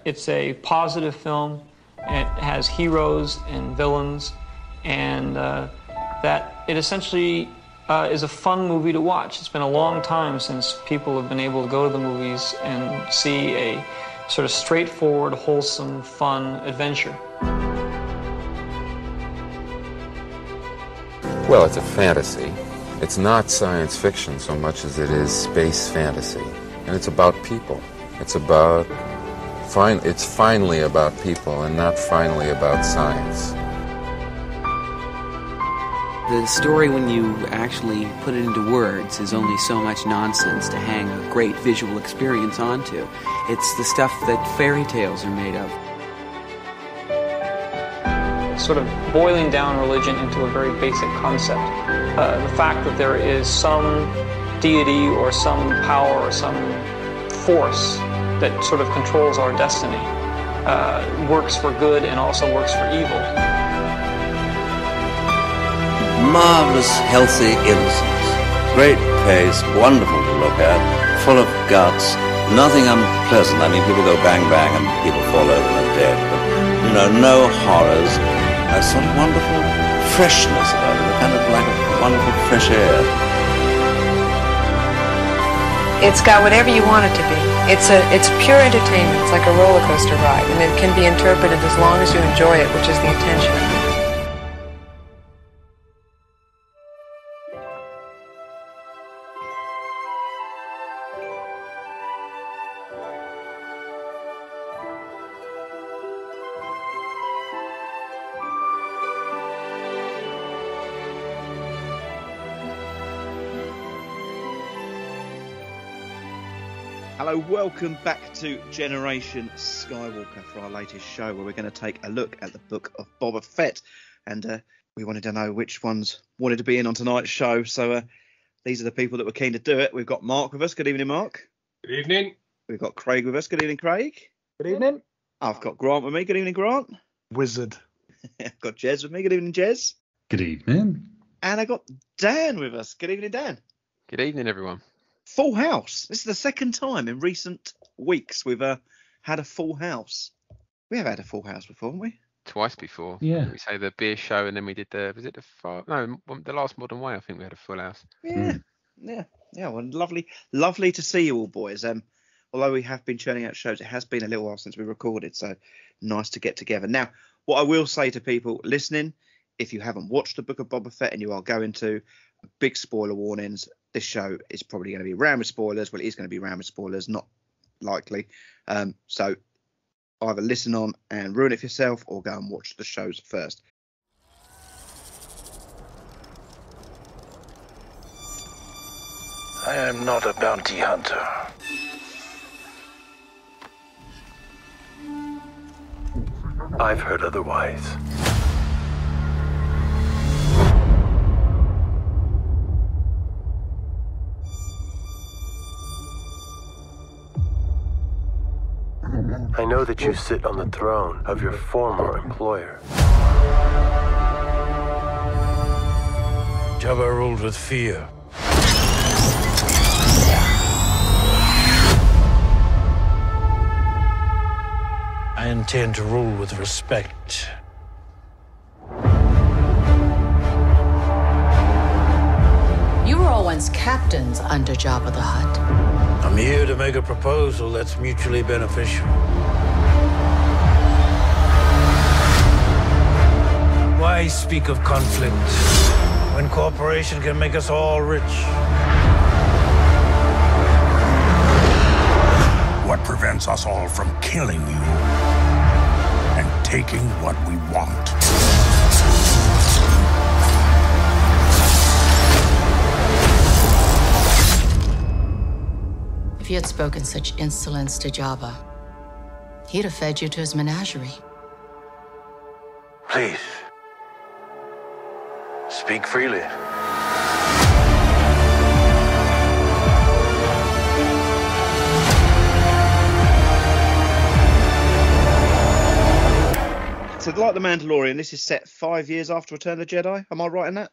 It's a positive film. It has heroes and villains, and that it essentially is a fun movie to watch. It's been a long time since people have been able to go to the movies and see a sort of straightforward, wholesome, fun adventure. Well, it's a fantasy. It's not science fiction so much as it is space fantasy. And it's about people. It's finally about people and not finally about science. The story, when you actually put it into words, is only so much nonsense to hang a great visual experience onto. It's the stuff that fairy tales are made of. Sort of boiling down religion into a very basic concept. The fact that there is some deity or some power or some force that sort of controls our destiny works for good and also works for evil. Marvelous, healthy innocence. Great pace, wonderful to look at, full of guts, nothing unpleasant. I mean, people go bang bang and people fall over and are dead, but, no horrors. A sort of wonderful freshness about it, kind of like a wonderful fresh air. It's got whatever you want it to be. It's pure entertainment. It's like a roller coaster ride, and it can be interpreted as long as you enjoy it, which is the intention. Hello, welcome back to Generation Skywalker for our latest show, where we're going to take a look at the book of Boba Fett. And we wanted to know which ones wanted to be in on tonight's show. So these are the people that were keen to do it. We've got Mark with us. Good evening, Mark. Good evening. We've got Craig with us. Good evening, Craig. Good evening. I've got Grant with me. Good evening, Grant. Wizard. I've got Jez with me. Good evening, Jez. Good evening. And I got Dan with us. Good evening, Dan. Good evening, everyone. Full house. This is the second time in recent weeks we've had a full house. We have had a full house before, haven't we? Twice before. Yeah. We say the beer show, and then we did the last Modern Way. I think we had a full house. Yeah. Well, lovely to see you all, boys. Although we have been churning out shows, it has been a little while since we recorded, so nice to get together. Now, what I will say to people listening, if you haven't watched the Book of Boba Fett and you are going to, big spoiler warnings. This show is probably going to be rammed with spoilers. Well, it is going to be rammed with spoilers, not likely. So either listen on and ruin it for yourself or go and watch the shows first. I am not a bounty hunter. I've heard otherwise. I know that you sit on the throne of your former employer. Jabba ruled with fear. I intend to rule with respect. You were all once captains under Jabba the Hutt. I'm here to make a proposal that's mutually beneficial. Why speak of conflict when cooperation can make us all rich? What prevents us all from killing you and taking what we want? If you had spoken such insolence to Jabba, he'd have fed you to his menagerie. Please, speak freely. So, like The Mandalorian, this is set 5 years after Return of the Jedi. Am I right in that?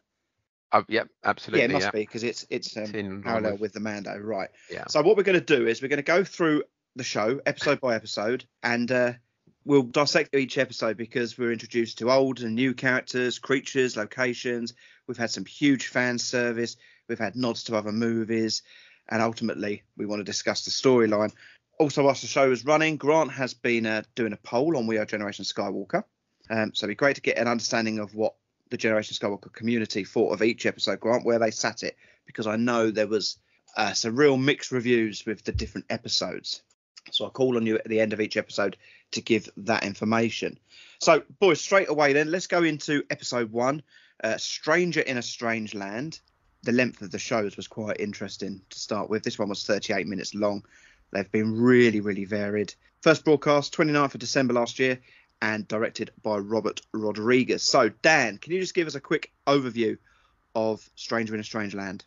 Yep, absolutely. Yeah, it must be, because it's parallel with the Mando, right? Yeah. So what we're going to do is we're going to go through the show episode by episode, and we'll dissect each episode because we're introduced to old and new characters, creatures, locations. We've had some huge fan service. We've had nods to other movies, and ultimately we want to discuss the storyline. Also, whilst the show is running, Grant has been doing a poll on We Are Generation Skywalker. So it'd be great to get an understanding of what the Generation Skywalker community thought of each episode, Grant, where they sat it, because I know there was some real mixed reviews with the different episodes. So I'll call on you at the end of each episode to give that information. So, boys, straight away then, let's go into episode 1, Stranger in a Strange Land. The length of the shows was quite interesting to start with. This one was 38 minutes long. They've been really, really varied. First broadcast, 29th of December last year, and directed by Robert Rodriguez. So, Dan, can you just give us a quick overview of Stranger in a Strange Land?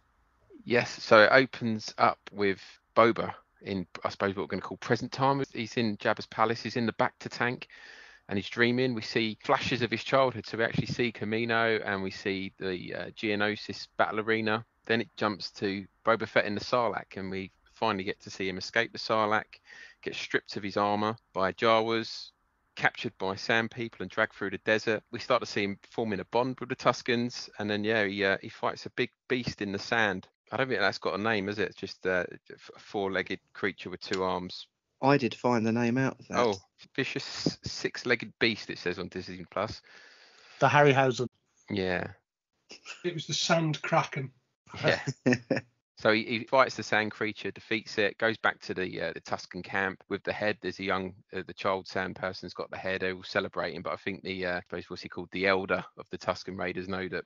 Yes, so it opens up with Boba in, I suppose, what we're going to call present time. He's in Jabba's palace. He's in the Bacta tank, and he's dreaming. We see flashes of his childhood. So we actually see Camino, and we see the Geonosis battle arena. Then it jumps to Boba Fett in the Sarlacc, and we finally get to see him escape the Sarlacc, get stripped of his armor by Jawas, captured by sand people and dragged through the desert. We start to see him forming a bond with the Tuskens, and then he fights a big beast in the sand. I don't think that's got a name, is it? It's just a four-legged creature with two arms. I did find the name out of that. Oh, vicious six-legged beast, it says on Disney Plus. The Harryhausen. Yeah. It was the Sand Kraken. Yeah. So he fights the sand creature, defeats it, goes back to the Tusken camp with the head. There's a young, the child sand person's got the head. They're all celebrating, but I think I suppose what's he called, the elder of the Tusken Raiders, know that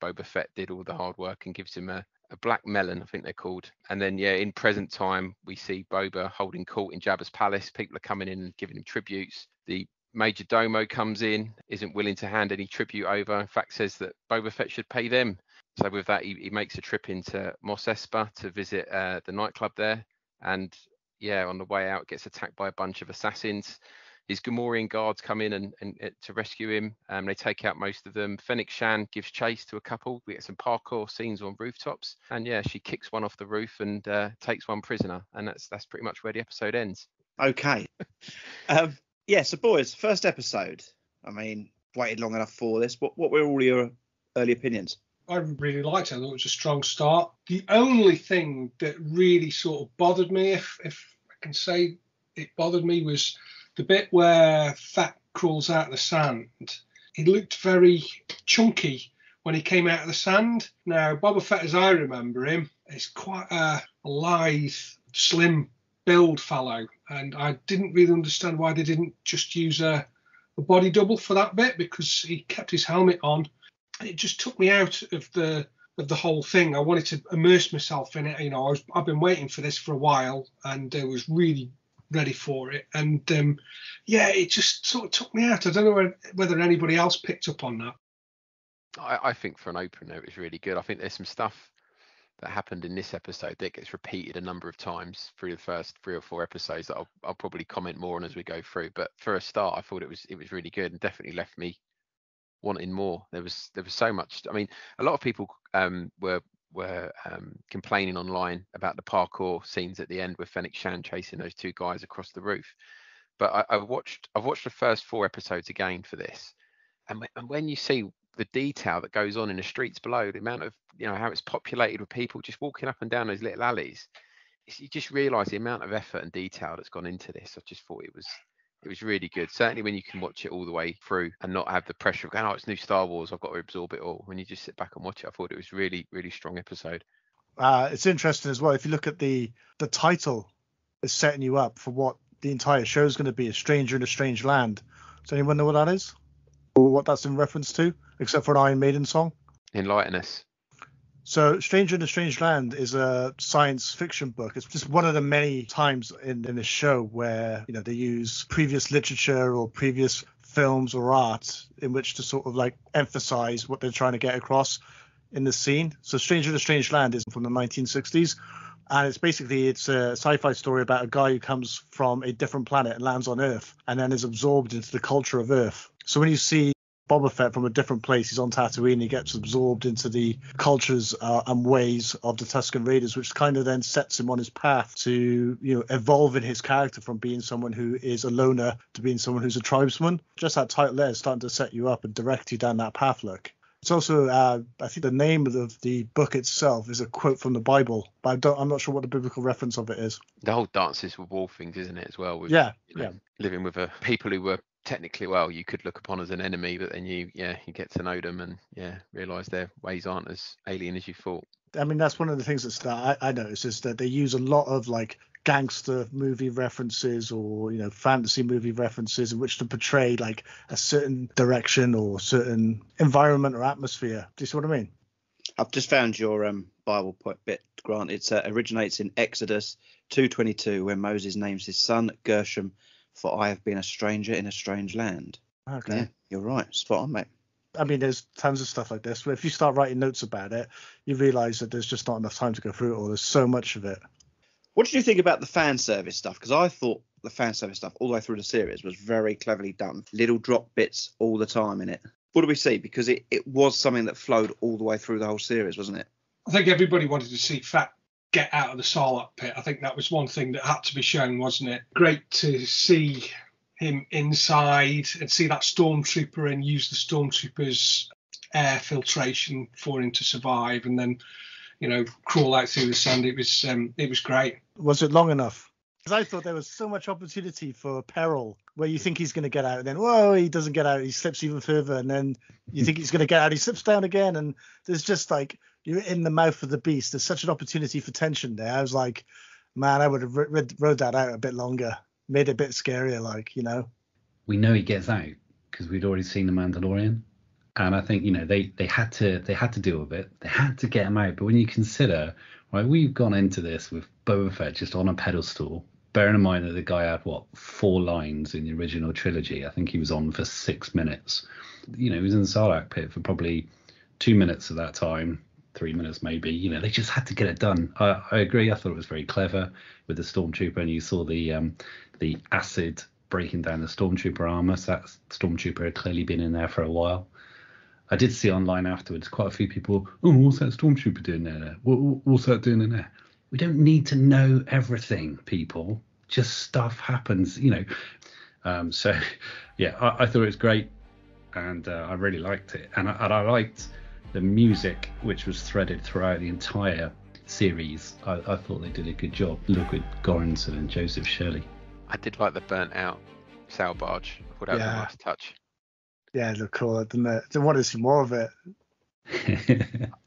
Boba Fett did all the hard work and gives him a black melon, I think they're called. And then, in present time, we see Boba holding court in Jabba's palace. People are coming in and giving him tributes. The Major Domo comes in, isn't willing to hand any tribute over. In fact, says that Boba Fett should pay them. So with that, he makes a trip into Mos Espa to visit the nightclub there. And on the way out, gets attacked by a bunch of assassins. His Gamorrean guards come in and to rescue him. They take out most of them. Fennec Shan gives chase to a couple. We get some parkour scenes on rooftops. And she kicks one off the roof and takes one prisoner. And that's pretty much where the episode ends. Okay. So boys, first episode. I mean, waited long enough for this. What were all your early opinions? I really liked it. I thought it was a strong start. The only thing that really sort of bothered me, if I can say it bothered me, was the bit where Fett crawls out of the sand. He looked very chunky when he came out of the sand. Now, Boba Fett, as I remember him, is quite a lithe, slim build fellow. And I didn't really understand why they didn't just use a body double for that bit, because he kept his helmet on. It just took me out of the whole thing. I wanted to immerse myself in it. I've been waiting for this for a while, and I was really ready for it. And it just sort of took me out. I don't know whether anybody else picked up on that. I think for an opener, it was really good. I think there's some stuff that happened in this episode that gets repeated a number of times through the first 3 or 4 episodes that I'll probably comment more on as we go through. But for a start, I thought it was really good and definitely left me wanting more. There was so much. I mean, a lot of people were complaining online about the parkour scenes at the end with Fennec Shan chasing those 2 guys across the roof. But I've watched the first 4 episodes again for this, and when you see the detail that goes on in the streets below, the amount of how it's populated with people just walking up and down those little alleys, you just realise the amount of effort and detail that's gone into this. I just thought it was really good. Certainly when you can watch it all the way through and not have the pressure of going, it's new Star Wars, I've got to absorb it all. When you just sit back and watch it, I thought it was really, really strong episode. It's interesting as well. If you look at the title, it's setting you up for what the entire show is going to be, A Stranger in a Strange Land. Does anyone know what that is? Or what that's in reference to, except for an Iron Maiden song? Enlighten us. So Stranger in a Strange Land is a science fiction book. It's just one of the many times in this show where, they use previous literature or previous films or art in which to sort of like emphasize what they're trying to get across in the scene. So Stranger in a Strange Land is from the 1960s. And it's a sci-fi story about a guy who comes from a different planet and lands on Earth and then is absorbed into the culture of Earth. So when you see Boba Fett from a different place. He's on Tatooine. He gets absorbed into the cultures and ways of the Tusken Raiders, which kind of then sets him on his path to, evolve in his character from being someone who is a loner to being someone who's a tribesman. Just that title there is starting to set you up and direct you down that path, look. It's also, I think the name of the book itself is a quote from the Bible, but I'm not sure what the biblical reference of it is. The whole Dances with Wolves things, isn't it, as well? With, living with people who were technically, you could look upon as an enemy, but then you get to know them and realise their ways aren't as alien as you thought. I mean, that's one of the things that I noticed is that they use a lot of like gangster movie references or fantasy movie references in which to portray like a certain direction or certain environment or atmosphere. Do you see what I mean? I've just found your Bible bit, Grant. It originates in Exodus 2:22, where Moses names his son Gershom, for I have been a stranger in a strange land. Okay. Yeah, you're right. Spot on, mate. I mean, there's tons of stuff like this, but if you start writing notes about it, you realise that there's just not enough time to go through it all. There's so much of it. What did you think about the fan service stuff? Because I thought the fan service stuff all the way through the series was very cleverly done. Little drop bits all the time in it. What do we see? Because it was something that flowed all the way through the whole series, wasn't it? I think everybody wanted to see Fett get out of the Sarlacc pit. I think that was one thing that had to be shown, wasn't it? Great to see him inside and see that stormtrooper and use the stormtrooper's air filtration for him to survive, and then crawl out through the sand. It was great. Was it long enough? Because I thought there was so much opportunity for peril, where you think he's going to get out, and then whoa, he doesn't get out, he slips even further, and then you think he's going to get out, he slips down again, and there's just like you're in the mouth of the beast. There's such an opportunity for tension there. I was like, man, I would have rode that out a bit longer, made it a bit scarier, We know he gets out because we'd already seen The Mandalorian. And I think, they had to deal with it. They had to get him out. But when you consider, right, we've gone into this with Boba Fett just on a pedestal, bearing in mind that the guy had, 4 lines in the original trilogy. I think he was on for 6 minutes. He was in the Sarlacc pit for probably 2 minutes of that time, 3 minutes maybe. They just had to get it done. I agree. I thought it was very clever with the Stormtrooper. And you saw the acid breaking down the Stormtrooper armor. So that Stormtrooper had clearly been in there for a while. I did see online afterwards quite a few people, what's that Stormtrooper doing there? What's that doing in there? We don't need to know everything, people. Just stuff happens, I thought it was great, and I really liked it. And I liked the music, which was threaded throughout the entire series. I thought they did a good job. Ludwig Göransson and Joseph Shirley. I did like the burnt out sail barge. I thought that was a nice touch. Yeah, it looked cool, didn't it? I wanted to see more of it.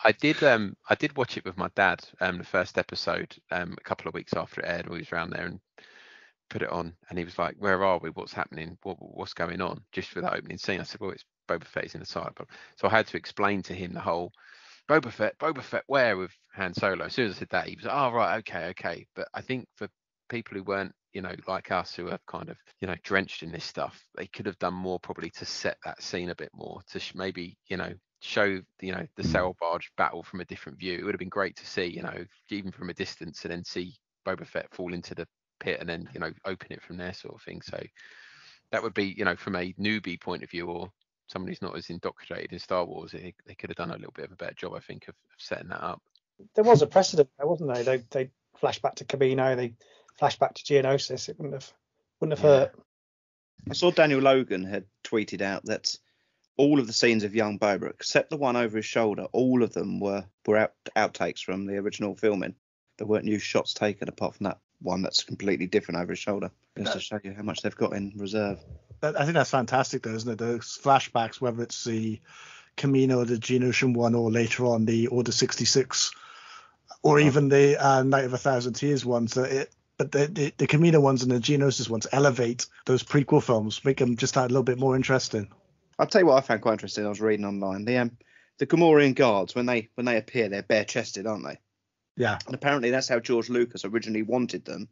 I did watch it with my dad, the first episode, a couple of weeks after it aired. We was around there and put it on, and he was like, "Where are we? What's happening? What's going on?" Just for that opening scene. I said, "Well, it's Boba Fett is in the side." So I had to explain to him the whole Boba Fett, where with Han Solo. As soon as I said that, he was like, "Oh, right, okay." But I think for people who weren't, like us, who are kind of, drenched in this stuff, they could have done more probably to set that scene a bit more, to maybe, show, the sail barge battle from a different view. It would have been great to see, even from a distance, and then see Boba Fett fall into the pit and then, open it from there, sort of thing. So that would be, from a newbie point of view, or someone who's not as indoctrinated in Star Wars, they could have done a little bit of a better job, I think, of setting that up. There was a precedent there, wasn't there? They flashed back to Camino, they flashed back to Geonosis. It wouldn't have hurt. I saw Daniel Logan had tweeted out that all of the scenes of young Boba, except the one over his shoulder, all of them were outtakes from the original filming. There weren't new shots taken apart from that one that's completely different over his shoulder, just to show you how much they've got in reserve. I think that's fantastic, though, isn't it? Those flashbacks, whether it's the Camino, the Geonosian one, or later on the Order 66, or even the Night of 1,000 Tears ones. But the Camino ones and the Geonosis ones elevate those prequel films, make them just a little bit more interesting. I'll tell you what I found quite interesting. I was reading online. The Gamorrean guards, when they appear, they're bare-chested, aren't they? Yeah. And apparently that's how George Lucas originally wanted them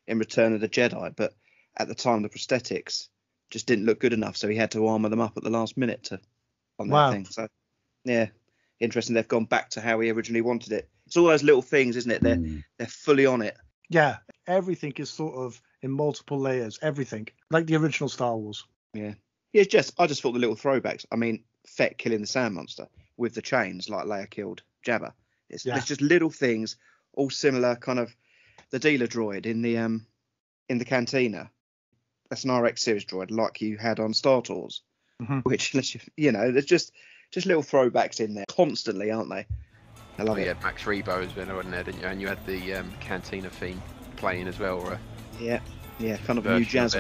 in Return of the Jedi. But at the time, the prosthetics just didn't look good enough, so he had to armour them up at the last minute on that thing. So, yeah, interesting. They've gone back to how he originally wanted it. It's all those little things, isn't it? They're fully on it. Yeah, everything is sort of in multiple layers. Everything, like the original Star Wars. Yeah. Yeah, I just thought the little throwbacks. I mean, Fett killing the sand monster with the chains, like Leia killed Jabba. There's just little things, all similar. Kind of the dealer droid in the cantina. That's an RX series droid, like you had on Star Tours. Mm-hmm. Which, there's just little throwbacks in there constantly, aren't they? I love it. You had Max Rebo as well, wasn't there, didn't you? And you had the cantina theme playing as well, or yeah, kind of new jazz.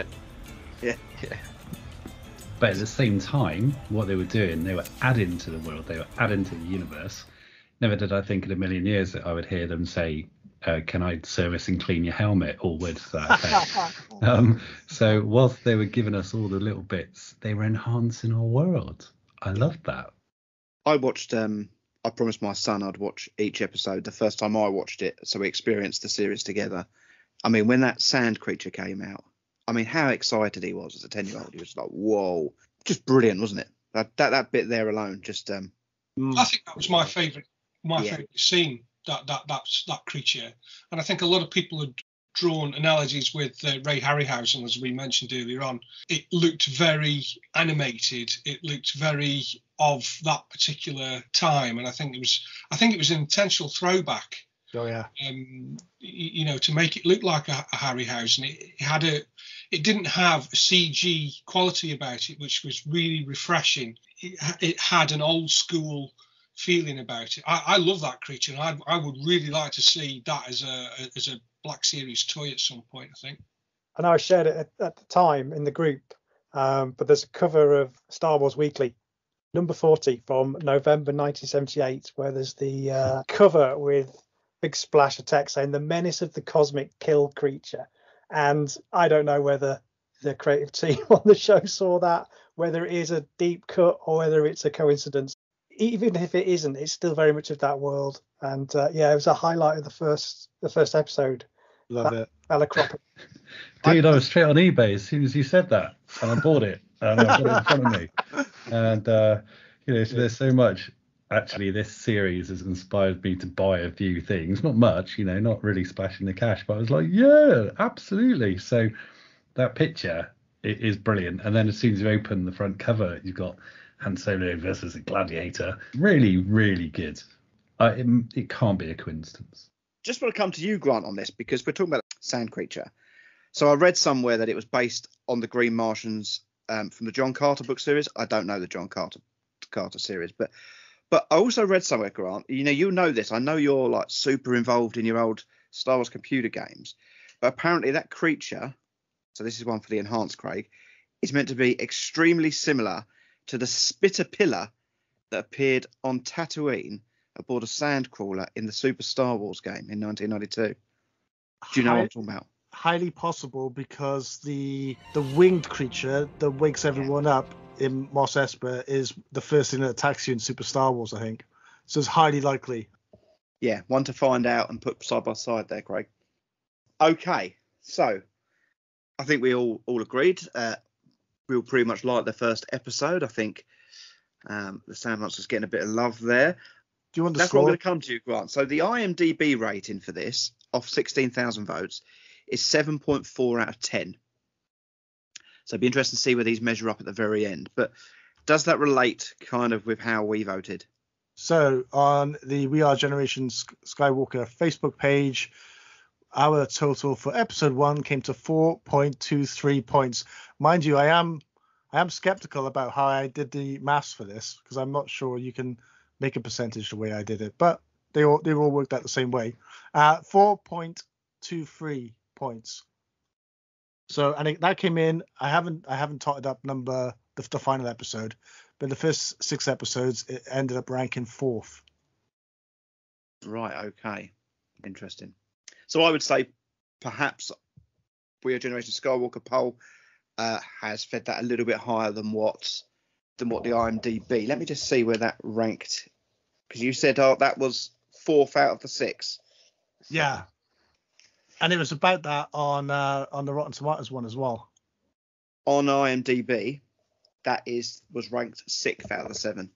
Yeah. But at the same time, what they were doing, they were adding to the world, they were adding to the universe. Never did I think in a million years that I would hear them say, can I service and clean your helmet, or words to that effect. So whilst they were giving us all the little bits, they were enhancing our world. I loved that. I watched, I promised my son I'd watch each episode the first time I watched it, so we experienced the series together. I mean, when that sand creature came out, I mean, how excited he was as a 10-year-old. He was like, whoa, just brilliant, wasn't it? That bit there alone, just. I think that was my favourite scene, that creature. And I think a lot of people had drawn analogies with Ray Harryhausen, as we mentioned earlier on. It looked very animated. It looked very of that particular time, and I think it was an intentional throwback. Oh yeah. To make it look like a Harryhausen. It didn't have a CG quality about it, which was really refreshing. It had an old school feeling about it. I love that creature, and I would really like to see that as a Black Series toy at some point, I think. I know I shared it at the time in the group, but there's a cover of Star Wars Weekly, number 40 from November 1978, where there's the cover with big splash of text saying the menace of the cosmic kill creature. And I don't know whether the creative team on the show saw that, whether it is a deep cut or whether it's a coincidence. Even if it isn't, it's still very much of that world. And it was a highlight of the first episode. Love it. Bella Cropping. Dude, I was straight on eBay as soon as you said that, and I bought it, and I put it in front of me. And so there's so much. Actually, this series has inspired me to buy a few things. Not much, not really splashing the cash, but I was like, yeah, absolutely. So that picture is brilliant. And then as soon as you open the front cover, you've got Han Solo versus a gladiator. Really, really good. It can't be a coincidence. Just want to come to you, Grant, on this, because we're talking about sand creature. So I read somewhere that it was based on the Green Martians from the John Carter book series. I don't know the John Carter series, but I also read somewhere, Grant, you know this. I know you're like super involved in your old Star Wars computer games, but apparently that creature, so this is one for the enhanced Craig, is meant to be extremely similar to the spitter pillar that appeared on Tatooine aboard a sandcrawler in the Super Star Wars game in 1992. Do you know what I'm talking about? Highly possible, because the winged creature that wakes everyone up in Mos Espa is the first thing that attacks you in Super Star Wars, I think. So it's highly likely. Yeah, one to find out and put side by side there, Craig. Okay, so I think we all agreed. We all pretty much liked the first episode. I think the Sand Monster's getting a bit of love there. Do you want the That's score? what I'm going to come to you, Grant. So the IMDb rating for this, off 16,000 votes, is 7.4 out of 10. So it'd be interesting to see where these measure up at the very end. But does that relate kind of with how we voted? So on the We Are Generation Skywalker Facebook page, our total for episode 1 came to 4.23 points. Mind you, I am skeptical about how I did the maths for this, because I'm not sure you can make a percentage the way I did it, but they all worked out the same way. 4.23 points. So, and that came in. I haven't totted up the final episode, but the first 6 episodes it ended up ranking 4th. Right. Okay. Interesting. So I would say perhaps We Are Generation Skywalker poll has fed that a little bit higher than what the IMDb. Let me just see where that ranked, because you said that was 4th out of the 6. Yeah. And it was about that on the Rotten Tomatoes one as well. On IMDb, that was ranked 6th out of the 7.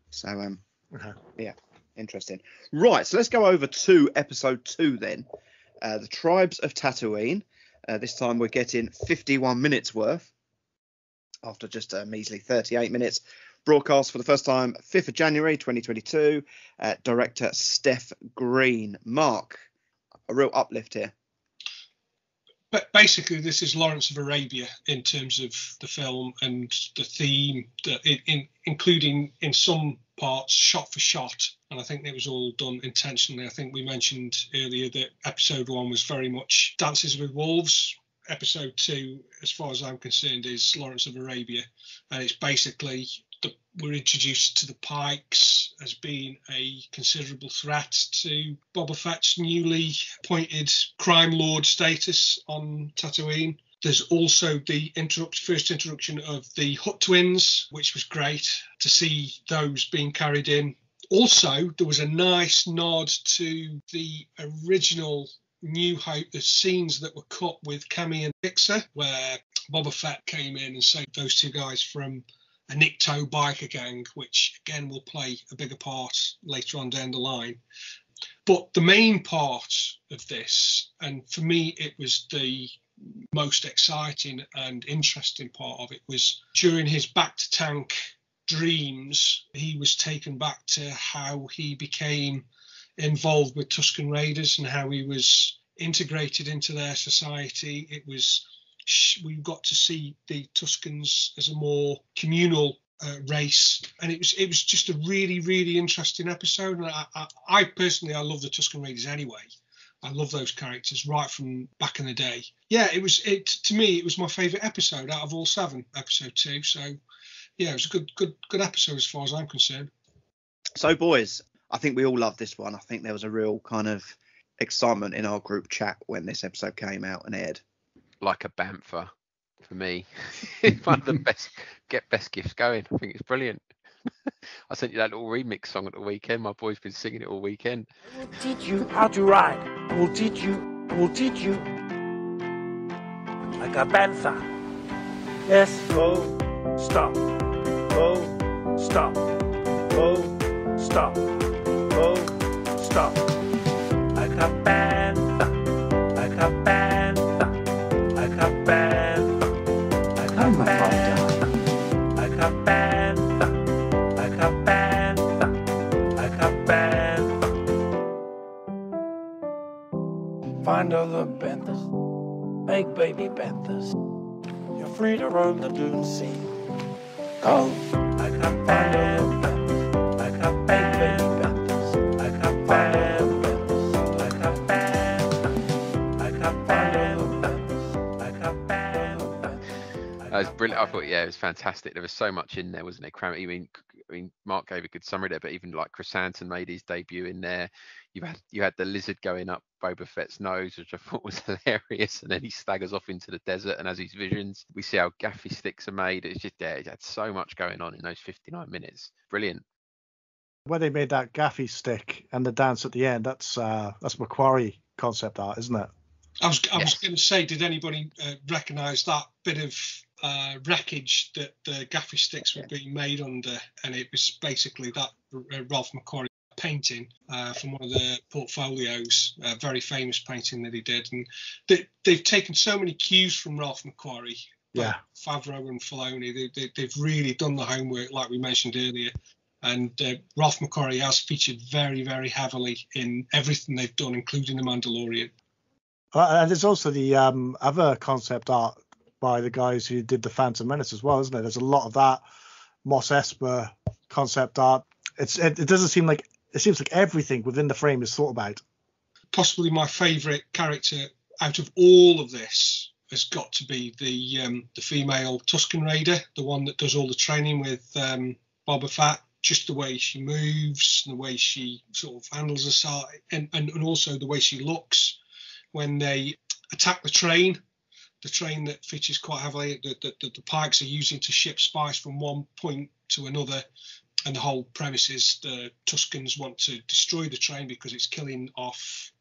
So okay. Yeah, interesting. Right, so let's go over to episode 2 then. The Tribes of Tatooine. This time we're getting 51 minutes worth. after just a measly 38 minutes. Broadcast for the first time 5th of January 2022. Director Steph Green. Mark, a real uplift here. But basically, this is Lawrence of Arabia in terms of the film and the theme, including in some parts shot for shot. And I think it was all done intentionally. I think we mentioned earlier that episode 1 was very much Dances with Wolves. Episode 2, as far as I'm concerned, is Lawrence of Arabia. And it's basically, we're introduced to the Pikes as being a considerable threat to Boba Fett's newly appointed crime lord status on Tatooine. There's also the first introduction of the Hutt twins, which was great to see those being carried in. Also, there was a nice nod to the original New Hope, the scenes that were cut with Cammy and Fixer, where Boba Fett came in and saved those two guys from a Nikto biker gang, which again will play a bigger part later on down the line. But the main part of this, and for me it was the most exciting and interesting part of it, was during his back to tank dreams, he was taken back to how he became involved with Tusken Raiders and how he was integrated into their society. It was, we got to see the Tuskens as a more communal race, and it was just a really, really interesting episode. And I personally, I love the Tusken Raiders anyway. I love those characters right from back in the day. Yeah, to me, it was my favourite episode out of all 7, episode 2. So yeah, it was a good episode as far as I'm concerned. So boys, I think we all loved this one. I think there was a real kind of excitement in our group chat when this episode came out and aired. Like a bantha for me. One of the best gifts going. I think it's brilliant. I sent you that little remix song at the weekend. My boy's been singing it all weekend. I will teach you how to ride. I will teach you. Like a bantha. Yes, go, stop. Go, stop. Go, stop. Go, stop. Like a bantha. Like a bantha. Like a bantha. Like a bantha. Like a bantha. Like a bantha. Like a bantha. Find other banthas. Make baby banthas. You're free to roam the dune sea. Go. Like a bantha. Like a bantha. Like a bantha. Like a bantha. Like a bantha. Like a bantha. That was brilliant. I thought, yeah, it was fantastic. There was so much in there, wasn't there? I mean, Mark gave a good summary there, but even like Chrysanthemum made his debut in there. You had the lizard going up Boba Fett's nose, which I thought was hilarious, and then he staggers off into the desert and has his visions. We see how gaffy sticks are made. It's just it had so much going on in those 59 minutes. Brilliant. Where they made that gaffy stick and the dance at the end, that's Macquarie concept art, isn't it? I was going to say, did anybody recognise that bit of wreckage that the gaffy sticks were being made under? And it was basically that Ralph Macquarie painting from one of the portfolios, a very famous painting that he did. And they've taken so many cues from Ralph Macquarie, Favreau and Filoni. They've really done the homework, like we mentioned earlier. And Ralph Macquarie has featured very, very heavily in everything they've done, including The Mandalorian. And there's also the other concept art by the guys who did The Phantom Menace as well, isn't there? There's a lot of that Mos Espa concept art. It doesn't seem like, it seems like everything within the frame is thought about. Possibly my favourite character out of all of this has got to be the female Tusken Raider, the one that does all the training with Boba Fett. Just the way she moves, the way she sort of handles herself, and also the way she looks when they attack the train that features quite heavily, that the Pikes are using to ship spice from one point to another. And the whole premise is the Tuskens want to destroy the train because it's killing off,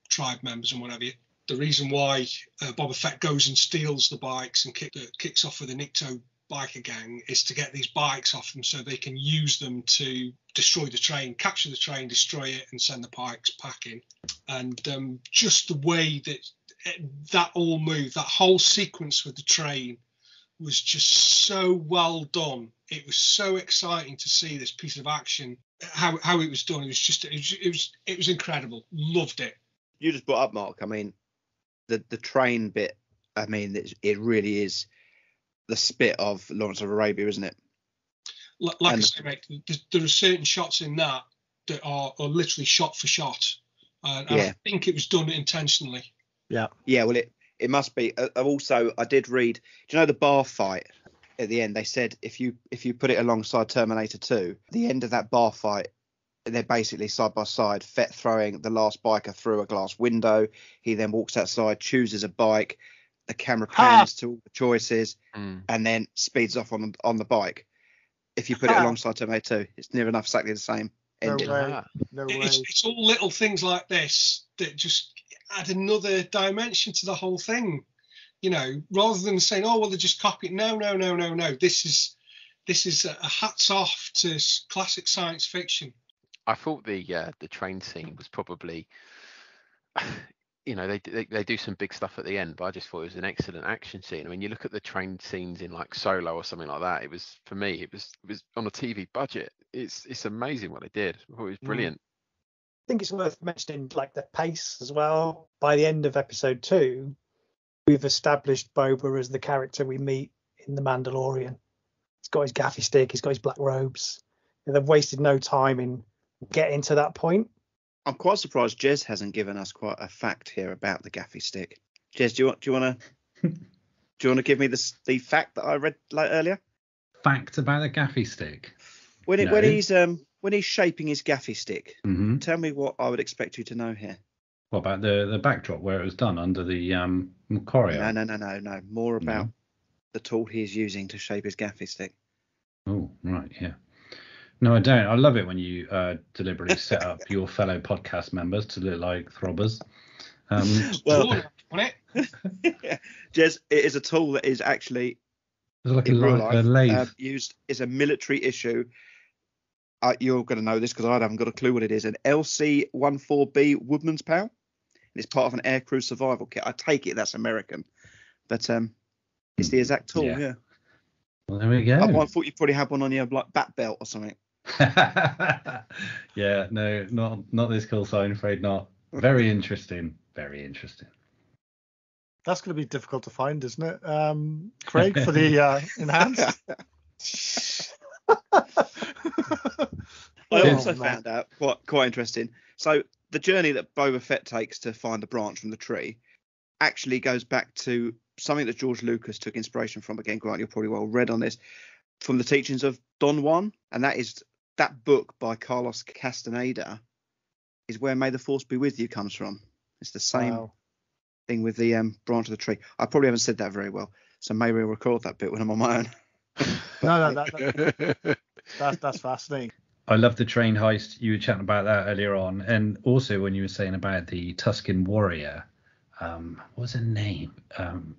tribe members and what have you. The reason why Boba Fett goes and steals the bikes and kicks off with the Nikto biker gang is to get these bikes off them so they can use them to destroy the train, capture the train, destroy it, and send the Pikes packing. And just the way that all moved, that whole sequence with the train was just so well done. It was so exciting to see this piece of action, how it was done. It was incredible. Loved it. You just brought up, Mark. I mean, the train bit. I mean, it really is the spit of Lawrence of Arabia, isn't it? Like I say, mate, there are certain shots in that are literally shot for shot, and I think it was done intentionally. Yeah. Well, it must be. Also, I did read. Do you know the bar fight at the end? They said if you put it alongside Terminator 2, the end of that bar fight, they're basically side by side. Fett throwing the last biker through a glass window. He then walks outside, chooses a bike. The camera pans to all the choices, and then speeds off on the bike. If you put it alongside Terminator 2, it's near enough exactly the same ending. No way. It's all little things like this that just add another dimension to the whole thing. You know, rather than saying, "Oh, well, they just copy it." No. This is a hats off to classic science fiction. I thought the train scene was probably, you know, they do some big stuff at the end, but I just thought it was an excellent action scene. I mean, you look at the train scenes in like Solo or something like that. It was, for me, it was on a TV budget. It's amazing what they did. I thought it was brilliant. I think it's worth mentioning like the pace as well. By the end of episode 2, we've established Boba as the character we meet in The Mandalorian. He's got his gaffy stick, he's got his black robes. And they've wasted no time in getting to that point. I'm quite surprised Jez hasn't given us quite a fact here about the gaffy stick. Jez, do you want to give me the fact that I read earlier? Fact about the gaffy stick. When he's shaping his gaffy stick, tell me what I would expect you to know here. What about the backdrop where it was done under the Macquarie? No. More about the tool he's using to shape his gaffy stick. Oh, right, yeah. No, I don't. I love it when you deliberately set up your fellow podcast members to look like throbbers. Well, Jez, it is a tool that is actually like in real life, lathe. Used as a military issue. You're going to know this because I haven't got a clue what it is. An LC-14B Woodman's Pow. It's part of an aircrew survival kit. I take it that's American, but it's the exact tool. Yeah. Well, there we go. I thought you probably had one on your bat belt or something. Yeah, no, not this call sign, I'm afraid not. Very interesting. That's going to be difficult to find, isn't it, Craig, for the enhanced? I also found out quite interesting. So the journey that Boba Fett takes to find the branch from the tree actually goes back to something that George Lucas took inspiration from. Again, Grant, you're probably well read on this, from the teachings of Don Juan, and that book by Carlos Castaneda is where May the Force Be With You comes from. It's the same thing with the branch of the tree. I probably haven't said that very well, so maybe I'll record that bit when I'm on my own. No, that's fascinating. I love the train heist. You were chatting about that earlier on, and also when you were saying about the Tusken warrior, what was her name?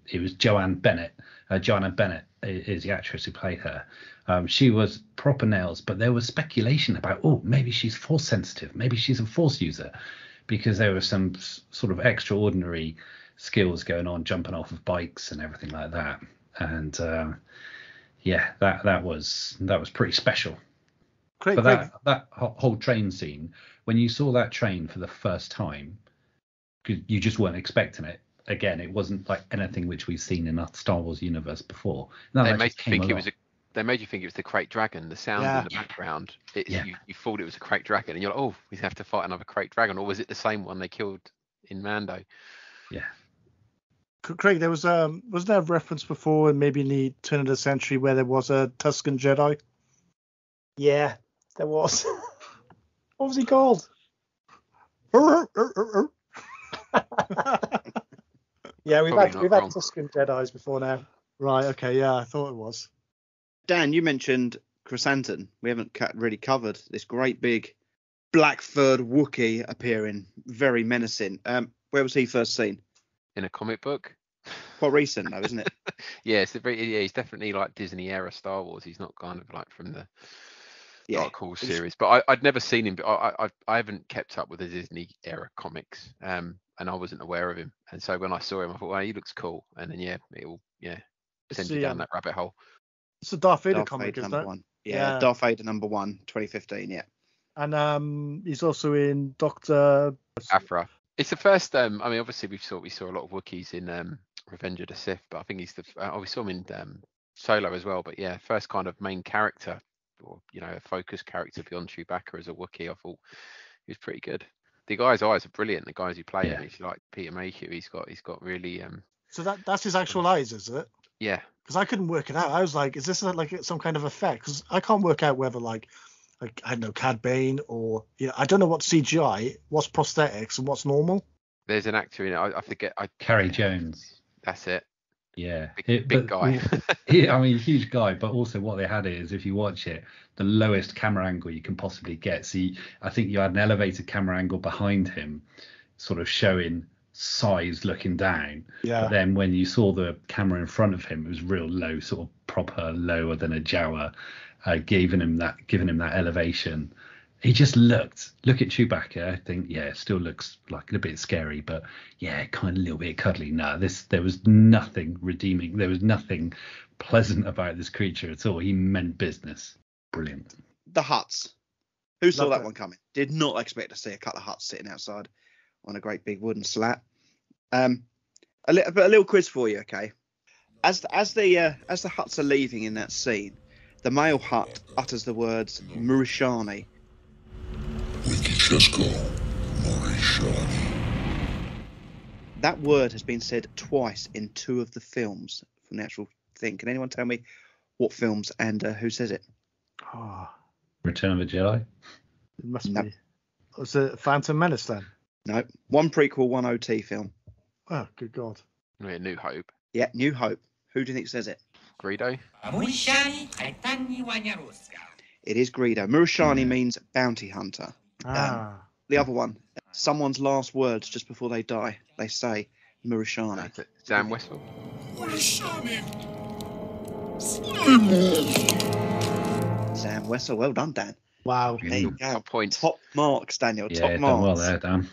It was Joanna Bennett. Joanna Bennett is the actress who played her. She was proper nails, but there was speculation about, maybe she's force sensitive, maybe she's a force user, because there were some sort of extraordinary skills going on, jumping off of bikes and everything like that. And that was pretty special. Great. That whole train scene, when you saw that train for the first time, you just weren't expecting it. Again, it wasn't like anything which we've seen in the Star Wars universe before. No, they made you think it was the Crate Dragon. The sound in the background, you thought it was a Crate Dragon, and you're like, we have to fight another Crate Dragon, or was it the same one they killed in Mando? Yeah. Craig, there was wasn't there a reference before, maybe in the turn of the century, where there was a Tusken Jedi? Yeah, there was. What was he called? Yeah, we've had Tusken Jedis before now. Right. Okay. Yeah, I thought it was. Dan, you mentioned Chrysanthemum. We haven't really covered this great big black-furred Wookiee appearing, very menacing. Where was he first seen? In a comic book. Quite recent, though, isn't it? Yeah, he's definitely like Disney era Star Wars. He's not kind of like from the Dark Horse series. But I'd never seen him. But I haven't kept up with the Disney era comics. And I wasn't aware of him. And so when I saw him, I thought, well, he looks cool. And then send you down that rabbit hole. It's a Darth Vader Darth comic, Vader isn't number it? one. Yeah, Darth Vader number 1, 2015. Yeah. And he's also in Doctor Afra. It's the first. I mean, obviously we saw a lot of Wookiees in Revenge of the Sith, but I think he's the. We saw him in Solo as well. But yeah, first kind of main character, or a focus character beyond Chewbacca as a Wookiee. I thought he was pretty good. The guy's eyes are brilliant. The guys who play him, it's like Peter Mayhew. He's got really. So that's his actual eyes, is it? Yeah. Because I couldn't work it out. I was like, is this like some kind of effect? Because I can't work out whether like I don't know, Cad Bane or I don't know what's CGI, what's prosthetics, and what's normal. There's an actor in it. I forget. Carrie Jones. That's it. Yeah, big guy. I mean, huge guy. But also, what they had is, if you watch it, the lowest camera angle you can possibly get. So I think you had an elevated camera angle behind him, sort of showing size looking down. Yeah. But then when you saw the camera in front of him, it was real low, sort of proper lower than a Jawa, giving him that elevation. He just look at Chewbacca. I think, it still looks like a bit scary, but kind of a little bit cuddly. No, there was nothing redeeming. There was nothing pleasant about this creature at all. He meant business. Brilliant. The Hutts. Who saw that one coming? Did not expect to see a couple of Hutts sitting outside on a great big wooden slat. A little quiz for you, okay? As the Hutts are leaving in that scene, the male Hutt utters the words Murishani. That word has been said twice in 2 of the films from the actual thing. Can anyone tell me what films and who says it? Return of the Jedi? It must be. Was it Phantom Menace then? No. 1 prequel, 1 OT film. Oh, good God. Yeah, New Hope. Yeah, New Hope. Who do you think says it? Greedo. It is Greedo. Murishani means bounty hunter. The other one, someone's last words just before they die, they say Murishani. Sam Wessel. Sam Wessel, well done, Dan. Wow. There you go. Top points. Top marks, Daniel. Yeah, top done marks. well there, Dan.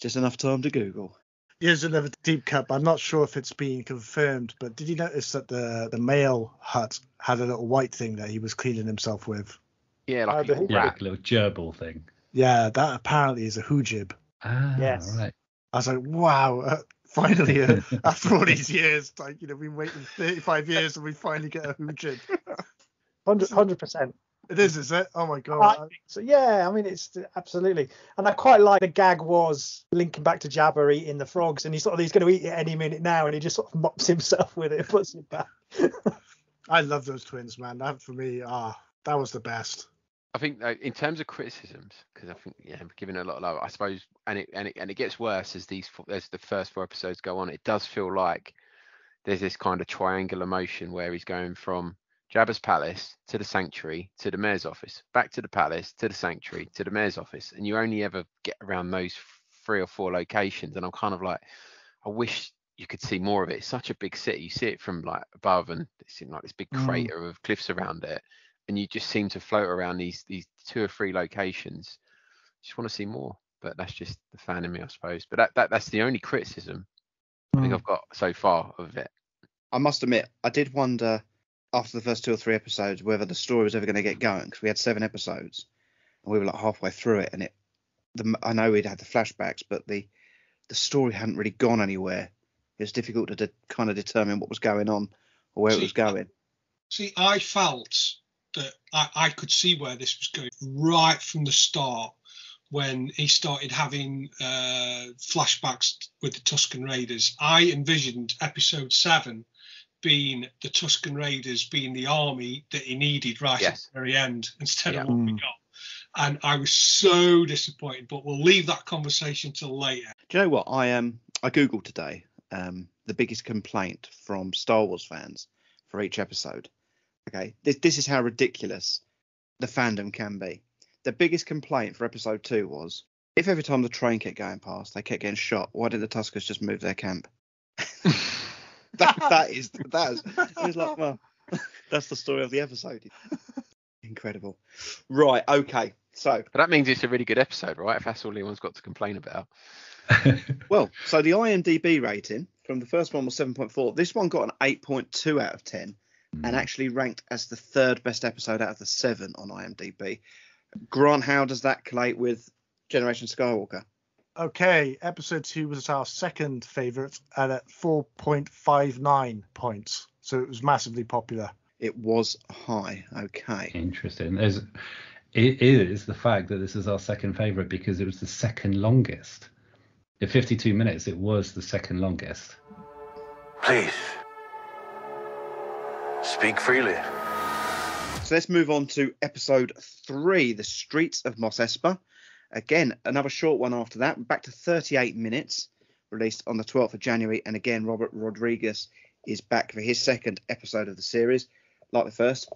Just enough time to Google. Here's another deep cut, but I'm not sure if it's been confirmed. But did you notice that the male Hutt had a little white thing that he was cleaning himself with? Yeah, like like a little gerbil thing. Yeah, that apparently is a hoojib. Yes. Right. I was like, wow, finally, after all these years, like, we've been waiting 35 years and we finally get a hoojib. 100%. It is it? Oh my God. I think so yeah, I mean, it's absolutely. And I quite like the gag was linking back to Jabba eating the frogs, and he's going to eat it any minute now, and he just sort of mops himself with it and puts it back. I love those twins, man. That for me, that was the best. I think in terms of criticisms, because I think I'm giving it a lot of love, I suppose, and it gets worse as the first 4 episodes go on. It does feel like there's this kind of triangular motion where he's going from Jabba's palace to the sanctuary to the mayor's office, back to the palace to the sanctuary to the mayor's office, and you only ever get around those 3 or 4 locations. And I'm kind of like, I wish you could see more of it. It's such a big city. You see it from like above, and it seems like this big crater of cliffs around it, and you just seem to float around these 2 or 3 locations. Just want to see more, but that's just the fan in me, I suppose. But that's the only criticism I think I've got so far of it. I must admit, I did wonder after the first 2 or 3 episodes whether the story was ever going to get going, because we had 7 episodes and we were like halfway through it, and I know we'd had the flashbacks, but the story hadn't really gone anywhere. It was difficult to kind of determine what was going on or where it was going. See, I felt that I could see where this was going right from the start, when he started having flashbacks with the Tusken Raiders. I envisioned episode 7 being the Tusken Raiders being the army that he needed right at the very end, instead of what we got. And I was so disappointed, but we'll leave that conversation till later. Do you know what? I Googled today the biggest complaint from Star Wars fans for each episode. Okay, this is how ridiculous the fandom can be. The biggest complaint for episode 2 was, if every time the train kept going past, they kept getting shot, why didn't the Tuskers just move their camp? That is like, well, that's the story of the episode. Incredible. Right, okay. So, but that means it's a really good episode, right? If that's all anyone's got to complain about. Well, so the IMDb rating from the first one was 7.4. This one got an 8.2 out of 10 and actually ranked as the third best episode out of the 7 on IMDb. Grant, how does that collate with Generation Skywalker? Okay, episode 2 was our second favourite at 4.59 points. So it was massively popular. It was high. Okay. Interesting. It is the fact that this is our second favourite because it was the second longest. At 52 minutes, it was the second longest. Please, speak freely. So let's move on to episode 3, The Streets of Mos Espa. Again, another short one after that, back to 38 minutes, released on the 12th of January. And again, Robert Rodriguez is back for his second episode of the series. Like the first,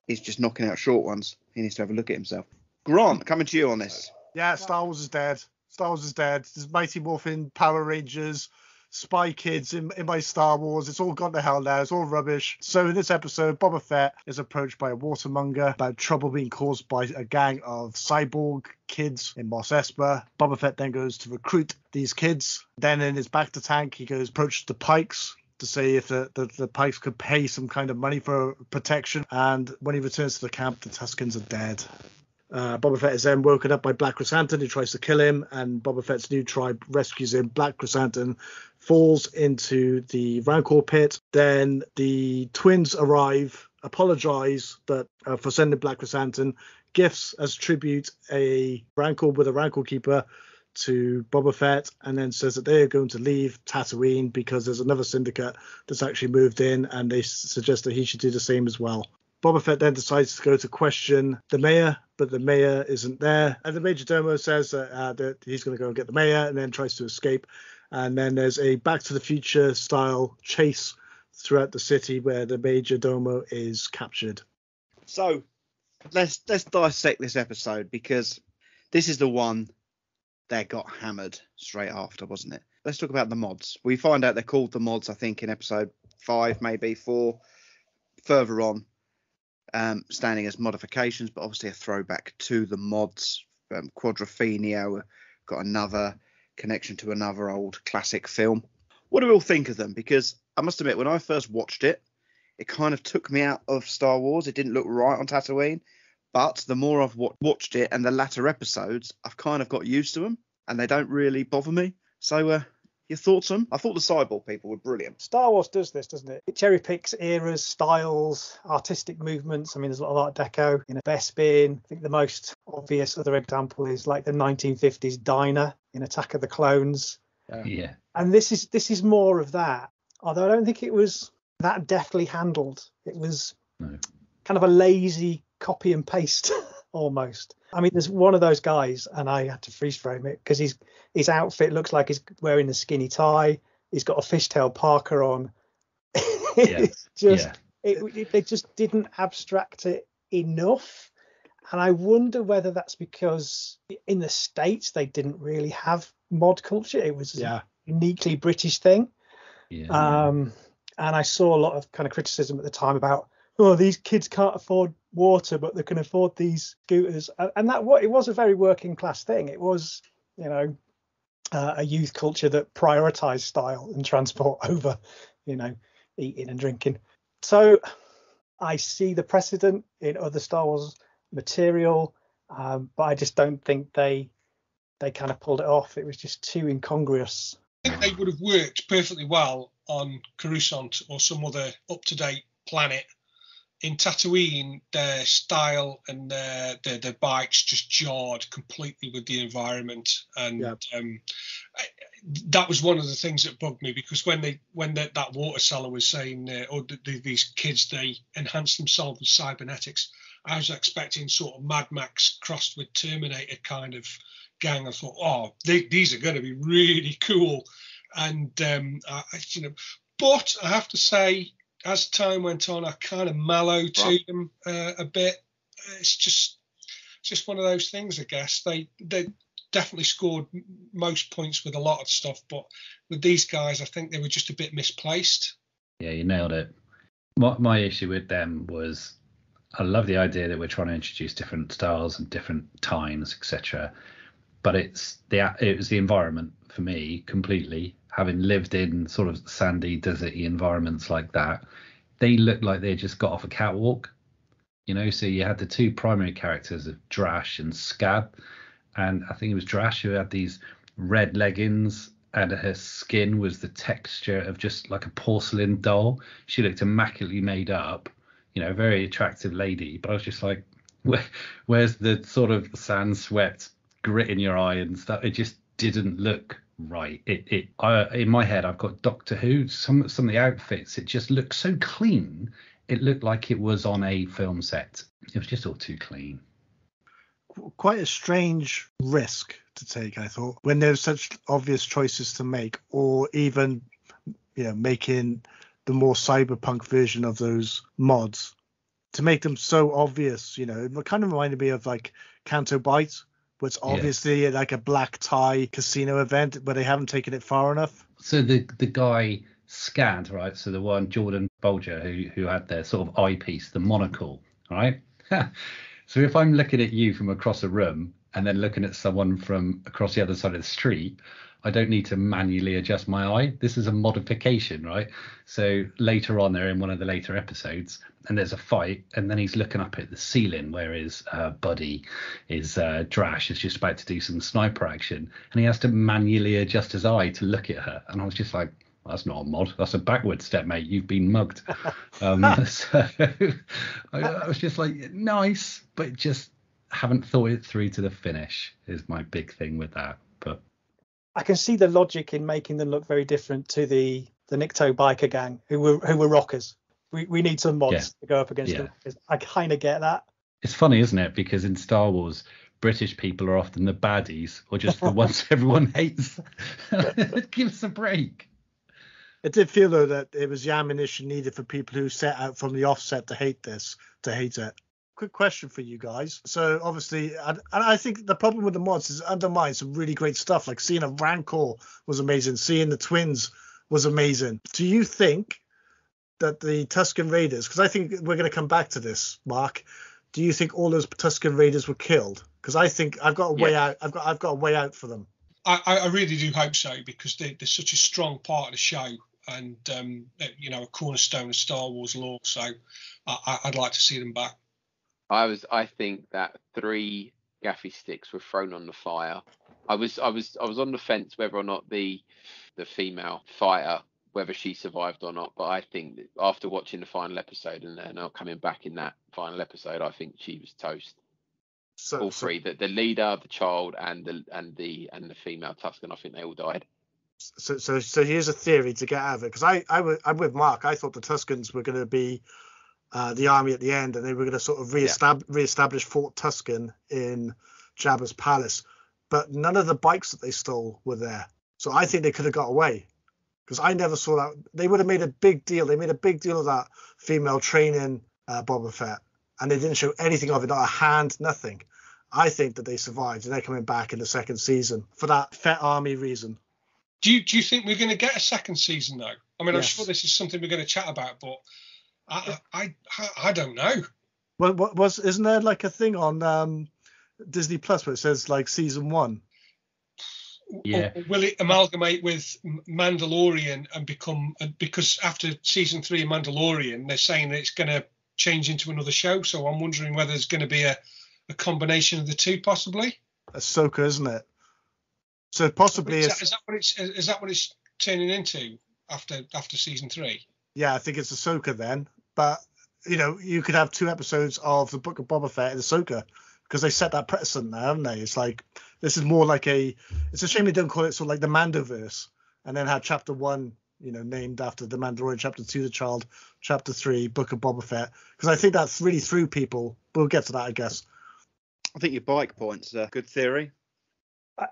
he's just knocking out short ones. He needs to have a look at himself. Grant, coming to you on this. Yeah, Star Wars is dead. Star Wars is dead. There's Mighty Morphin, Power Rangers, Spy Kids in my Star Wars. It's all gone to hell now. It's all rubbish. So in this episode, Boba Fett is approached by a watermonger about trouble being caused by a gang of cyborg kids in Mos Espa. Boba Fett then goes to recruit these kids. Then in his back to tank, he approaches the Pikes to say if the Pikes could pay some kind of money for protection. And when he returns to the camp, the Tuskens are dead. Boba Fett is then woken up by Black Chrysanthemum, who tries to kill him, and Boba Fett's new tribe rescues him. Black Chrysanthemum falls into the Rancor pit. Then the twins arrive, apologize for sending Black Chrysanthemum, gifts as tribute a Rancor with a Rancor keeper to Boba Fett, and then says that they are going to leave Tatooine because there's another syndicate that's actually moved in, and they suggest that he should do the same as well. Boba Fett then decides to go to question the mayor, but the mayor isn't there. And the Major Domo says that he's going to go and get the mayor and then tries to escape. And then there's a Back to the Future style chase throughout the city where the Major Domo is captured. So let's dissect this episode, because this is the one that got hammered straight after, wasn't it? Let's talk about the mods. We find out they're called the mods, I think, in episode 5, maybe 4, further on. Standing as modifications, but obviously a throwback to the mods. Quadrophenia got another connection to another old classic film. What do we all think of them? Because I must admit, when I first watched it, it kind of took me out of Star Wars. It didn't look right on Tatooine. But the more I've watched it and the latter episodes, I've kind of got used to them, and they don't really bother me. So your thoughts on them? I thought the cyborg people were brilliant. Star Wars does this, doesn't it? It cherry picks eras, styles, artistic movements. I mean, there's a lot of Art Deco in a Bespin. I think the most obvious other example is like the 1950s diner in Attack of the Clones. Yeah. And this is more of that. Although I don't think it was that deftly handled. It was kind of a lazy copy and paste almost. I mean, there's one of those guys, and I had to freeze frame it because his outfit looks like he's wearing a skinny tie. He's got a fishtail parka on. They just didn't abstract it enough. And I wonder whether that's because in the States they didn't really have mod culture. It was a uniquely British thing. And I saw a lot of kind of criticism at the time about, oh, these kids can't afford water, but they can afford these scooters. And it was a very working class thing. It was, a youth culture that prioritized style and transport over, eating and drinking. So I see the precedent in other Star Wars material, but I just don't think they kind of pulled it off. It was just too incongruous. I think they would have worked perfectly well on Coruscant or some other up-to-date planet. In Tatooine, their style and their bikes just jarred completely with the environment, and that was one of the things that bugged me, because when that water seller was saying, these kids, they enhance themselves with cybernetics, I was expecting sort of Mad Max crossed with Terminator kind of gang. I thought, these are going to be really cool, and but I have to say, as time went on, I kind of mellowed to them a bit. It's just one of those things, I guess. They definitely scored most points with a lot of stuff, but with these guys, I think they were just a bit misplaced. Yeah, you nailed it. My issue with them was, I love the idea that we're trying to introduce different styles and different times, etc. but it was the environment for me completely. Having lived in sort of sandy, deserty environments like that, they looked like they just got off a catwalk. So you had the two primary characters of Drash and Scab, and I think it was Drash who had these red leggings, and her skin was the texture of just like a porcelain doll. She looked immaculately made up, a very attractive lady, but I was just like, where's the sort of sand swept grit in your eye and stuff? It just didn't look right. In my head, I've got Doctor Who. Some of the outfits, it just looked so clean. It looked like it was on a film set. It was just all too clean. Quite a strange risk to take, I thought, when there's such obvious choices to make, or even making the more cyberpunk version of those mods, to make them so obvious. It kind of reminded me of like Canto Bight, where it's obviously like a black tie casino event, but they haven't taken it far enough. So the guy Scad, right? So the one Jordan Bolger who had their sort of eyepiece, the monocle, right? So if I'm looking at you from across a room and then looking at someone from across the other side of the street, I don't need to manually adjust my eye. This is a modification, right? So later on, they're in one of the later episodes, and there's a fight, and then he's looking up at the ceiling where his buddy, Drash, is just about to do some sniper action, and he has to manually adjust his eye to look at her. And I was just like, that's not a mod. That's a backward step, mate. You've been mugged. So I was just like, nice, but just haven't thought it through to the finish is my big thing with that. But I can see the logic in making them look very different to the Nikto biker gang who were rockers. We need some mods to go up against the rockers. I kind of get that. It's funny, isn't it? Because in Star Wars, British people are often the baddies, or just the ones everyone hates. Give us a break. It did feel, though, that it was the ammunition needed for people who set out from the offset to hate it. Quick question for you guys. So, obviously, and I think the problem with the mods is it undermines some really great stuff. Like seeing a Rancor was amazing. Seeing the twins was amazing. Do you think that the Tusken Raiders, because I think we're going to come back to this, Mark, do you think all those Tusken Raiders were killed? Because I think I've got a way out. I've got a way out for them. I really do hope so, because they're such a strong part of the show, and a cornerstone of Star Wars lore. So I'd like to see them back. I think that 3 gaffy sticks were thrown on the fire. I was on the fence whether or not the female fighter, whether she survived or not. But I think that after watching the final episode and not coming back in that final episode, I think she was toast. All three, the leader, the child, and the female Tusken, I think they all died. So here's a theory to get out of it, because I'm with Mark. I thought the Tuskens were going to be the army at the end, and they were going to sort of reestablish Fort Tusken in Jabba's palace. But none of the bikes that they stole were there. So I think they could have got away, because I never saw that. They would have made a big deal. They made a big deal of that female training Boba Fett, and they didn't show anything of it, not a hand, nothing. I think that they survived, and they're coming back in the second season for that Fett army reason. Do you think we're going to get a second season, though? I mean, Yes. I'm sure this is something we're going to chat about, but I don't know. Well, isn't there like a thing on Disney Plus where it says like season 1? Yeah. Or will it amalgamate with Mandalorian and become, because after season 3 of Mandalorian, they're saying that it's going to change into another show. So I'm wondering whether there's going to be a combination of the two, possibly. Ahsoka, isn't it? So possibly is that what it's turning into after season 3? Yeah, I think it's Ahsoka then. But you could have 2 episodes of the Book of Boba Fett in Ahsoka, because they set that precedent now, haven't they? It's like this is more like it's a shame they don't call it sort of like the Mandoverse, and then have chapter 1 named after the Mandalorian, chapter 2 the child, chapter 3 Book of Boba Fett, because I think that's really threw people. But we'll get to that, I guess. I think your bike point's a good theory.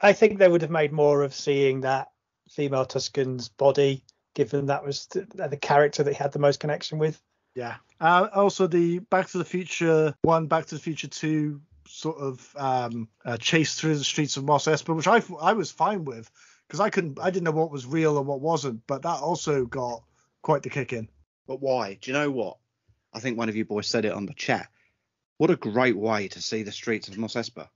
I think they would have made more of seeing that female Tusken's body, given that was the character they had the most connection with. Yeah. Also, the Back to the Future 1, Back to the Future 2 sort of chase through the streets of Mos Espa, which I was fine with, because I didn't know what was real and what wasn't, but that also got quite the kick in. But why? Do you know what? I think one of you boys said it on the chat. What a great way to see the streets of Mos Espa.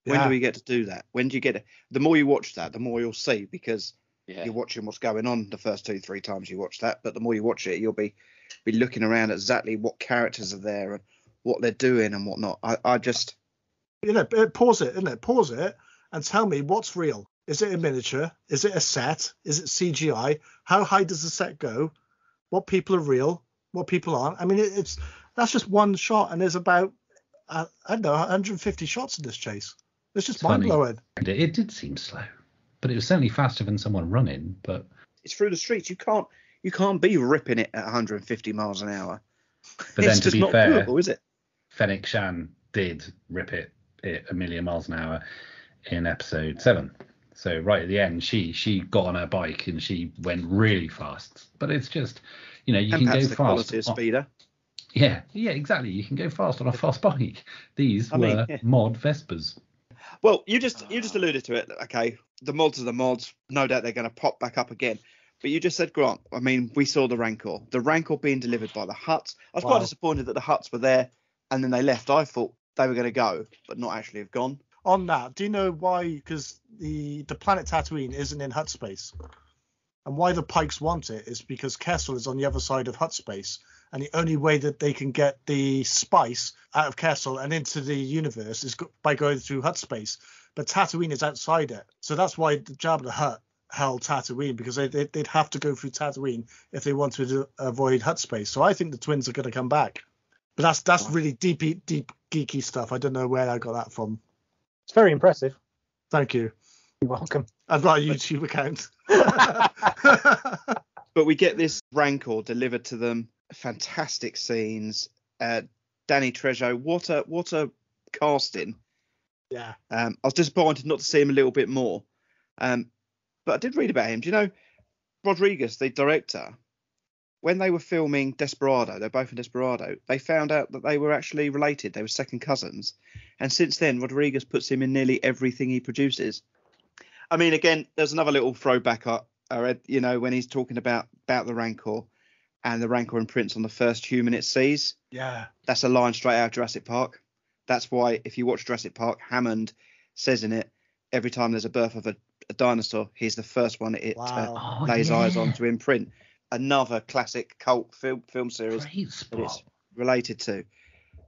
When do we get to do that? When do you get it? The more you watch that, the more you'll see, because you're watching what's going on the first 2-3 times you watch that. But the more you watch it, you'll be looking around at exactly what characters are there and what they're doing and whatnot. I just, pause it, isn't it? Pause it and tell me what's real. Is it a miniature? Is it a set? Is it CGI? How high does the set go? What people are real? What people aren't? I mean, that's just one shot, and there's about 150 shots in this chase. It's just mind blowing. It did seem slow, but it was certainly faster than someone running. But it's through the streets. You can't be ripping it at 150 miles an hour. But then, to be fair, doable, is it? Fennec Shan did rip it a million miles an hour in episode 7. So right at the end, she got on her bike and she went really fast. But it's just, you can go fast. Quality of speeder. Yeah, exactly. You can go fast on a fast bike. These were mod Vespers. Well, you just alluded to it. Okay, the mods are the mods. No doubt they're going to pop back up again. But you just said, Grant, I mean, we saw the Rancor being delivered by the Hutts. I was quite disappointed that the Hutts were there and then they left. I thought they were going to go, but not actually have gone. On that, do you know why? Because the planet Tatooine isn't in Hutt space. And why the Pikes want it is because Kessel is on the other side of Hutt space. And the only way that they can get the spice out of Kessel and into the universe is by going through Hutt space. But Tatooine is outside it. So that's why the Jabba the Hutt held Tatooine, because they'd have to go through Tatooine if they wanted to avoid Hutt space. So I think the twins are going to come back. But that's really deep geeky stuff. I don't know where I got that from. It's very impressive. Thank you. You're welcome. I've got a YouTube account. But we get this Rancor delivered to them. Fantastic scenes. Danny Trejo, what a casting. Yeah. I was disappointed not to see him a little bit more. But I did read about him. Do you know Rodriguez, the director, when they were filming Desperado, they're both in Desperado, they found out that they were actually related. They were second cousins. And since then, Rodriguez puts him in nearly everything he produces. I mean, again, there's another little throwback I read, when he's talking about the Rancor and the Rancor imprints on the first human it sees. Yeah. That's a line straight out of Jurassic Park. That's why if you watch Jurassic Park, Hammond says in it, every time there's a birth of a dinosaur, he's the first one it lays eyes on to imprint. Another classic cult film series that it's related to.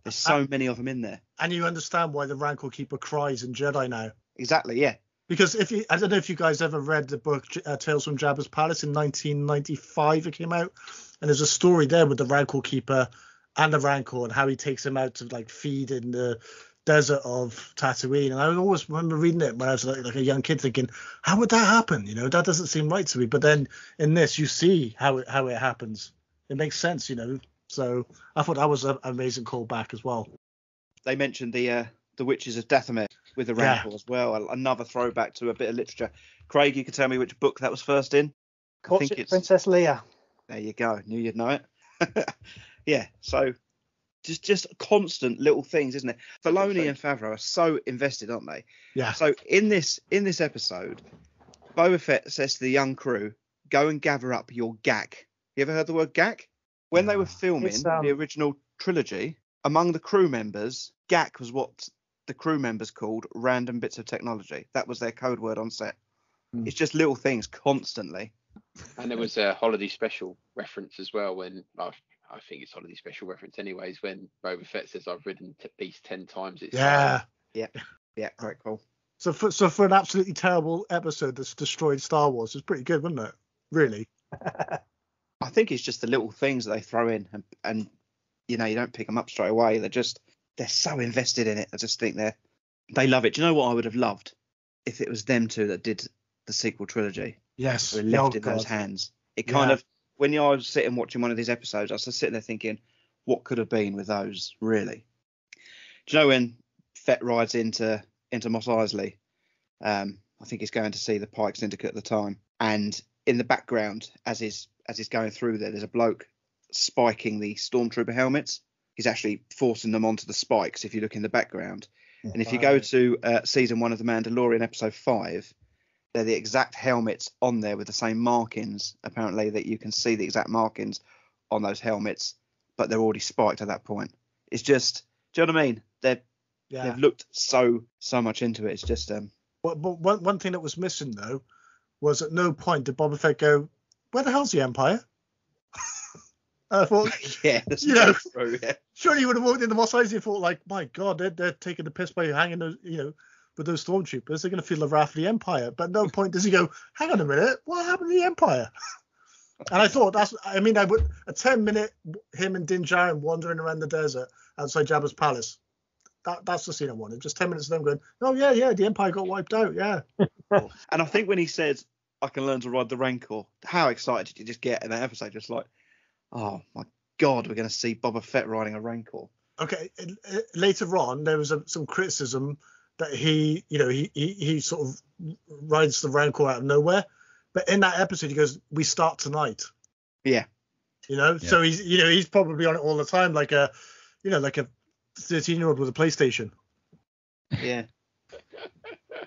There's so many of them in there. And you understand why the Rancor Keeper cries in Jedi now. Exactly, yeah. Because I don't know if you guys ever read the book Tales from Jabba's Palace in 1995. It came out, and there's a story there with the Rancor Keeper and the Rancor and how he takes him out to feed in the desert of Tatooine. And I always remember reading it when I was like a young kid, thinking, how would that happen? That doesn't seem right to me. But then in this, you see how it happens. It makes sense, So I thought that was an amazing callback as well. They mentioned the Witches of Dathomir with the Rancor as well. Another throwback to a bit of literature. Craig, you can tell me which book that was first in? I think it's Princess Leia. There you go. Knew you'd know it. Yeah. So just constant little things, isn't it? Filoni and Favreau are so invested, aren't they? Yeah. So in this episode, Boba Fett says to the young crew, "Go and gather up your gack." You ever heard the word gack? When they were filming the original trilogy, among the crew members, gack was what the crew members called random bits of technology. That was their code word on set. It's just little things constantly. And there was a holiday special reference as well when, I think it's holiday special reference anyways, when Boba Fett says, "I've ridden beast 10 times." Yeah, very cool. So for an absolutely terrible episode that's destroyed Star Wars, it's pretty good, wasn't it? Really. I think it's just the little things that they throw in, and you don't pick them up straight away. They're so invested in it. I just think they love it. Do you know what I would have loved if it was them two that did the sequel trilogy? Yes. Were left in those hands. It kind of, when I was sitting watching one of these episodes, I was just sitting there thinking, what could have been with those, really? Do you know when Fett rides into Mos Eisley? I think he's going to see the Pike Syndicate at the time, and in the background, as he's going through there's a bloke spiking the stormtrooper helmets. He's actually forcing them onto the spikes if you look in the background. And if you go to season 1 of The Mandalorian, episode 5, they're the exact helmets on there with the same markings, apparently, that you can see the exact markings on those helmets, but they're already spiked at that point. It's just, do you know what I mean? Yeah. They've looked so much into it. It's just But one thing that was missing though was at no point did Boba Fett go, "Where the hell's the Empire?" And I thought, yeah, that's true. Yeah. Surely you would have walked in the Mos Eisley and thought, like, my God, they're taking the piss by hanging those, with those stormtroopers. They're going to feel the wrath of the Empire. But at no point does he go, "Hang on a minute, what happened to the Empire?" And I thought I would a 10-minute him and Din Djarin wandering around the desert outside Jabba's palace. That's the scene I wanted. Just 10 minutes of them going, "Oh yeah, the Empire got wiped out, yeah." And I think when he said, "I can learn to ride the Rancor," how excited did you just get in that episode? Just like, oh my God, we're going to see Boba Fett riding a Rancor. Okay, later on there was some criticism that he sort of rides the Rancor out of nowhere, but in that episode he goes, "We start tonight." Yeah. So he's probably on it all the time, like a 13-year-old with a PlayStation. Yeah.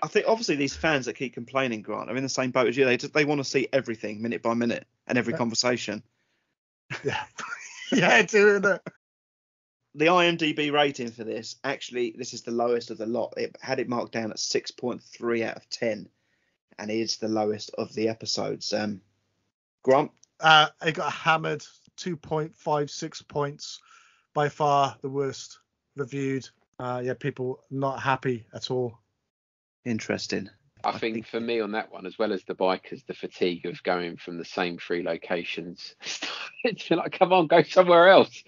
I think obviously these fans that keep complaining, Grant, are in the same boat as you. They want to see everything minute by minute and every conversation. Yeah. Yeah, doing it. The IMDb rating for this, actually, this is the lowest of the lot. It had it marked down at 6.3 out of 10, and it is the lowest of the episodes. Grant? It got hammered, 2.56 points, by far the worst reviewed. People not happy at all. Interesting. I think for me on that one, as well as the bikers, the fatigue of going from the same 3 locations, it's like, come on, go somewhere else.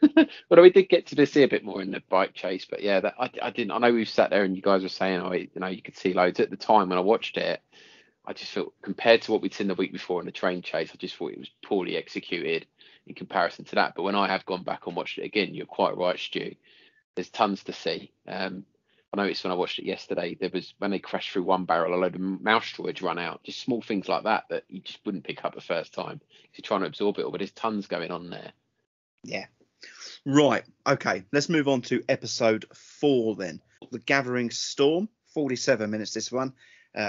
But we did get to see a bit more in the bike chase. But yeah, I didn't. I know we've sat there and you guys were saying, you could see loads. At the time when I watched it, I just felt, compared to what we'd seen the week before in the train chase, I just thought it was poorly executed in comparison to that. But when I have gone back and watched it again, you're quite right, Stu. There's tons to see. I noticed when I watched it yesterday, there was, when they crashed through one barrel, a load of mouse droids run out. Just small things like that you just wouldn't pick up the first time. You're trying to absorb it all, but there's tons going on there. Yeah. Right. Okay. Let's move on to episode 4 then. The Gathering Storm, 47 minutes this one,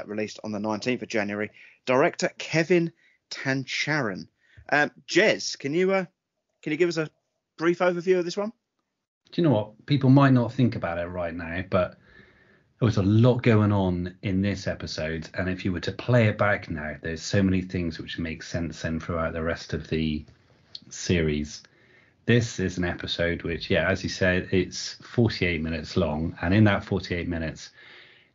released on the 19th of January. Director Kevin Tancharan. Jez, can you give us a brief overview of this one? Do you know what? People might not think about it right now, but there was a lot going on in this episode. And if you were to play it back now, there's so many things which make sense then throughout the rest of the series. This is an episode which, as you said, it's 48 minutes long. And in that 48 minutes,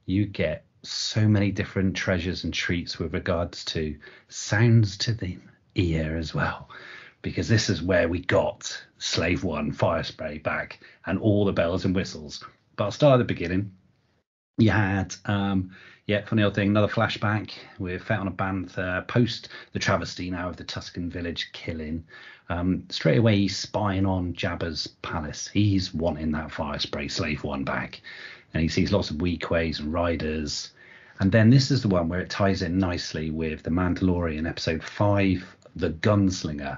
you get so many different treasures and treats with regards to sounds to the ear as well. Because this is where we got Slave One, Fire Spray back, and all the bells and whistles. But I'll start at the beginning. You had, funny old thing, another flashback with Fett on a bantha, post the travesty now of the Tusken village killing. Straight away, he's spying on Jabba's palace. He's wanting that Fire Spray Slave One back. And he sees lots of Weequays and riders. And then this is the one where it ties in nicely with The Mandalorian, episode 5, The Gunslinger,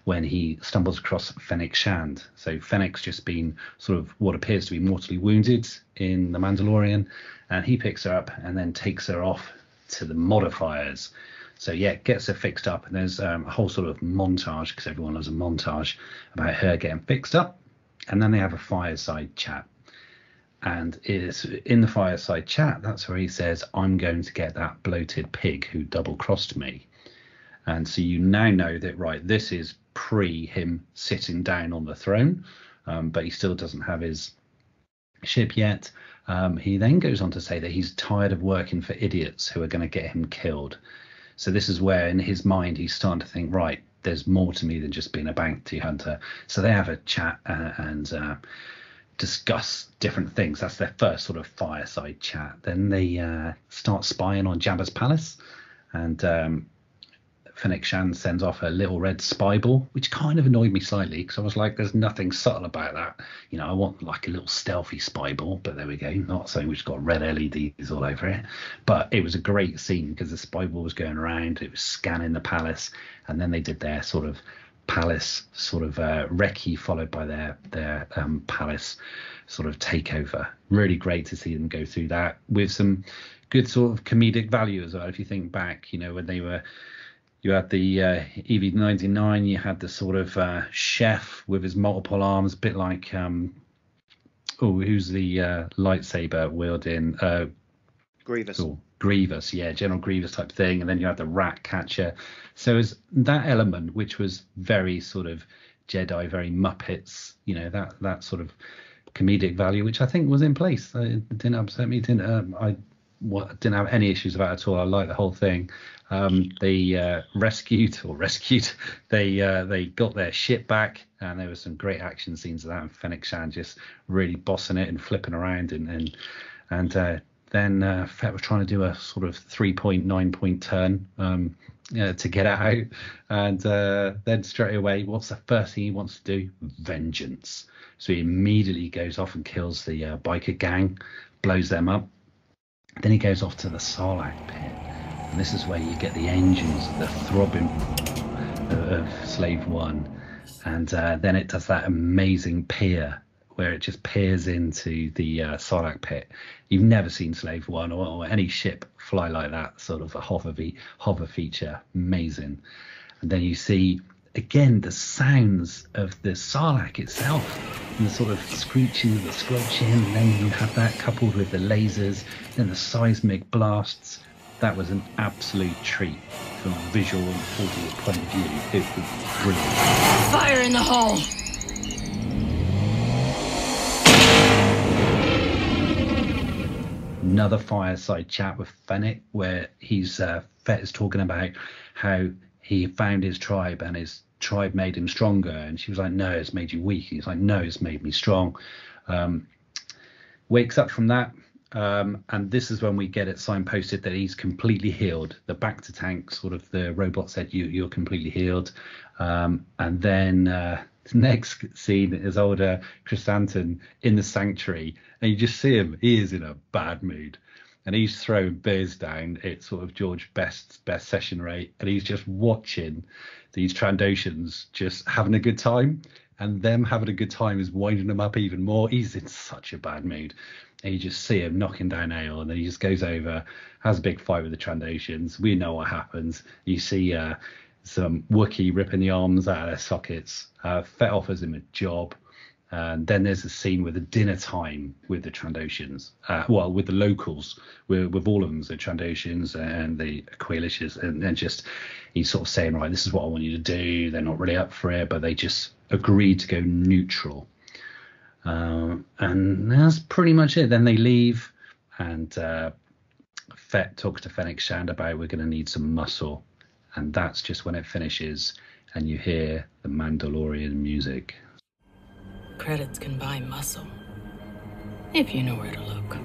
when he stumbles across Fennec Shand. So Fennec's just been sort of what appears to be mortally wounded in The Mandalorian, and he picks her up and then takes her off to the modifiers. So gets her fixed up, and there's a whole sort of montage, because everyone loves a montage, about her getting fixed up, and then they have a fireside chat. And it's in the fireside chat, that's where he says, "I'm going to get that bloated pig who double-crossed me." And so you now know that, right, this is pre him sitting down on the throne, but he still doesn't have his ship yet. He then goes on to say that he's tired of working for idiots who are going to get him killed. So this is where in his mind he's starting to think, right, there's more to me than just being a bounty hunter. So they have a chat and discuss different things. That's their first sort of fireside chat. Then they start spying on Jabba's palace, and Fennec Shand sends off her little red spy ball, which kind of annoyed me slightly, because I was like, there's nothing subtle about that. I want like a little stealthy spy ball, but there we go. Not something which got red LEDs all over it. But it was a great scene because the spy ball was going around, it was scanning the palace, and then they did their sort of palace sort of recce, followed by their palace sort of takeover. Really great to see them go through that with some good sort of comedic value as well. If you think back, when they were, you had the EV-99, you had the sort of chef with his multiple arms, a bit like who's the lightsaber wielding? Grievous. Grievous, yeah, General Grievous type thing, and then you have the rat catcher. So it's that element, which was very sort of Jedi, very Muppets, that sort of comedic value, which I think was in place. It didn't upset me. I didn't have any issues about it at all. I liked the whole thing. They rescued. They got their ship back, and there were some great action scenes of that. And Fennec Shand just really bossing it and flipping around, and then Fett was trying to do a sort of 3.9-point turn to get out, and then straight away, what's the first thing he wants to do? Vengeance. So he immediately goes off and kills the biker gang, blows them up. Then he goes off to the Sarlacc pit, and this is where you get the engines, the throbbing of Slave One, and then it does that amazing peer where it just peers into the Sarlacc pit. You've never seen Slave One or any ship fly like that, sort of a hover feature. Amazing. And then you see, again, the sounds of the Sarlacc itself, and the sort of screeching, the squelching, and then you have that coupled with the lasers, then the seismic blasts. That was an absolute treat from a visual and audio point of view. It was brilliant. Fire in the hole! Another fireside chat with Fennec, where Fett is talking about how he found his tribe and his tribe made him stronger, and she was like, no, it's made you weak. He's like, no, it's made me strong. Wakes up from that, and this is when we get it signposted that he's completely healed. The back to tank, sort of, the robot said, you're completely healed. And then the next scene is older Chrysanthemum in the sanctuary, and you just see him. He is in a bad mood, and he's throwing beers down at sort of George Best's best session rate, and he's just watching these Trandoshans just having a good time, and them having a good time is winding him up even more. He's in such a bad mood, and you just see him knocking down ale, and then he just goes over, has a big fight with the Trandoshans. We know what happens. You see some Wookiee ripping the arms out of their sockets. Fett offers him a job. And then there's a scene with a dinner time with the Trandoshans, with the locals, with all of them, the Trandoshans and the Aquilishers, and just he's sort of saying, right, this is what I want you to do. They're not really up for it, but they just agreed to go neutral. And that's pretty much it. Then they leave, and Fett talks to Fennec Shand about, we're going to need some muscle. And that's just when it finishes, and you hear the Mandalorian music. Credits can buy muscle, if you know where to look.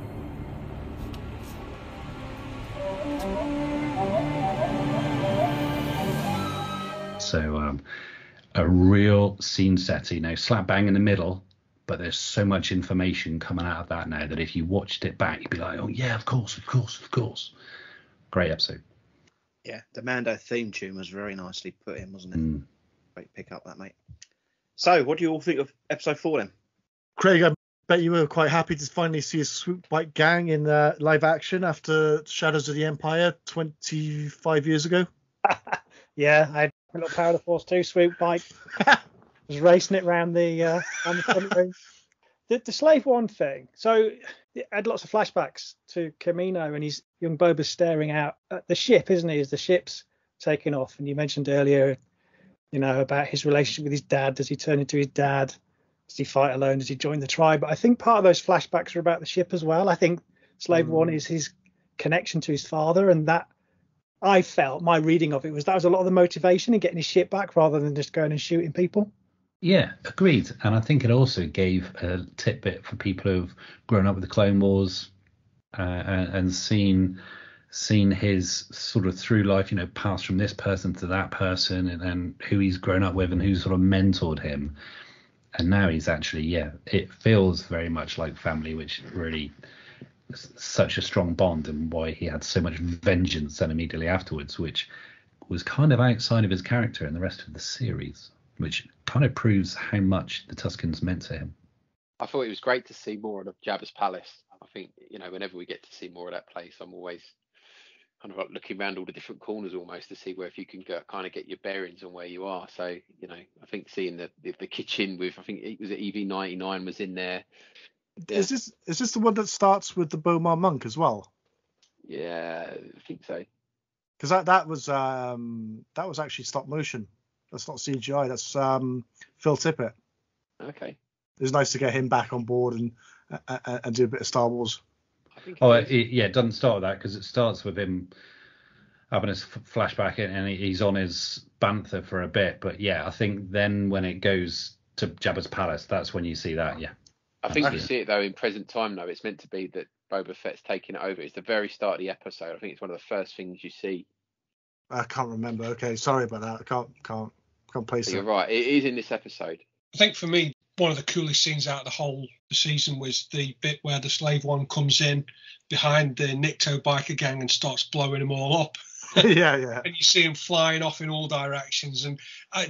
So a real scene setting, slap bang in the middle, but there's so much information coming out of that now that if you watched it back, you'd be like, oh yeah, of course. Great episode. Yeah, the Mando theme tune was very nicely put in, wasn't it? Great pick up that, mate. So, what do you all think of episode 4 then? Craig, I bet you were quite happy to finally see a Swoop Bike gang in live action after Shadows of the Empire 25 years ago. Yeah, I had a little Power of the Force 2 Swoop Bike. Was racing it around the front room. The Slave One thing. So, it had lots of flashbacks to Kamino, and he's young Boba staring out at the ship, isn't he? As the ship's taking off. And you mentioned earlier, about his relationship with his dad. Does he turn into his dad? Does he fight alone? Does he join the tribe? But I think part of those flashbacks are about the ship as well. I think Slave One is his connection to his father, and that, I felt, my reading of it was a lot of the motivation in getting his ship back rather than just going and shooting people. Yeah, agreed. And I think it also gave a tidbit for people who've grown up with the Clone Wars and seen his sort of through life, pass from this person to that person, and then who he's grown up with and who sort of mentored him. And now he's actually, it feels very much like family, which really is such a strong bond, and why he had so much vengeance then immediately afterwards, which was kind of outside of his character in the rest of the series, which kind of proves how much the Tuscans meant to him. I thought it was great to see more of Jabba's palace. I think, whenever we get to see more of that place, I'm always kind of like looking around all the different corners almost to see where if you can kind of get your bearings on where you are. So, I think seeing the kitchen with, I think it was EV99 was in there. Is this the one that starts with the Boma monk as well? Yeah, I think so. Because that was actually stop motion. That's not CGI. That's Phil Tippett. Okay. It was nice to get him back on board and do a bit of Star Wars. It doesn't start with that, because it starts with him having a flashback and he's on his bantha for a bit. But yeah, I think then when it goes to Jabba's palace, that's when you see that. Yeah. I think you see it though in present time though. It's meant to be that Boba Fett's taking it over. It's the very start of the episode. I think it's one of the first things you see. I can't remember. Okay, sorry about that. I can't place it. You're right. It is in this episode. I think for me, one of the coolest scenes out of the season was the bit where the slave one comes in behind the Nikto biker gang and starts blowing them all up. yeah. And you see him flying off in all directions. And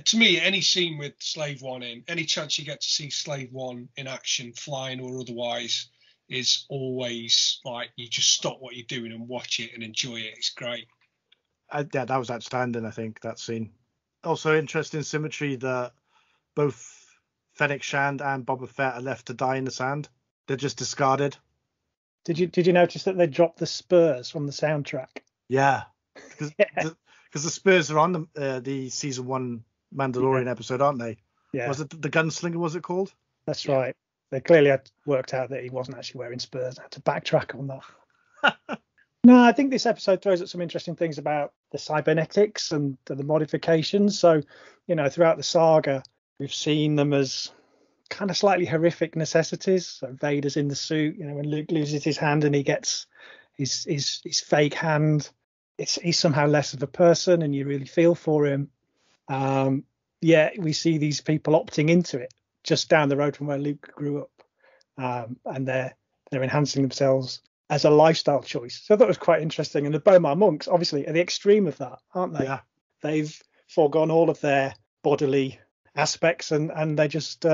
to me, any scene with Slave One in, any chance you get to see Slave One in action, flying or otherwise, is always like you just stop what you're doing and watch it and enjoy it. It's great. Yeah, that was outstanding, I think, that scene. Also interesting symmetry that both Fennec Shand and Boba Fett are left to die in the sand. They're just discarded. Did you notice that they dropped the spurs from the soundtrack? Yeah. Because the spurs are on the season 1 Mandalorian episode, aren't they? Yeah. Was it the Gunslinger? Was it called? That's right. They clearly had worked out that he wasn't actually wearing spurs. I had to backtrack on that. No, I think this episode throws up some interesting things about the cybernetics and the modifications. So, throughout the saga, we've seen them as kind of slightly horrific necessities. So Vader's in the suit. When Luke loses his hand and he gets his fake hand, he's somehow less of a person, and you really feel for him. We see these people opting into it just down the road from where Luke grew up, and they're enhancing themselves as a lifestyle choice. So I thought it was quite interesting. And the Boma monks, obviously, are the extreme of that, aren't they? Yeah. They've foregone all of their bodily aspects and they just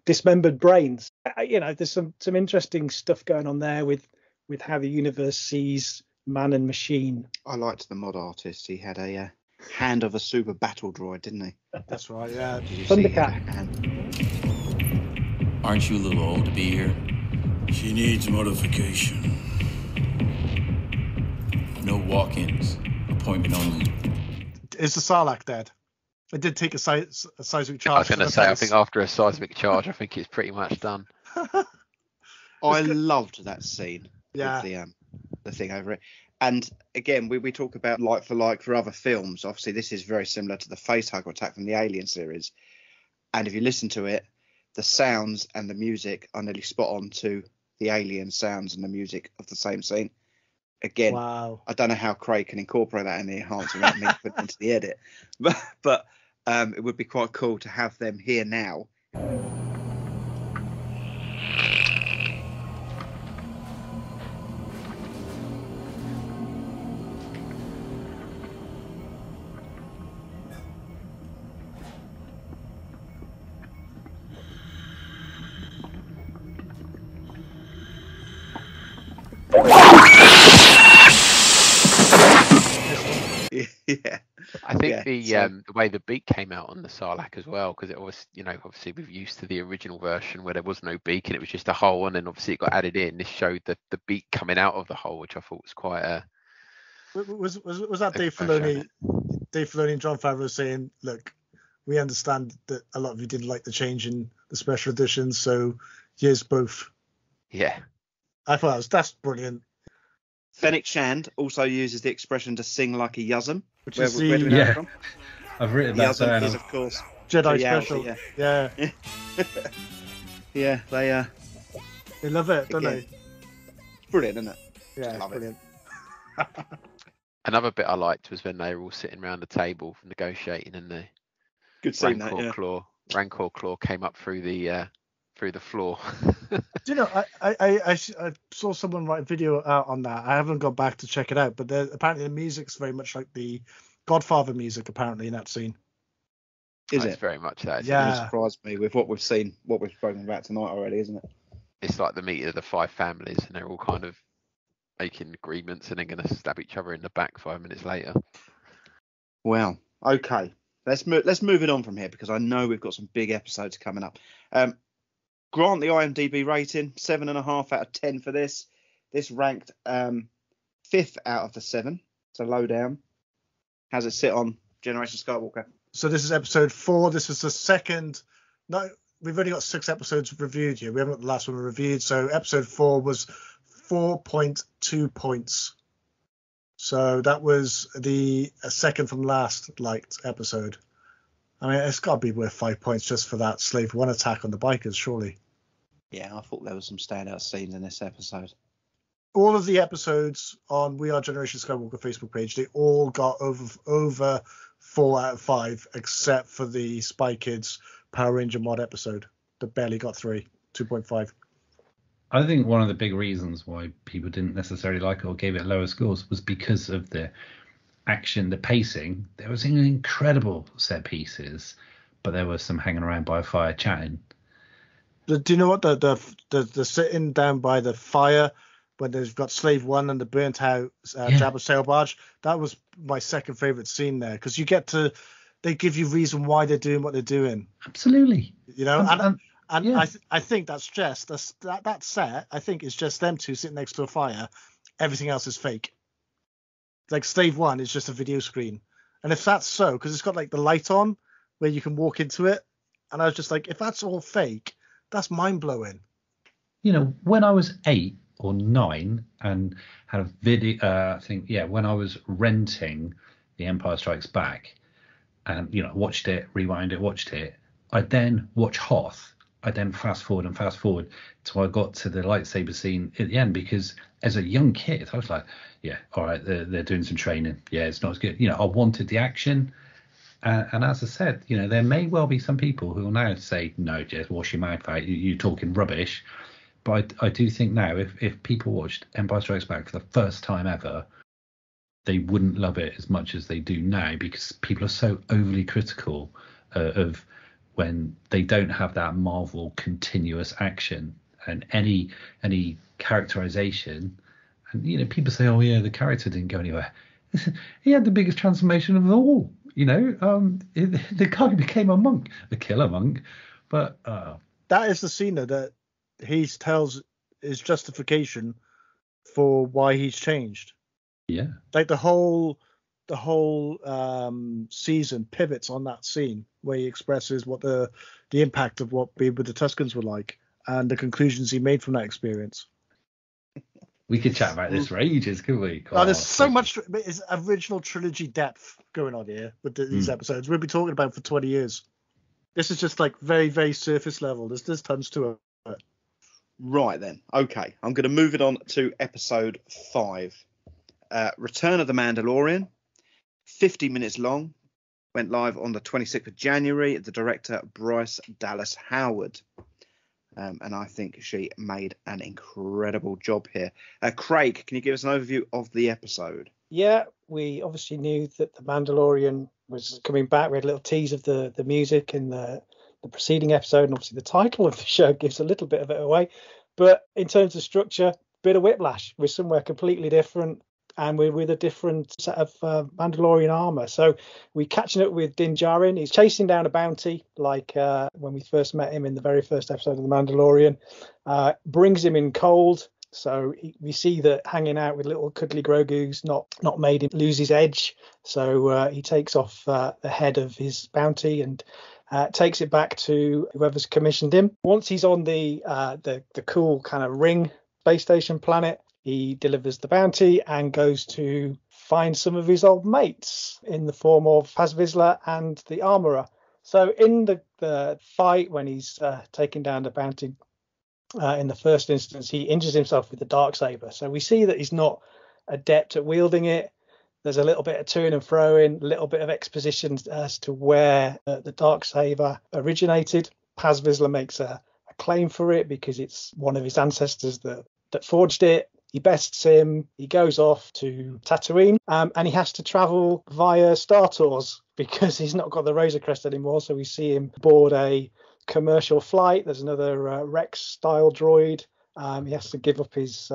dismembered brains. There's some interesting stuff going on there with how the universe sees man and machine. I liked the mod artist. He had a hand of a super battle droid, didn't he? That's right, yeah. Thundercat. Aren't you a little old to be here? She needs modification. No walk-ins. Appointment only. Is the Sarlacc dead? It did take a seismic charge. I was going to say, I think after a seismic charge, I think it's pretty much done. I loved that scene. Yeah. With the thing over it. And again, we talk about like for other films. Obviously, this is very similar to the Facehugger attack from the Alien series. And if you listen to it, the sounds and the music are nearly spot on to the Alien sounds and the music of the same scene. Again, wow. I don't know how Craig can incorporate that in the enhancer without me putting it into the edit, but it would be quite cool to have them here now. Yeah, I think the way the beak came out on the Sarlacc as well, because it was, obviously we're used to the original version where there was no beak and it was just a hole, and then obviously it got added in. This showed the beak coming out of the hole, which I thought was quite a. Was that Dave Filoni and Jon Favreau saying, look, we understand that a lot of you didn't like the change in the special editions, so here's both. Yeah, I thought that's brilliant. Fennec Shand also uses the expression to sing like a Yuzum. Where do we know it from? I've written that Yuzum down. is, of course, Jedi special. Yeah. Yeah, they love it, don't they? It's brilliant, isn't it? Yeah, love brilliant. Another bit I liked was when they were all sitting around the table negotiating, and the Good scene, Rancor claw came up through the floor. Do you know, I saw someone write a video out on that. I haven't gone back to check it out, but apparently the music's very much like the Godfather music, apparently, in that scene. Is It's it? very much that. Yeah. It surprised me with what we've seen, what we've spoken about tonight already, isn't it? It's like the meeting of the 5 families, and they're all kind of making agreements and then going to stab each other in the back 5 minutes later. Well, okay. Let's move it on from here, because I know we've got some big episodes coming up. grant the IMDb rating 7.5 out of 10 for this. This ranked 5th out of the 7, so low down. How's it sit on Generation Skywalker? So this is episode 4. This is the second. No, we've only got 6 episodes reviewed here. We haven't got the last one reviewed. So episode 4 was 4.2 points. So that was the second from last liked episode. I mean, it's got to be worth 5 points just for that Slave 1 attack on the bikers, surely. Yeah, I thought there was some standout scenes in this episode. All of the episodes on We Are Generation Skywalker Facebook page, they all got over 4 out of 5, except for the Spy Kids Power Ranger mod episode that barely got 2.5. I think one of the big reasons why people didn't necessarily like it or gave it lower scores was because of the action, the pacing. There was some incredible set pieces, but there was some hanging around by a fire chatting. Do you know what the sitting down by the fire when they've got Slave 1 and the burnt out Jabba sail barge? That was my second favorite scene there, because they give you reason why they're doing what they're doing. Absolutely. You know, I think that's just that set. I think it's just them two sitting next to a fire. Everything else is fake. Like Slave 1 is just a video screen, and if that's so, because it's got like the light on where you can walk into it, and I was just like, if that's all fake, that's mind blowing. You know, when I was 8 or 9 and had a video, when I was renting The Empire Strikes Back, and watched it, rewind it, watched it, I'd then watch Hoth. I then fast forward till I got to the lightsaber scene at the end, because as a young kid I was like, yeah, all right, they're doing some training, yeah, it's not as good, I wanted the action, and as I said, there may well be some people who will now say, no, just wash your mouth out, you're talking rubbish, but I do think now if people watched Empire Strikes Back for the first time ever, they wouldn't love it as much as they do now, because people are so overly critical of when they don't have that Marvel continuous action and any characterization. And people say, oh yeah, the character didn't go anywhere. He had the biggest transformation of all. The guy became a monk, a killer monk. But that is the scene that he tells his justification for why he's changed. Yeah, like the whole season pivots on that scene where he expresses what the impact of what being with the Tuscans were like, and the conclusions he made from that experience. We could chat about this for ages, couldn't we? There's so much. It's original trilogy depth going on here with these episodes. We'll be talking about for 20 years. This is just like very, very surface level. There's tons to it. Right then. Okay, I'm going to move it on to episode 5. Return of the Mandalorian. 50 minutes long. Went live on the 26th of January. The director, Bryce Dallas Howard. And I think she made an incredible job here. Craig, can you give us an overview of the episode? Yeah, we obviously knew that the Mandalorian was coming back. We had a little tease of the music in the preceding episode, and obviously the title of the show gives a little bit of it away. But in terms of structure, bit of whiplash. We're somewhere completely different, and we're with a different set of Mandalorian armor. So we're catching up with Din Djarin. He's chasing down a bounty, like when we first met him in the very first episode of The Mandalorian. Brings him in cold. So we see that hanging out with little cuddly Grogu's not made him lose his edge. So he takes off the head of his bounty and takes it back to whoever's commissioned him. Once he's on the cool kind of ring space station planet, he delivers the bounty and goes to find some of his old mates in the form of Paz Vizsla and the Armorer. So in the fight, when he's taking down the bounty, in the first instance, he injures himself with the Darksaber. So we see that he's not adept at wielding it. There's a little bit of to and fro in, a little bit of exposition as to where the Darksaber originated. Paz Vizsla makes a claim for it because it's one of his ancestors that forged it. He bests him. He goes off to Tatooine, and he has to travel via Star Tours because he's not got the Razor Crest anymore. So we see him board a commercial flight. There's another Rex-style droid. He has to give up his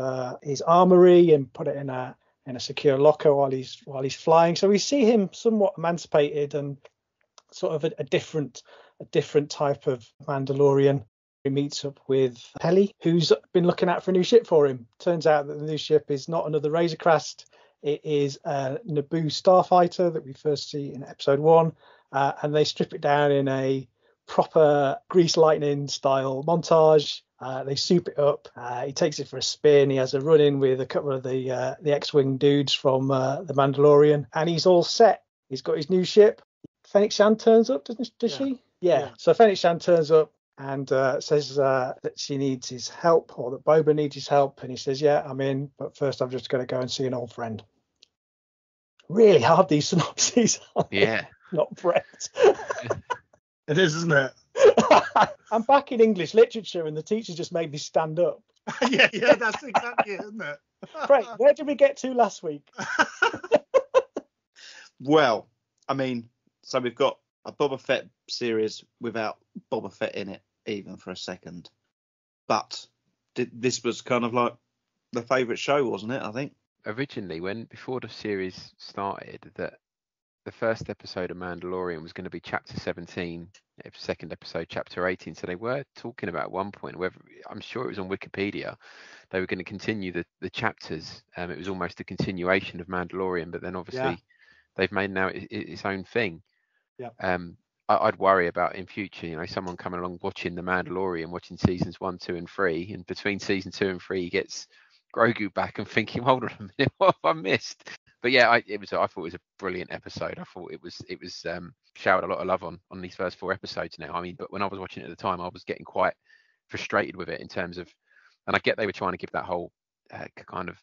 armory and put it in a secure locker while he's flying. So we see him somewhat emancipated and sort of a different type of Mandalorian. He meets up with Helly, who's been looking out for a new ship for him. Turns out that the new ship is not another Razorcrest. It is a Naboo starfighter that we first see in episode 1. And they strip it down in a proper Grease Lightning style montage. They soup it up. He takes it for a spin. He has a run-in with a couple of the X-Wing dudes from The Mandalorian. And he's all set. He's got his new ship. Fennec Shand turns up, does she? Yeah. So Fennec Shand turns up and says that she needs his help, or that Boba needs his help. And he says, yeah, I'm in, but first I'm just going to go and see an old friend. Really hard, these synopses. Yeah. Not Brett. It is, isn't it? I'm back in English literature and the teacher just made me stand up. yeah, that's exactly it, isn't it? Brett, where did we get to last week? Well, I mean, so we've got a Boba Fett series without Boba Fett in it, even for a second. But this was kind of like the favourite show, wasn't it? I think originally, before the series started, that the first episode of Mandalorian was going to be chapter 17, second episode chapter 18. So they were talking about at one point, whether I'm sure it was on Wikipedia, they were going to continue the chapters. It was almost a continuation of Mandalorian, but then obviously they've made now its own thing. Yeah. I'd worry about in future, someone coming along watching The Mandalorian, watching seasons 1, 2, and 3, and between season 2 and 3 he gets Grogu back and thinking, hold on a minute, what have I missed? But yeah, I thought it was a brilliant episode. I thought it was showered a lot of love on these first 4 episodes now. I mean, but when I was watching it at the time, I was getting quite frustrated with it in terms of, and I get they were trying to give that whole kind of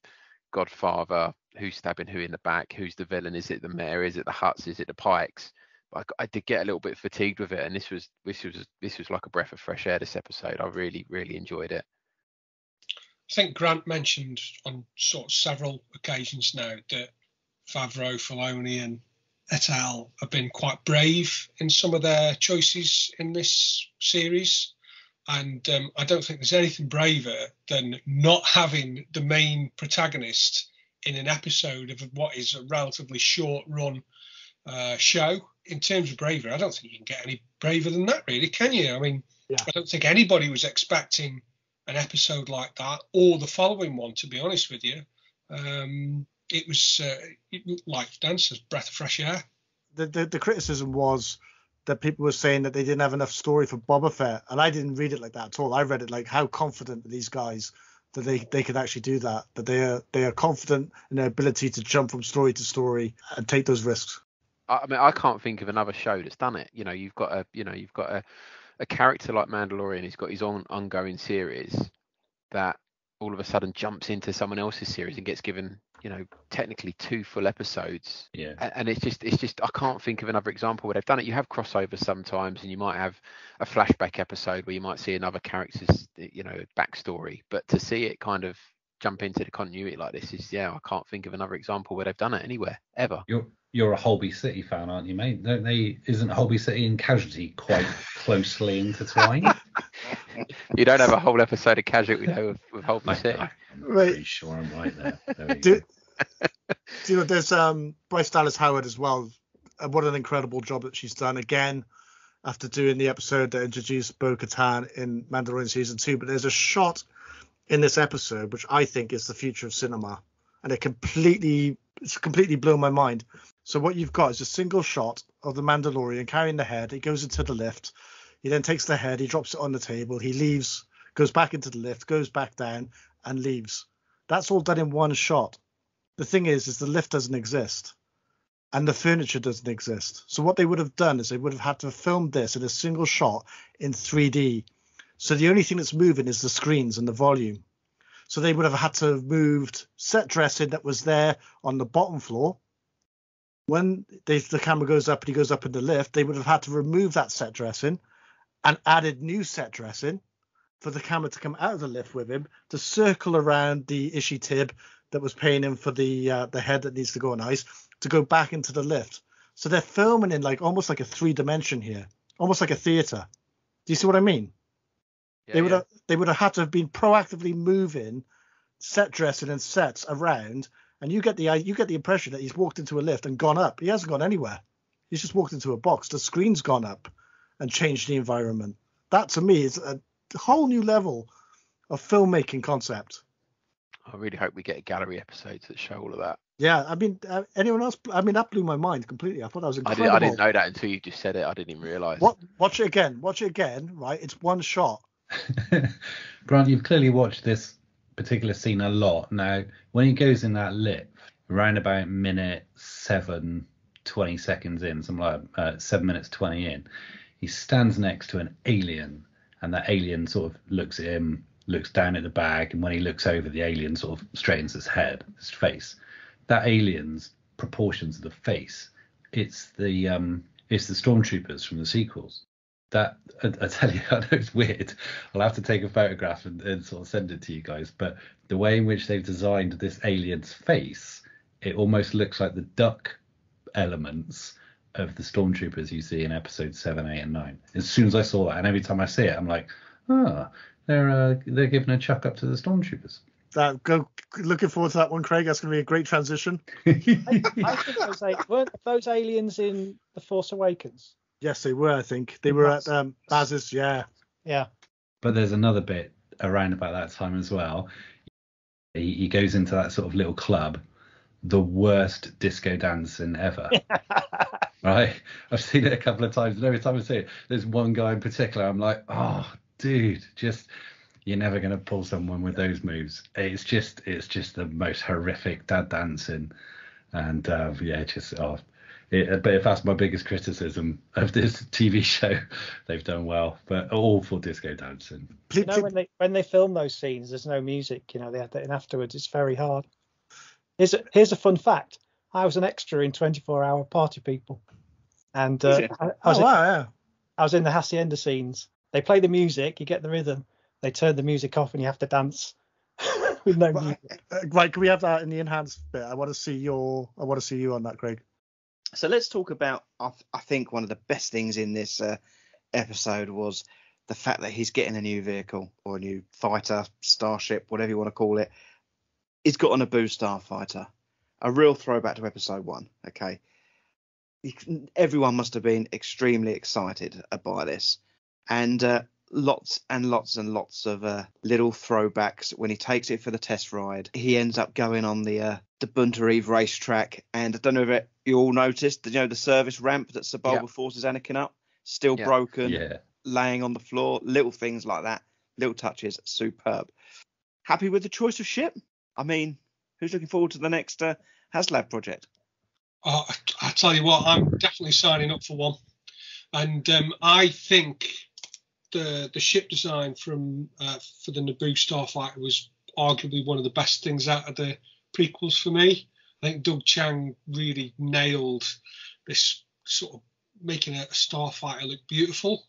Godfather, who's stabbing who in the back, who's the villain, is it the mayor, is it the Hutts, is it the Pikes? But I did get a little bit fatigued with it, and this was like a breath of fresh air. This episode, I really, really enjoyed it. I think Grant mentioned on sort of several occasions now that Favreau, Filoni and et al. Have been quite brave in some of their choices in this series. And I don't think there's anything braver than not having the main protagonist in an episode of what is a relatively short run show. In terms of bravery, I don't think you can get any braver than that, really, can you? I mean, I don't think anybody was expecting an episode like that or the following one, to be honest with you. It was, like Dan says, breath of fresh air. The criticism was that people were saying that they didn't have enough story for Boba Fett, and I didn't read it like that at all. I read it like how confident these guys that they could actually do that they are confident in their ability to jump from story to story and take those risks. I mean, I can't think of another show that's done it. You've got a character like Mandalorian who's got his own ongoing series that all of a sudden jumps into someone else's series and gets given, technically 2 full episodes. Yeah. And it's just I can't think of another example where they've done it. You have crossovers sometimes, and you might have a flashback episode where you might see another character's, backstory. But to see it kind of jump into the continuity like this is, I can't think of another example where they've done it anywhere ever. You're a Holby City fan, aren't you, mate? Isn't Holby City and Casualty quite closely intertwined? You don't have a whole episode of Casualty with Holby City. I'm pretty sure I'm right there. There's Bryce Dallas Howard as well. What an incredible job that she's done again after doing the episode that introduced Bo-Katan in Mandalorian season 2. But there's a shot in this episode which I think is the future of cinema, and it's completely blown my mind. So what you've got is a single shot of the Mandalorian carrying the head. He goes into the lift. He then takes the head. He drops it on the table. He leaves, goes back into the lift, goes back down, and leaves. That's all done in one shot. The thing is the lift doesn't exist, and the furniture doesn't exist. So what they would have done is they would have had to film this in a single shot in 3D. So the only thing that's moving is the screens and the volume. So they would have had to have moved set dressing that was there on the bottom floor. When the camera goes up and he goes up in the lift, they would have had to remove that set dressing and added new set dressing for the camera to come out of the lift with him to circle around the Ishi Tib that was paying him for the head that needs to go on ice to go back into the lift. So they're filming in almost like a 3-dimension here, almost like a theater. Do you see what I mean? Yeah, they would have had to have been proactively moving set dressing and sets around, and you get the impression that he's walked into a lift and gone up. He hasn't gone anywhere. He's just walked into a box. The screen's gone up and changed the environment. That to me is whole new level of filmmaking concept. I really hope we get gallery episodes that show all of that. Yeah, I mean, anyone else? I mean, that blew my mind completely. I thought that was incredible. I didn't know that until you just said it. I didn't even realise. Watch it again. Watch it again. Right, it's one shot. Grant, you've clearly watched this particular scene a lot. Now, when he goes in that lift, around about minute 7:20 seconds in, something like 7 minutes 20 in, he stands next to an alien, and that alien sort of looks at him, looks down at the bag, and when he looks over, the alien sort of straightens his head, his face. That alien's proportions of the face, it's the stormtroopers from the sequels. That I tell you, I know it's weird. I'll have to take a photograph and sort of send it to you guys. But the way in which they've designed this alien's face, it almost looks like the duck elements of the stormtroopers you see in episodes 7, 8, and 9. As soon as I saw that, and every time I see it, I'm like, they're giving a chuck up to the stormtroopers. Go looking forward to that one, Craig. That's going to be a great transition. I think weren't those aliens in The Force Awakens? Yes, they were. I think they were at Baz's. Yeah. But there's another bit around about that time as well. He goes into that sort of little club, the worst disco dancing ever. Right? I've seen it a couple of times, and every time I see it, there's one guy in particular. I'm like, oh, dude, just. You're never going to pull someone with those moves. It's just the most horrific dad dancing, and but if that's my biggest criticism of this TV show, they've done well, but all for disco dancing. You know, when they film those scenes, there's no music. You know, they had that in afterwards. It's very hard. Here's a fun fact. I was an extra in 24-Hour Party People, and I was in the Hacienda scenes. They play the music, you get the rhythm. They turn the music off and you have to dance with no music. Right, can we have that in the enhanced bit? I want to see you on that, Craig. So let's talk about. I think one of the best things in this episode was the fact that he's getting a new vehicle or a new fighter, starship, whatever you want to call it. He's got an Naboo starfighter, a real throwback to episode 1. Okay, everyone must have been extremely excited by this, and lots and lots and lots of little throwbacks. When he takes it for the test ride, he ends up going on the Bunta Eve racetrack, and I don't know if you all noticed, the service ramp that Sir Bulba forces Anakin up, still broken, laying on the floor, little things like that, little touches, superb. Happy with the choice of ship? I mean, who's looking forward to the next HasLab project? I tell you what, I'm definitely signing up for one, and I think the ship design for the Naboo starfighter was arguably one of the best things out of the prequels for me. I think Doug Chiang really nailed this sort of making a starfighter look beautiful.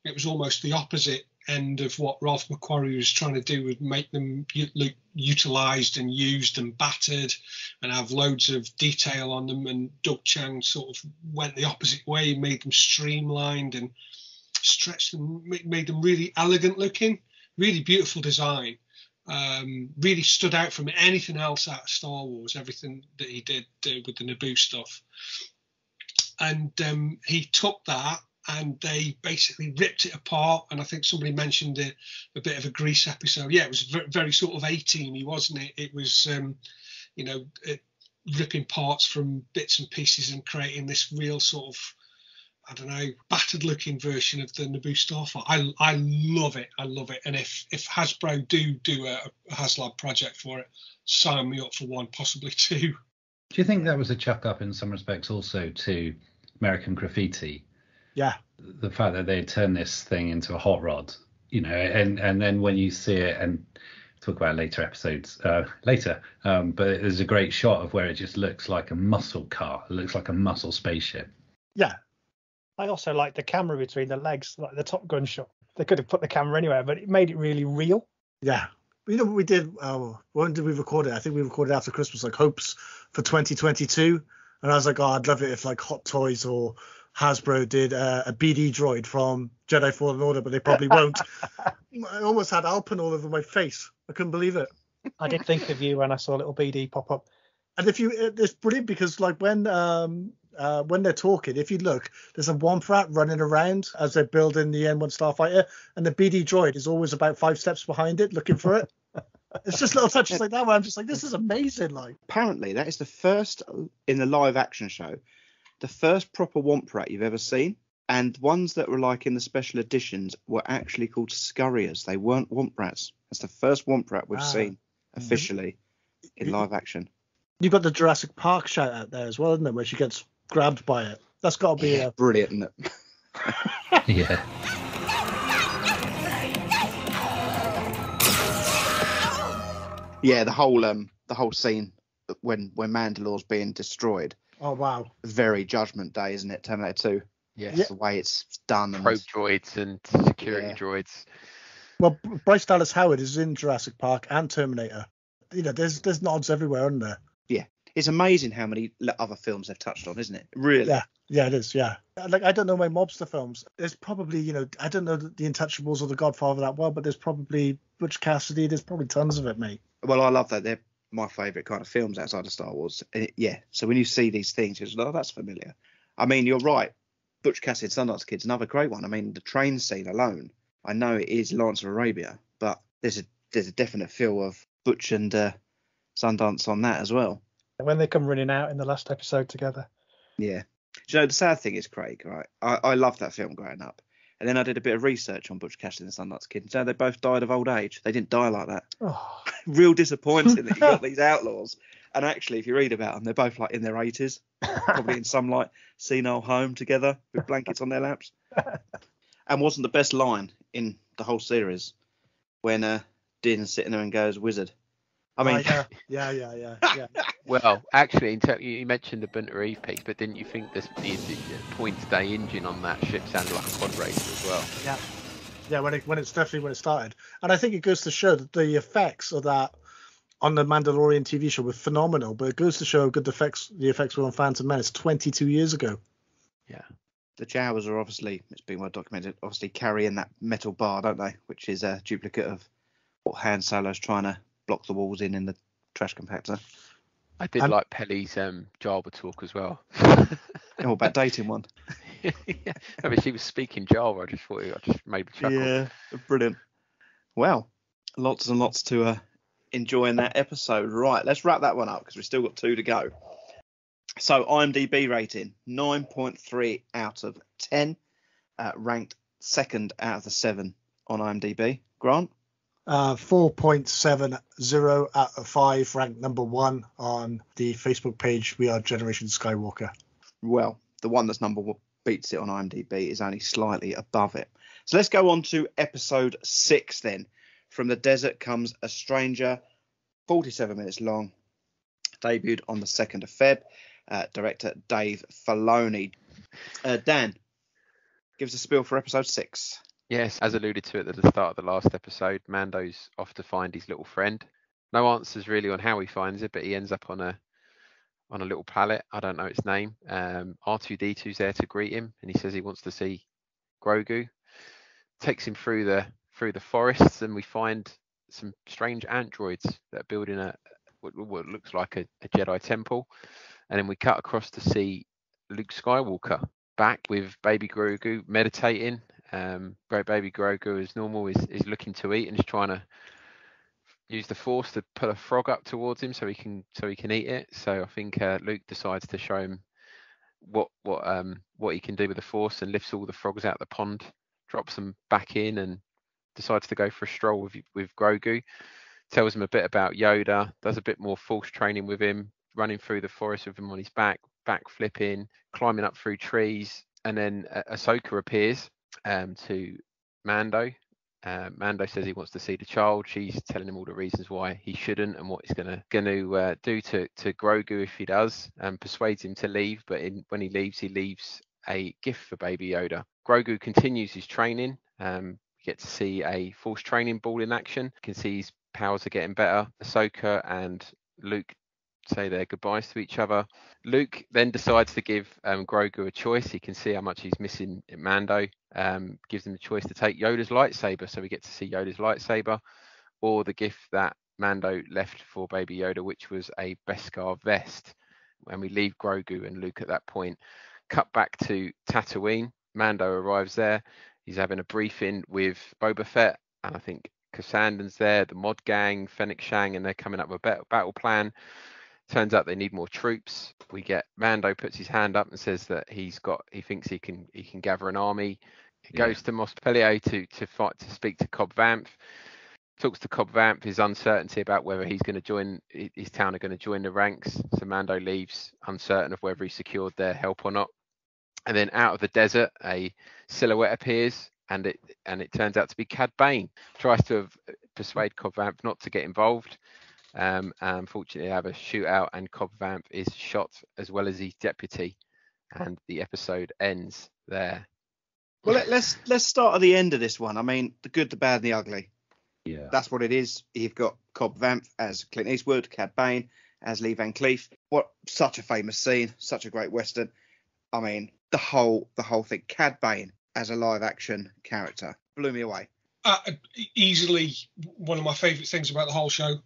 It was almost the opposite end of what Ralph McQuarrie was trying to do, with make them look utilised and used and battered and have loads of detail on them. And Doug Chiang sort of went the opposite way, made them streamlined and stretched them, made them really elegant looking, really beautiful design. Really stood out from anything else out of Star Wars, everything that he did with the Naboo stuff. And he took that and they basically ripped it apart. And I think somebody mentioned a bit of a Grease episode. Yeah, it was very sort of A-teamy, wasn't it? It was, ripping parts from bits and pieces and creating this real sort of, I don't know, battered looking version of the Naboo Starfighter. I love it. I love it. And if Hasbro do a HasLab project for it, sign me up for one, possibly two. Do you think that was a chuck up in some respects also to American Graffiti? Yeah. The fact that they turned this thing into a hot rod, and then when you see it, and talk about later episodes later, but there's a great shot of where it just looks like a muscle car. It looks like a muscle spaceship. Yeah. I also like the camera between the legs, like the Top Gun shot. They could have put the camera anywhere, but it made it really real. Yeah. We did, when did we record it? I think we recorded after Christmas, like hopes for 2022. And I was like, I'd love it if like Hot Toys or Hasbro did a BD droid from Jedi Fallen Order, but they probably won't. I almost had Alpen all over my face. I couldn't believe it. I did think of you when I saw little BD pop up. And it's brilliant because like when when they're talking, if you look, there's a Womp Rat running around as they're building the N1 Starfighter, and the BD droid is always about 5 steps behind it looking for it. It's just little touches like that where I'm just like, this is amazing. Like, apparently that is the first in the live action show, the first proper Womp Rat you've ever seen. And ones that were like in the special editions were actually called Scurriers. They weren't Womp Rats. That's the first Womp Rat we've seen officially in live action. You've got the Jurassic Park shout out there as well, isn't it? Where she gets grabbed by it. That's got to be brilliant, isn't it? Yeah. Yeah, the whole scene when Mandalore's being destroyed. Oh wow. Very Judgment Day, isn't it? Terminator 2. Yes. The way it's done. Probe droids and security droids. Well, Bryce Dallas Howard is in Jurassic Park and Terminator. You know, there's nods everywhere, aren't there? Yeah. It's amazing how many other films they've touched on, isn't it? Really? Yeah, it is. Yeah. Like, I don't know my mobster films. There's probably, you know, I don't know the Intouchables or the Godfather that well, but there's probably Butch Cassidy. There's probably tons of it, mate. Well, I love that. They're my favourite kind of films outside of Star Wars. Yeah. So when you see these things, you're just like, oh, that's familiar. I mean, you're right. Butch Cassidy, Sundance Kid's another great one. I mean, the train scene alone, I know it is Lawrence of Arabia, but there's a definite feel of Butch and Sundance on that as well. When they come running out in the last episode together. Yeah. Do you know, the sad thing is, Craig, right? I loved that film growing up. And then I did a bit of research on Butch Cassidy and Sundance Kid. And so they both died of old age. They didn't die like that. Oh. Real disappointing that you got these outlaws. And actually, if you read about them, they're both like in their 80s, probably in some like senile home together with blankets on their laps. And wasn't the best line in the whole series when Din's sitting there and goes, "Wizard." I mean, yeah. Well, actually, you mentioned the Bunter Eve piece, but didn't you think the Point Day engine on that ship sounded like a pod racer as well? Yeah. When it started, and I think it goes to show that the effects of that on the Mandalorian TV show were phenomenal. But it goes to show how good the effects were on Phantom Menace 22 years ago. Yeah. The Jawas are obviously, it's been well documented, obviously carrying that metal bar, don't they? Which is a duplicate of what Han Solo's trying to block the walls in the trash compactor. I did like Pelly's Java talk as well. Oh, about dating one. Yeah. I mean, she was speaking Java. I just made me chuckle. Yeah, brilliant. Well, lots and lots to enjoy in that episode. Right, let's wrap that one up because we've still got 2 to go. So IMDb rating 9.3 out of 10, ranked 2nd out of the 7 on IMDb. Grant? 4.70 out of 5, ranked number 1 on the Facebook page. We are Generation Skywalker. Well, the one that's number 1 beats it on IMDb is only slightly above it. So let's go on to episode 6 then. From the Desert Comes a Stranger, 47 minutes long, debuted on the 2nd of Feb. Director Dave Filoni. Dan, give us a spiel for episode 6. Yes, as alluded to at the start of the last episode, Mando's off to find his little friend. No answers really on how he finds it, but he ends up on a little planet. I don't know its name. R2-D2's there to greet him, and he says he wants to see Grogu. Takes him through the forests, and we find some strange androids that are building what looks like a Jedi temple. And then we cut across to see Luke Skywalker back with baby Grogu meditating. Baby Grogu, as normal, is looking to eat and is trying to use the Force to put a frog up towards him so he can eat it. So I think Luke decides to show him what he can do with the Force and lifts all the frogs out of the pond, drops them back in, and decides to go for a stroll with Grogu. Tells him a bit about Yoda, does a bit more Force training with him, running through the forest with him on his back flipping, climbing up through trees, and then Ahsoka appears to Mando. Mando says he wants to see the child. She's telling him all the reasons why he shouldn't and what he's gonna do to Grogu if he does, and persuades him to leave. But when he leaves a gift for Baby Yoda. Grogu continues his training. You get to see a Force training ball in action. You can see his powers are getting better. Ahsoka and Luke say their goodbyes to each other. Luke then decides to give Grogu a choice. He can see how much he's missing in Mando. Gives him the choice to take Yoda's lightsaber, so we get to see Yoda's lightsaber, or the gift that Mando left for Baby Yoda, which was a Beskar vest, and we leave Grogu and Luke at that point. Cut back to Tatooine. Mando arrives there. He's having a briefing with Boba Fett, and I think Cassandra's there, the Mod Gang, Fennec Shang, and they're coming up with a battle plan. Turns out they need more troops. We get Mando puts his hand up and says that he thinks he can gather an army. He goes to Mos Peleo to speak to Cobb Vanth. Talks to Cobb Vanth, his uncertainty about whether he's going to join his town are going to join the ranks. So Mando leaves uncertain of whether he secured their help or not. And then out of the desert, a silhouette appears, and it turns out to be Cad Bane. Tries to persuade Cobb Vanth not to get involved. And unfortunately, they have a shootout, and Cobb Vanth is shot as well as his deputy, and the episode ends there. Well, let's start at the end of this one. I mean, the good, the bad, and the ugly. Yeah, that's what it is. You've got Cobb Vanth as Clint Eastwood, Cad Bane as Lee Van Cleef. What such a famous scene, such a great western. I mean, the whole thing. Cad Bane as a live action character blew me away. Easily one of my favourite things about the whole show.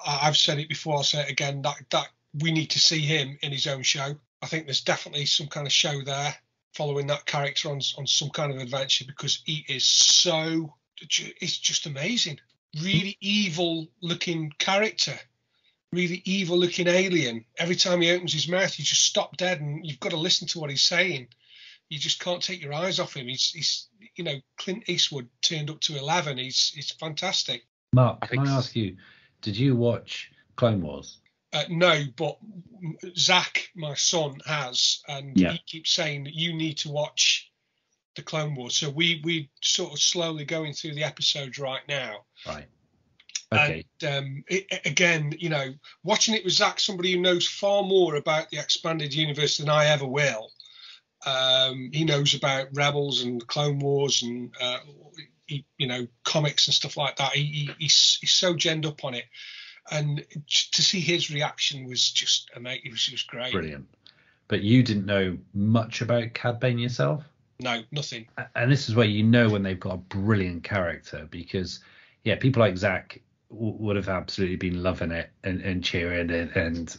I've said it before, I'll say it again, that we need to see him in his own show. I think there's definitely some kind of show there following that character on some kind of adventure, because he is it's just amazing. Really evil looking character, really evil looking alien. Every time he opens his mouth, you just stop dead and you've got to listen to what he's saying. You just can't take your eyes off him. He's Clint Eastwood turned up to 11. He's fantastic. Mark, can I ask you, did you watch Clone Wars? No, but Zach, my son, has, and he keeps saying that you need to watch the Clone Wars. So we sort of slowly going through the episodes right now. Right. Okay. And again, watching it with Zach, somebody who knows far more about the expanded universe than I ever will. He knows about Rebels and Clone Wars and comics and stuff like that. He's so genned up on it, and to see his reaction was just amazing. It was just great. Brilliant. But you didn't know much about Cad Bane yourself? No, nothing. And this is where when they've got a brilliant character, because people like Zach would have absolutely been loving it and cheering it,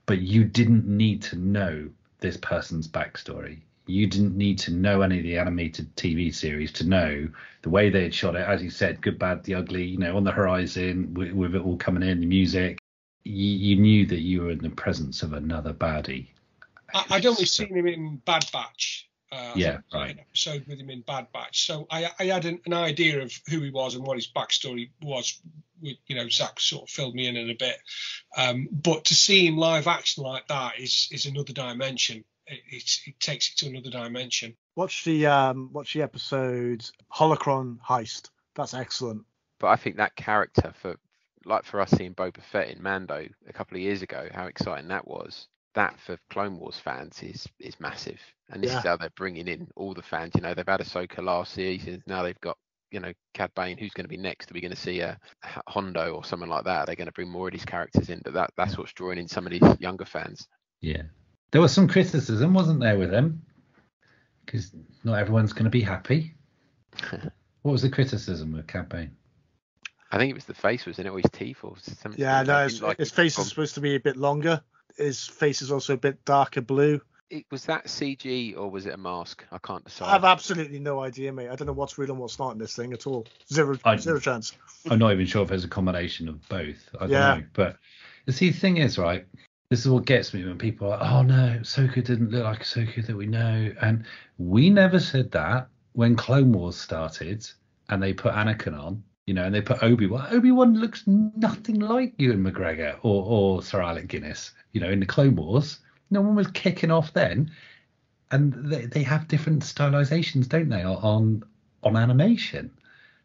but you didn't need to know this person's backstory. You didn't need to know any of the animated TV series to know the way they had shot it. As you said, good, bad, the ugly, on the horizon with it all coming in, the music. You knew that you were in the presence of another baddie. I'd only seen him in Bad Batch. Right. An episode with him in Bad Batch. So I had an idea of who he was and what his backstory was. Zach sort of filled me in a bit. But to see him live action like that is another dimension. It takes it to another dimension. Watch the episode Holocron Heist. That's excellent. But I think that character for us seeing Boba Fett in Mando a couple of years ago, how exciting that was. That for Clone Wars fans is massive, and this is how they're bringing in all the fans. They've had Ahsoka last season. Now they've got Cad Bane. Who's going to be next? Are we going to see a Hondo or someone like that? Are they going to bring more of these characters in? But that's what's drawing in some of these younger fans. Yeah, there was some criticism, wasn't there, with him? Because not everyone's going to be happy. What was the criticism of Cad Bane? I think it was the face, wasn't it, or his teeth, or something. Yeah, no, his face is supposed to be a bit longer. His face is also a bit darker blue. Was that CG or was it a mask? I can't decide. I have absolutely no idea, mate. I don't know what's real and what's not in this thing at all. Zero chance. I'm not even sure if there's a combination of both. I don't know. But the thing is, right, this is what gets me when people are like, oh no, Ahsoka didn't look like Ahsoka that we know. And we never said that when Clone Wars started and they put Anakin on. And they put Obi-Wan. Obi-Wan looks nothing like Ewan McGregor or Sir Alec Guinness. In the Clone Wars, no one was kicking off then. And they have different stylizations, don't they, on animation?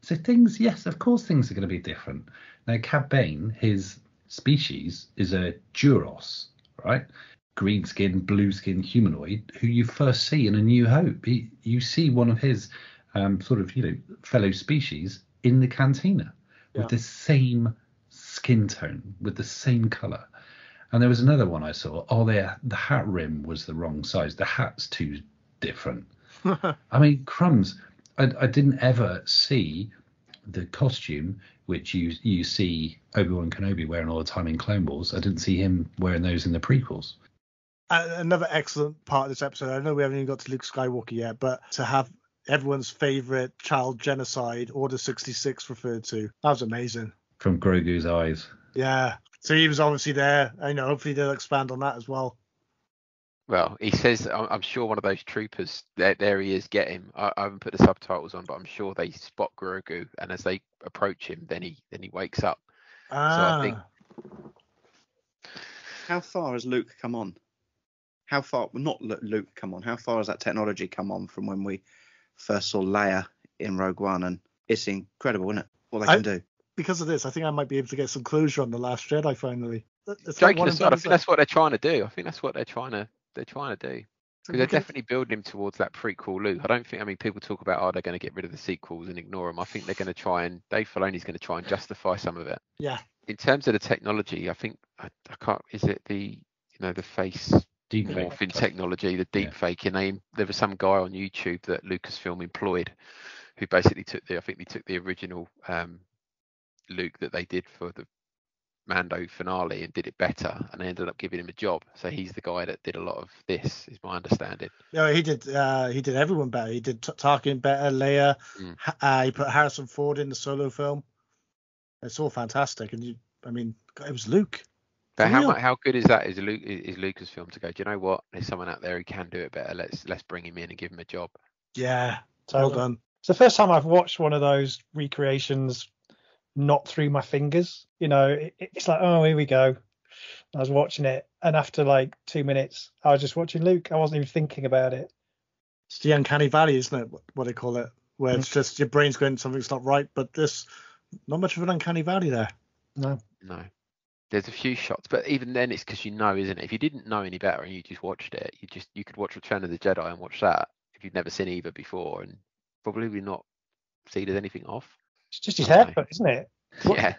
So things, yes, of course things are going to be different. Now, Cad Bane, his species is a Duros, right? Green skin, blue skin humanoid who you first see in A New Hope. You see one of his fellow species in the cantina with the same skin tone, with the same colour. And there was another one I saw. Oh, the hat rim was the wrong size. The hat's too different. I mean, crumbs. I didn't ever see the costume which you see Obi-Wan Kenobi wearing all the time in Clone Wars. I didn't see him wearing those in the prequels. Another excellent part of this episode. I know we haven't even got to Luke Skywalker yet, but to have everyone's favorite child genocide, Order 66, referred to, that was amazing. From Grogu's eyes. Yeah. So he was obviously there. I know. Hopefully they'll expand on that as well. Well, he says, I'm sure one of those troopers, there he is, get him. I haven't put the subtitles on, but I'm sure they spot Grogu, and as they approach him, then he wakes up. So I think. How far has Luke come on? How far? Not Luke come on. How far has that technology come on from when we first saw Leia in Rogue One? And it's incredible, isn't it? What they can do. Because of this, I think I might be able to get some closure on The Last Jedi finally. Joking aside, I think that's what they're trying to do. I think that's what they're trying to do. Because they're definitely building him towards that prequel Luke. I don't think, I mean, people talk about, they're going to get rid of the sequels and ignore them. I think they're going to try and, Dave Filoni's going to try and justify some of it. Yeah. In terms of the technology, I think, I can't, is it the face morphing technology, the deep faking? There was some guy on YouTube that Lucasfilm employed who basically took the original Luke that they did for the Mando finale and did it better, and they ended up giving him a job. So he's the guy that did a lot of this, is my understanding. Yeah, he did everyone better. He did Tarkin better, Leia. He put Harrison Ford in the Solo film. It's all fantastic, and it was Luke. But how good is that? Is Lucasfilm to go, do you know what? There's someone out there who can do it better. Let's bring him in and give him a job. Yeah, well done. It's the first time I've watched one of those recreations not through my fingers. It's like, oh, here we go. I was watching it, and after like 2 minutes, I was just watching Luke. I wasn't even thinking about it. It's the uncanny valley, isn't it? What they call it, where it's just your brain's going, something's not right, but this, not much of an uncanny valley there. No. There's a few shots, but even then, it's because isn't it? If you didn't know any better and you just watched it, you could watch Return of the Jedi and watch that if you'd never seen either before, and probably not see there's anything off. It's just his haircut, isn't it? Yeah.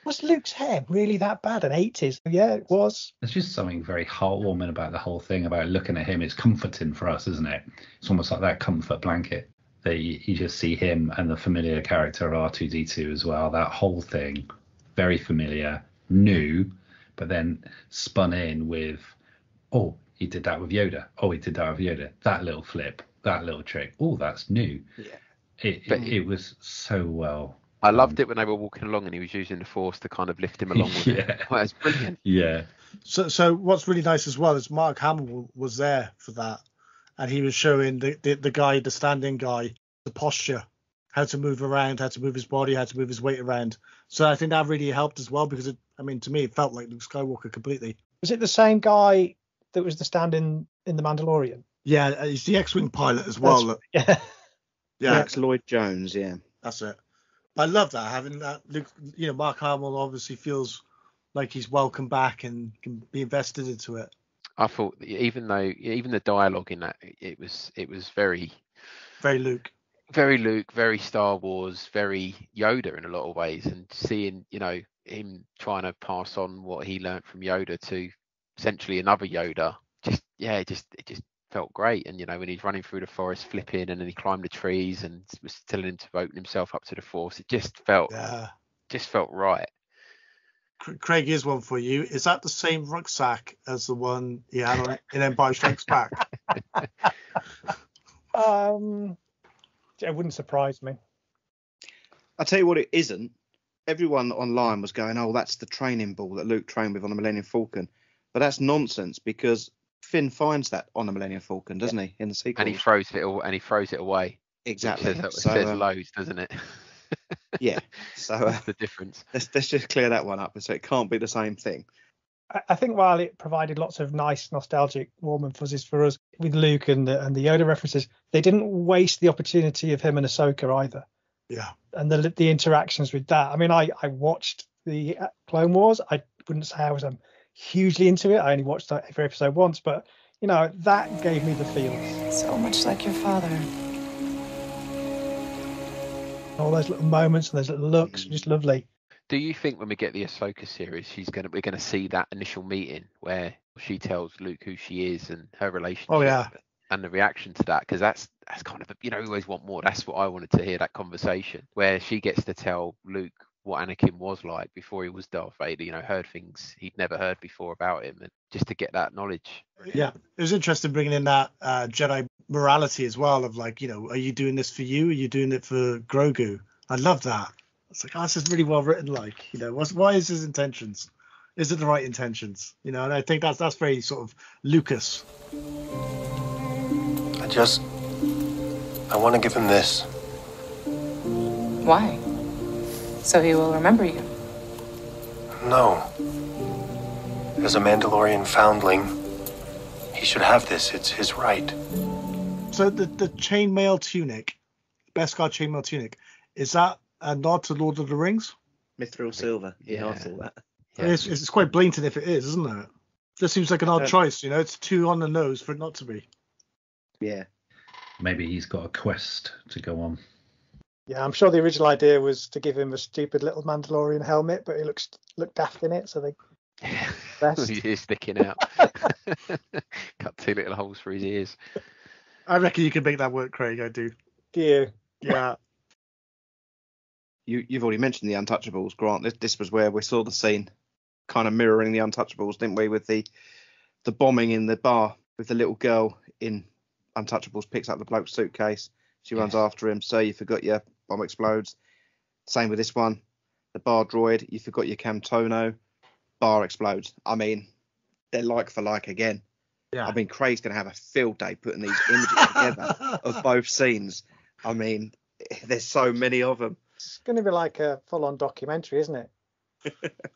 Was Luke's hair really that bad in 80s? Yeah, it was. There's just something very heartwarming about the whole thing, about looking at him. It's comforting for us, isn't it? It's almost like that comfort blanket that you just see him and the familiar character of R2-D2 as well. That whole thing, very familiar, new, but then spun in with, oh, he did that with Yoda. Oh, he did that with Yoda. That little flip, that little trick. Oh, that's new. Yeah. It was so well. I loved it when they were walking along and he was using the Force to kind of lift him along with it. Oh, that's brilliant. Yeah. So what's really nice as well is Mark Hamill was there for that, and he was showing the guy, the stand-in guy, the posture, how to move around, how to move his body, how to move his weight around. So I think that really helped as well, because to me it felt like Luke Skywalker completely. Was it the same guy that was the stand-in in The Mandalorian? Yeah, he's the X-wing pilot as well. Yeah. Max Lloyd Jones. Yeah, that's it. I love that, having that. Mark Hamill obviously feels like he's welcome back and can be invested into it. I thought even the dialogue in that, it was very Luke, very Star Wars, very Yoda in a lot of ways, and seeing him trying to pass on what he learned from Yoda to essentially another Yoda, it just felt great. And when he's running through the forest flipping, and then he climbed the trees and was telling him to open himself up to the Force, it just felt right. Craig, here's one for you. Is that the same rucksack as the one he had in Empire Strikes Back? It wouldn't surprise me. I'll tell you what it isn't. Everyone online was going, oh, that's the training ball that Luke trained with on the Millennium Falcon. But that's nonsense, because Finn finds that on the Millennium Falcon, doesn't he, in the sequel? And he throws it away. Exactly. It says loads, doesn't it? Yeah. So that's the difference. Let's just clear that one up. So it can't be the same thing. I think while it provided lots of nice, nostalgic, warm and fuzzies for us with Luke and the Yoda references, they didn't waste the opportunity of him and Ahsoka either. Yeah. And the interactions with that. I mean, I watched the Clone Wars. I wouldn't say I was hugely into it. I only watched every episode once, but that gave me the feels. So much like your father. All those little moments and those little looks, just lovely. Do you think when we get the Ahsoka series, we're gonna see that initial meeting where she tells Luke who she is and her relationship? Oh yeah. And the reaction to that, because that's kind of we always want more. That's what I wanted to hear, that conversation where she gets to tell Luke what Anakin was like before he was Darth Vader. Heard things he'd never heard before about him, and just to get that knowledge. Yeah, it was interesting bringing in that Jedi morality as well. Of like, are you doing this for you? Are you doing it for Grogu? I love that. It's like, this is really well written. Like, why is his intentions? Is it the right intentions? And I think that's very sort of Lucas. I want to give him this. Why? So he will remember you. No. As a Mandalorian foundling, he should have this. It's his right. So the chainmail tunic, Beskar chainmail tunic, is that a nod to Lord of the Rings? Mithril silver. Yeah, I thought that. Yeah. It's quite blatant if it is, isn't it? Just seems like an odd choice. It's too on the nose for it not to be. Yeah. Maybe he's got a quest to go on. Yeah, I'm sure the original idea was to give him a stupid little Mandalorian helmet, but he looked daft in it, so they best. His ears sticking out. Cut 2 little holes for his ears. I reckon you can make that work, Craig. I do. Do you? Yeah. You've already mentioned the Untouchables, Grant. This was where we saw the scene kind of mirroring the Untouchables, didn't we? With the bombing in the bar with the little girl in Untouchables picks up the bloke's suitcase. She runs after him. So you forgot your bomb explodes. Same with this one. The bar droid, you forgot your Camtono. Bar explodes. I mean, they're like for like again. Yeah. I mean, Craig's going to have a field day putting these images together of both scenes. I mean, there's so many of them. It's going to be like a full-on documentary, isn't it?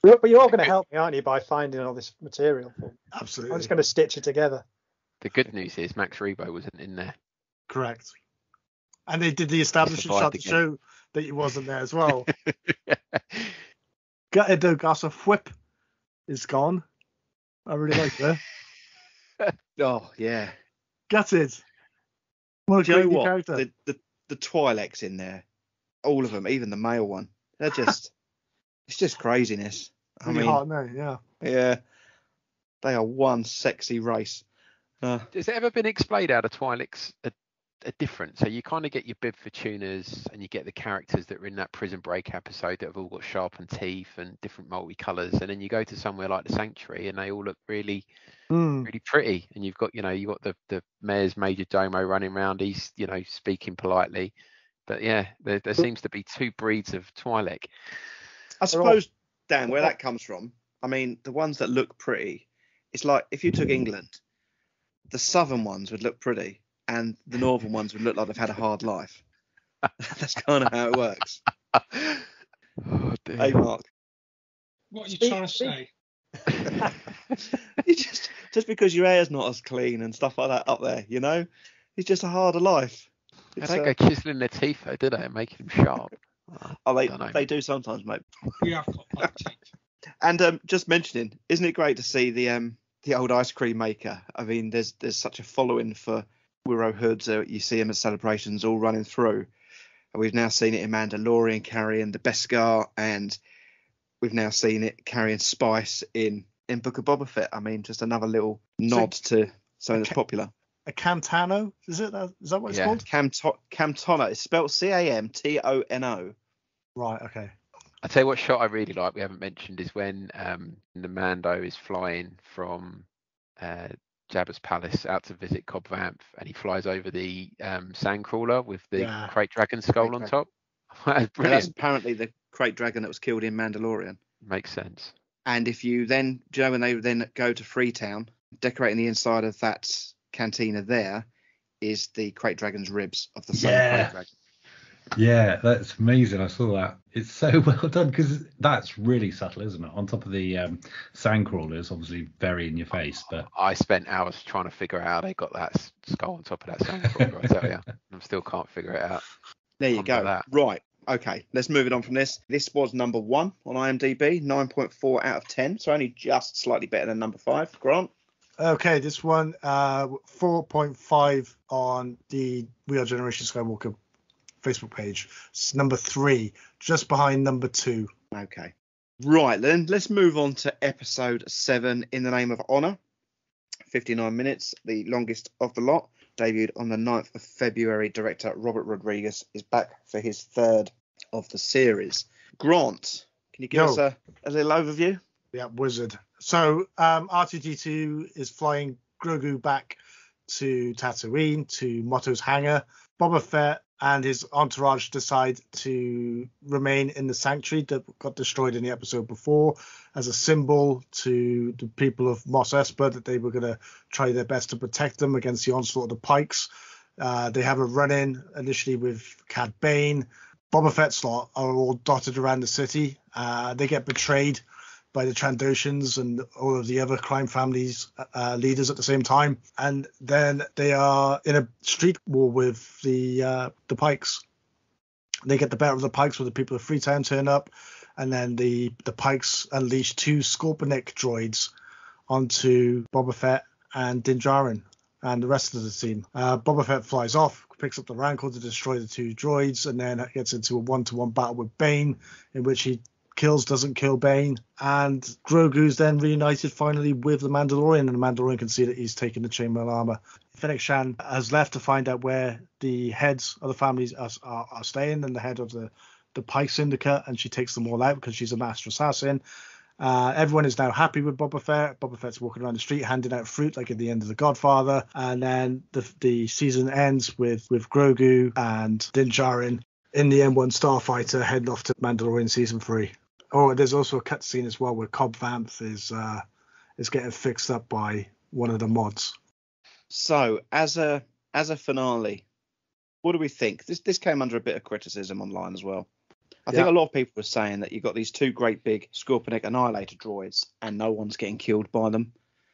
But you're going to help me, aren't you, by finding all this material? Absolutely. I'm just going to stitch it together. The good news is Max Rebo wasn't in there. Correct. And they did the establishing shot to show that he wasn't there as well. Gutted though, Gossip Whip is gone. I really like that. Oh, yeah. Gutted. What a Do you great know what? character. The Twi'leks in there, all of them, even the male one, they're just, it's just craziness. Really hot now, yeah. Yeah. They are one sexy race. Has it ever been explained how the Twi'leks are different? So you kind of get your Bib Fortunas and you get the characters that are in that Prison Break episode that have all got sharpened teeth and different multicolours, and then you go to somewhere like the Sanctuary and they all look really really pretty, and you've got the mayor's Major Domo running around, he's speaking politely, but yeah, there seems to be two breeds of Twi'lek. I suppose, Dan, where that comes from, I mean, the ones that look pretty, it's like if you took England, the southern ones would look pretty and the northern ones would look like they've had a hard life. That's kind of how it works. Oh, dear. Hey, Mark. What are you trying to say? You just because your hair's not as clean and stuff like that up there, it's just a harder life. They don't go chiseling their teeth though, do they, and making them sharp? They do sometimes, mate. We have got black teeth. And just mentioning, isn't it great to see the old ice cream maker? I mean, there's such a following for Wirro hoods. You see them at celebrations all running through. And we've now seen it in Mandalorian carrying the Beskar, and we've now seen it carrying spice in Book of Boba Fett. I mean, just another little nod to something that's popular. A Camtano, is it? Is that what it's called? Camtono. It's spelled Camtono. Right. Okay. I tell you what shot I really like, we haven't mentioned, is when the Mando is flying from Jabba's palace out to visit Cobb Vanth, and he flies over the sandcrawler with the Krayt Dragon skull on top. That's brilliant. That's apparently the Krayt Dragon that was killed in Mandalorian. Makes sense. And if you then, when they then go to Freetown, decorating the inside of that cantina there is the Krayt Dragon's ribs of the son of Krayt Dragon. Yeah, that's amazing. I saw that. It's so well done because that's really subtle, isn't it? On top of the sandcrawlers, obviously very in your face. But I spent hours trying to figure out how they got that skull on top of that sandcrawler. I tell you, I still can't figure it out. There you go. Right. Okay. Let's move it on from this. This was number 1 on IMDb, 9.4 out of 10. So only just slightly better than number 5. Grant. Okay, this one 4.5 on the We Are Generation Skywalker Facebook page. It's number 3, just behind number 2. Okay. Right then, let's move on to episode 7, In the Name of Honor. 59 minutes, the longest of the lot. Debuted on the 9th of February. Director Robert Rodriguez is back for his 3rd of the series. Grant, can you give us a little overview? Yeah, wizard. So R2-D2 is flying Grogu back to Tatooine, to Motto's hangar. Boba Fett and his entourage decide to remain in the sanctuary that got destroyed in the episode before as a symbol to the people of Mos Espa that they were going to try their best to protect them against the onslaught of the Pikes. They have a run-in initially with Cad Bane. Boba Fett's lot are all dotted around the city. They get betrayed by the Trandoshans and all of the other crime families leaders at the same time, and then they are in a street war with the Pikes. They get the better of the Pikes when the people of Freetown turn up, and then the Pikes unleash 2 Scorpionic droids onto Boba Fett and Din Djarin and the rest of the team. Boba Fett flies off, picks up the Rancor to destroy the 2 droids, and then gets into a 1-to-1 battle with Bane, in which he doesn't kill Bane, and Grogu's then reunited finally with the Mandalorian, and the Mandalorian can see that he's taken the chainmail armor. Fennec Shan has left to find out where the heads of the families are staying, and the head of the Pike Syndicate, and she takes them all out because she's a master assassin. Everyone is now happy with Boba Fett. Boba Fett's walking around the street handing out fruit like at the end of The Godfather, and then the season ends with Grogu and Din Djarin in the M1 Starfighter heading off to Mandalorian season 3. Oh, there's also a cutscene as well where Cobb Vanth is getting fixed up by one of the mods. So, as a finale, what do we think? This came under a bit of criticism online as well. I think a lot of people were saying that you've got these 2 great big Scorpionic Annihilator droids and no one's getting killed by them.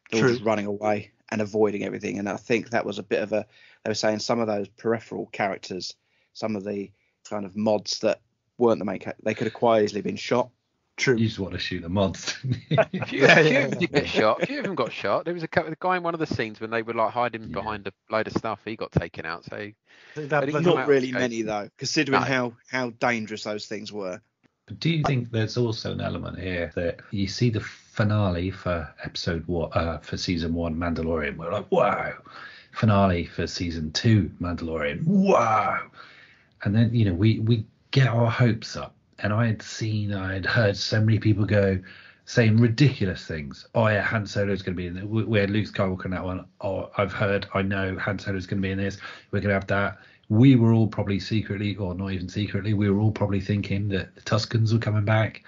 They're all just running away and avoiding everything. And I think that was a bit of they were saying some of those peripheral characters, some of the kind of mods that weren't the main character, they could have quite easily been shot. True. You just want to shoot the mods. A few of them did get shot. A few of them got shot. There was the guy in one of the scenes when they were like hiding behind a load of stuff. He got taken out. So not really many though, considering how dangerous those things were. But do you think there's also an element here that you see the finale for episode 1 for season 1 Mandalorian? We're like, wow. Finale for season 2 Mandalorian. Wow. And then we get our hopes up. And I had heard so many people saying ridiculous things. Oh yeah, Han Solo's going to be in there. We had Luke Skywalker in that one. Oh, I know Han Solo's going to be in this. We're going to have that. We were all probably secretly, or not even secretly, we were all probably thinking that the Tuscans were coming back.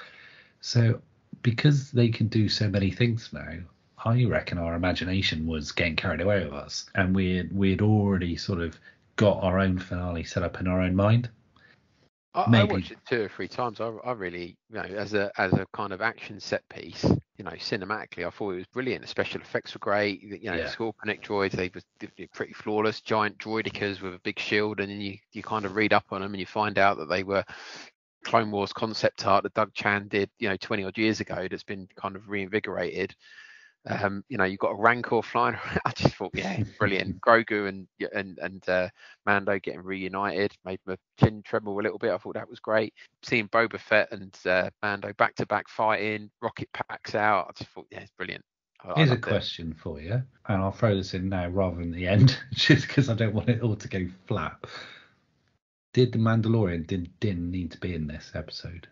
So because they can do so many things now, I reckon our imagination was getting carried away with us. And we had already sort of got our own finale set up in our own mind. I watched it 2 or 3 times. I really, as a kind of action set piece, cinematically, I thought it was brilliant. The special effects were great. Scorpionic droids, they were pretty flawless. Giant droidicas with a big shield, and then you kind of read up on them and you find out that they were Clone Wars concept art that Doug Chan did, 20 odd years ago. That's been kind of reinvigorated. You've got a Rancor flying around. I just thought, brilliant. Grogu and Mando getting reunited made my chin tremble a little bit. I thought that was great. Seeing Boba Fett and Mando back to back fighting, rocket packs out. I just thought, it's brilliant. Here's a question for you, and I'll throw this in now rather than the end, just because I don't want it all to go flat. Did the Mandalorian didn't need to be in this episode?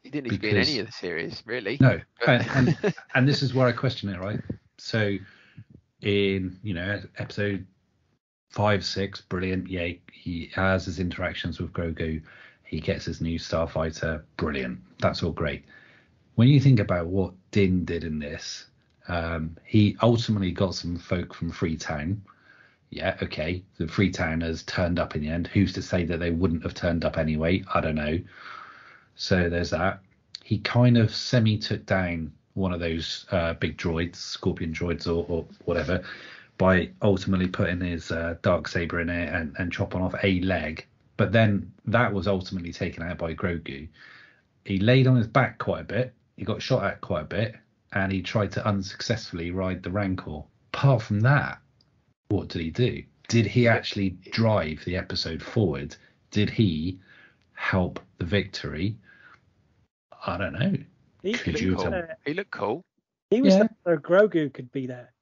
He didn't need to be in any of the series, really. No, and this is where I question it, right? So, in episode 5, 6, brilliant. Yeah, he has his interactions with Grogu. He gets his new starfighter, brilliant. That's all great. When you think about what Din did in this, he ultimately got some folk from Freetown. Yeah, okay, the Freetowners turned up in the end. Who's to say that they wouldn't have turned up anyway? I don't know. So there's that. He kind of took down one of those big droids, Scorpion droids or whatever, by ultimately putting his dark saber in it and chopping off a leg. But then that was ultimately taken out by Grogu. He laid on his back quite a bit. He got shot at quite a bit, and he tried to unsuccessfully ride the Rancor. Apart from that, what did he do? Did he actually drive the episode forward? Did he help the victory? I don't know. He looked cool. He was there so Grogu could be there.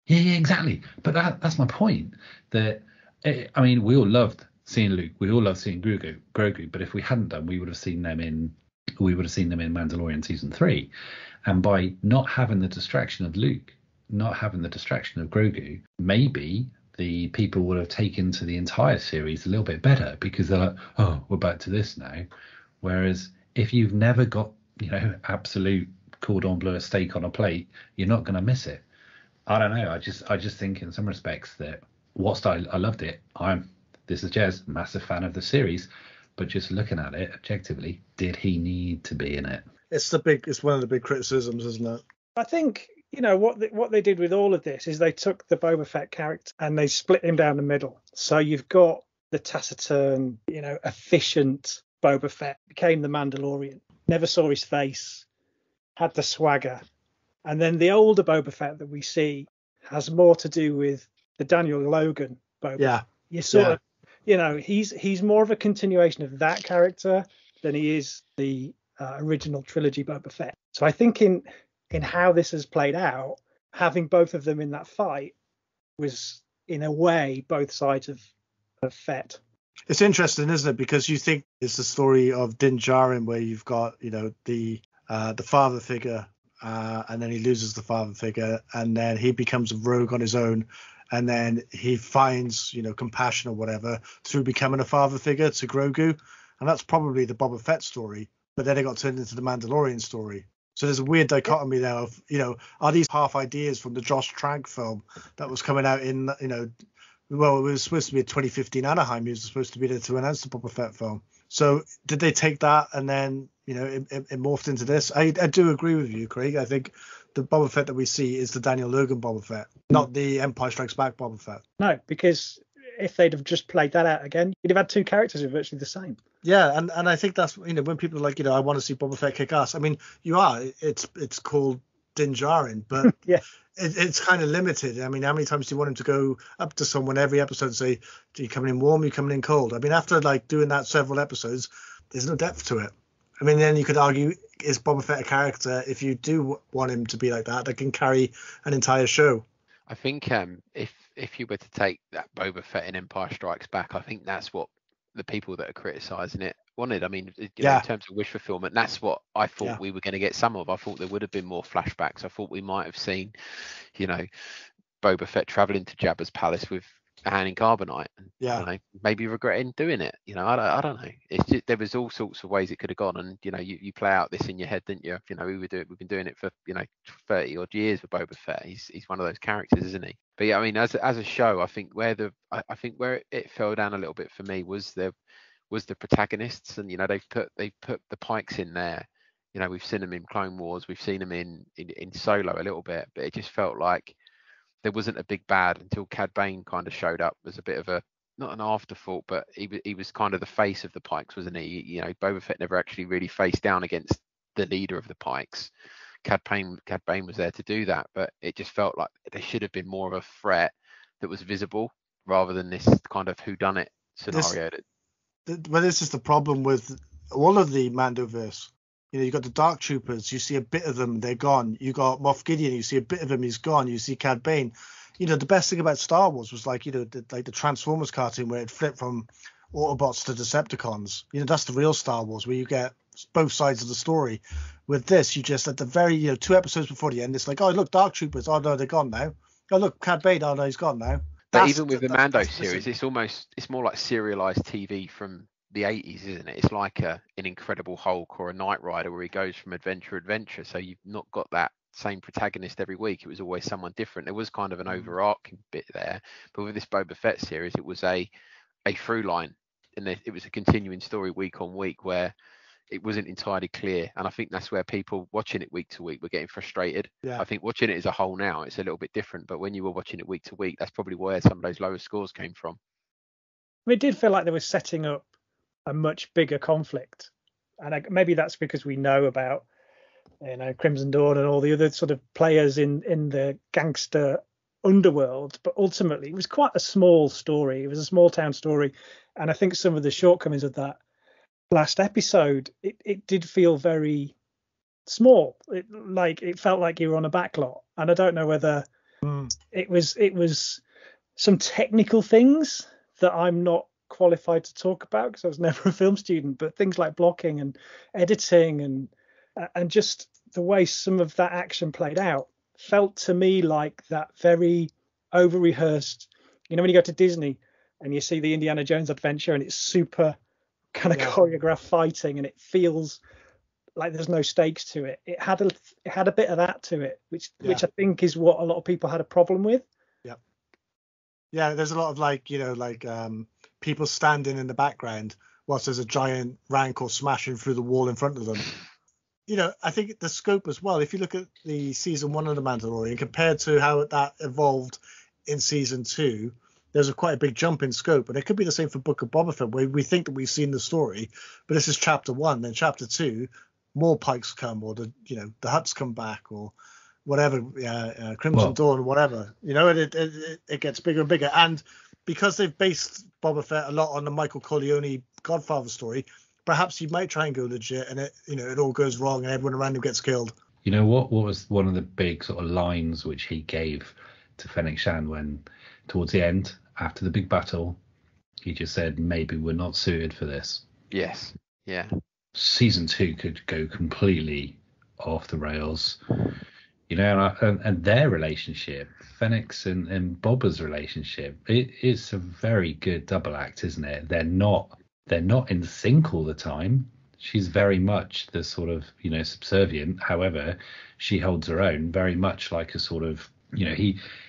Yeah, exactly. But that's my point. That we all loved seeing Luke. We all loved seeing Grogu. But if we hadn't done, we would have seen them in we would have seen them in Mandalorian season 3. And by not having the distraction of Luke, not having the distraction of Grogu, maybe the people would have taken to the entire series a little bit better, because they're like, oh, we're back to this now. Whereas if you've never got, absolute cordon bleu steak on a plate, you're not going to miss it. I don't know. I just think in some respects that whilst I loved it, this is Jez, massive fan of the series, but just looking at it objectively, did he need to be in it? It's one of the big criticisms, isn't it? I think, what they did with all of this is they took the Boba Fett character and they split him down the middle. So you've got the taciturn, efficient Boba Fett, became the Mandalorian, never saw his face, had the swagger. And then the older Boba Fett that we see has more to do with the Daniel Logan Boba. Yeah. You sort of, he's more of a continuation of that character than he is the original trilogy Boba Fett. So I think in how this has played out, having both of them in that fight was, in a way, both sides of Fett. It's interesting, isn't it? Because you think it's the story of Din Djarin, where you've got, the father figure, and then he loses the father figure, and then he becomes a rogue on his own, and then he finds, compassion or whatever through becoming a father figure to Grogu, and that's probably the Boba Fett story. But then it got turned into the Mandalorian story. So there's a weird dichotomy there of, are these half ideas from the Josh Trank film that was coming out in, well, it was supposed to be a 2015 Anaheim. He was supposed to be there to announce the Boba Fett film. So did they take that and then, it morphed into this? I do agree with you, Craig. I think the Boba Fett that we see is the Daniel Logan Boba Fett, not the Empire Strikes Back Boba Fett. No, because if they'd have just played that out again, you'd have had two characters who are virtually the same. Yeah, and I think that's, when people are like, I want to see Boba Fett kick ass. I mean, it's called Din Djarin, but yeah, it's kind of limited. I mean, how many times do you want him to go up to someone every episode and say, are you coming in warm, are you coming in cold? I mean, after doing that several episodes, there's no depth to it. I mean, then you could argue, is Boba Fett a character, if you do want him to be like that can carry an entire show? I think if you were to take that Boba Fett in Empire Strikes Back, I think that's what the people that are criticising it wanted. I mean, in terms of wish fulfillment, that's what I thought we were going to get some of. I thought there would have been more flashbacks. I thought we might have seen, Boba Fett travelling to Jabba's palace with a hand in carbonite, and maybe regretting doing it. I don't know. It's just, there was all sorts of ways it could have gone, and you play out this in your head, didn't you? We've been doing it for 30 odd years with Boba Fett. He's one of those characters, isn't he? But yeah, I mean, as a show, I think where it fell down a little bit for me was the protagonists, and they've put the Pikes in there. We've seen them in Clone Wars, we've seen them in Solo a little bit, but it just felt like there wasn't a big bad until Cad Bane kind of showed up as a bit of a, not an afterthought, but he was kind of the face of the Pikes, wasn't he? Boba Fett never actually really faced down against the leader of the Pikes. Cad Bane was there to do that, but it just felt like there should have been more of a threat that was visible rather than this kind of whodunit scenario. This is the problem with all of the Mandoverse. You've got the Dark Troopers, you see a bit of them, they're gone. You got Moff Gideon, you see a bit of him, he's gone. You see Cad Bane. The best thing about Star Wars was the Transformers cartoon where it flipped from Autobots to Decepticons. That's the real Star Wars, where you get both sides of the story. With this, you just at the very 2 episodes before the end, it's like, oh look, Dark Troopers, oh no, they're gone now. Oh look, Cad Bane, oh no, he's gone now. But even with the Mando series, it's more like serialized TV from the 80s, isn't it? It's like an Incredible Hulk or a Knight Rider where he goes from adventure to adventure. So you've not got that same protagonist every week. It was always someone different. There was kind of an overarching bit there, but with this Boba Fett series, it was a through line, and it was a continuing story week on week where it wasn't entirely clear. And I think that's where people watching it week to week were getting frustrated. I think watching it as a whole now, it's a little bit different, but when you were watching it week to week, that's probably where some of those lower scores came from. It did feel like they were setting up a much bigger conflict, and maybe that's because we know about Crimson Dawn and all the other sort of players in the gangster underworld, but ultimately it was quite a small story. It was a small town story, and I think some of the shortcomings of that last episode, it did feel very small. It felt like you were on a backlot, and I don't know whether it was some technical things that I'm not qualified to talk about because I was never a film student, but things like blocking and editing and just the way some of that action played out felt to me like that very over rehearsed, when you go to Disney and you see the Indiana Jones adventure and it's super kind of choreographed fighting and it feels like there's no stakes to it. It had a bit of that to it, which I think is what a lot of people had a problem with. Yeah, there's a lot of people standing in the background whilst there's a giant rancor smashing through the wall in front of them. I think the scope as well, if you look at the season 1 of The Mandalorian compared to how that evolved in season 2, there's quite a big jump in scope. And it could be the same for Book of Boba Fett, where we think that we've seen the story, but this is chapter 1. Then chapter 2, more pikes come, or the Hutts come back, or whatever, Crimson Dawn, whatever. It gets bigger and bigger. And because they've based Boba Fett a lot on the Michael Corleone Godfather story, perhaps you might try and go legit, and it all goes wrong, and everyone around him gets killed. What was one of the big sort of lines which he gave to Fennec Shand when, towards the end, after the big battle, he just said, "Maybe we're not suited for this." Yes. Yeah. Season 2 could go completely off the rails. And their relationship, Fennec's and Boba's relationship, it is a very good double act, isn't it? They're not in sync all the time. She's very much the sort of, subservient. However, she holds her own very much like a sort of,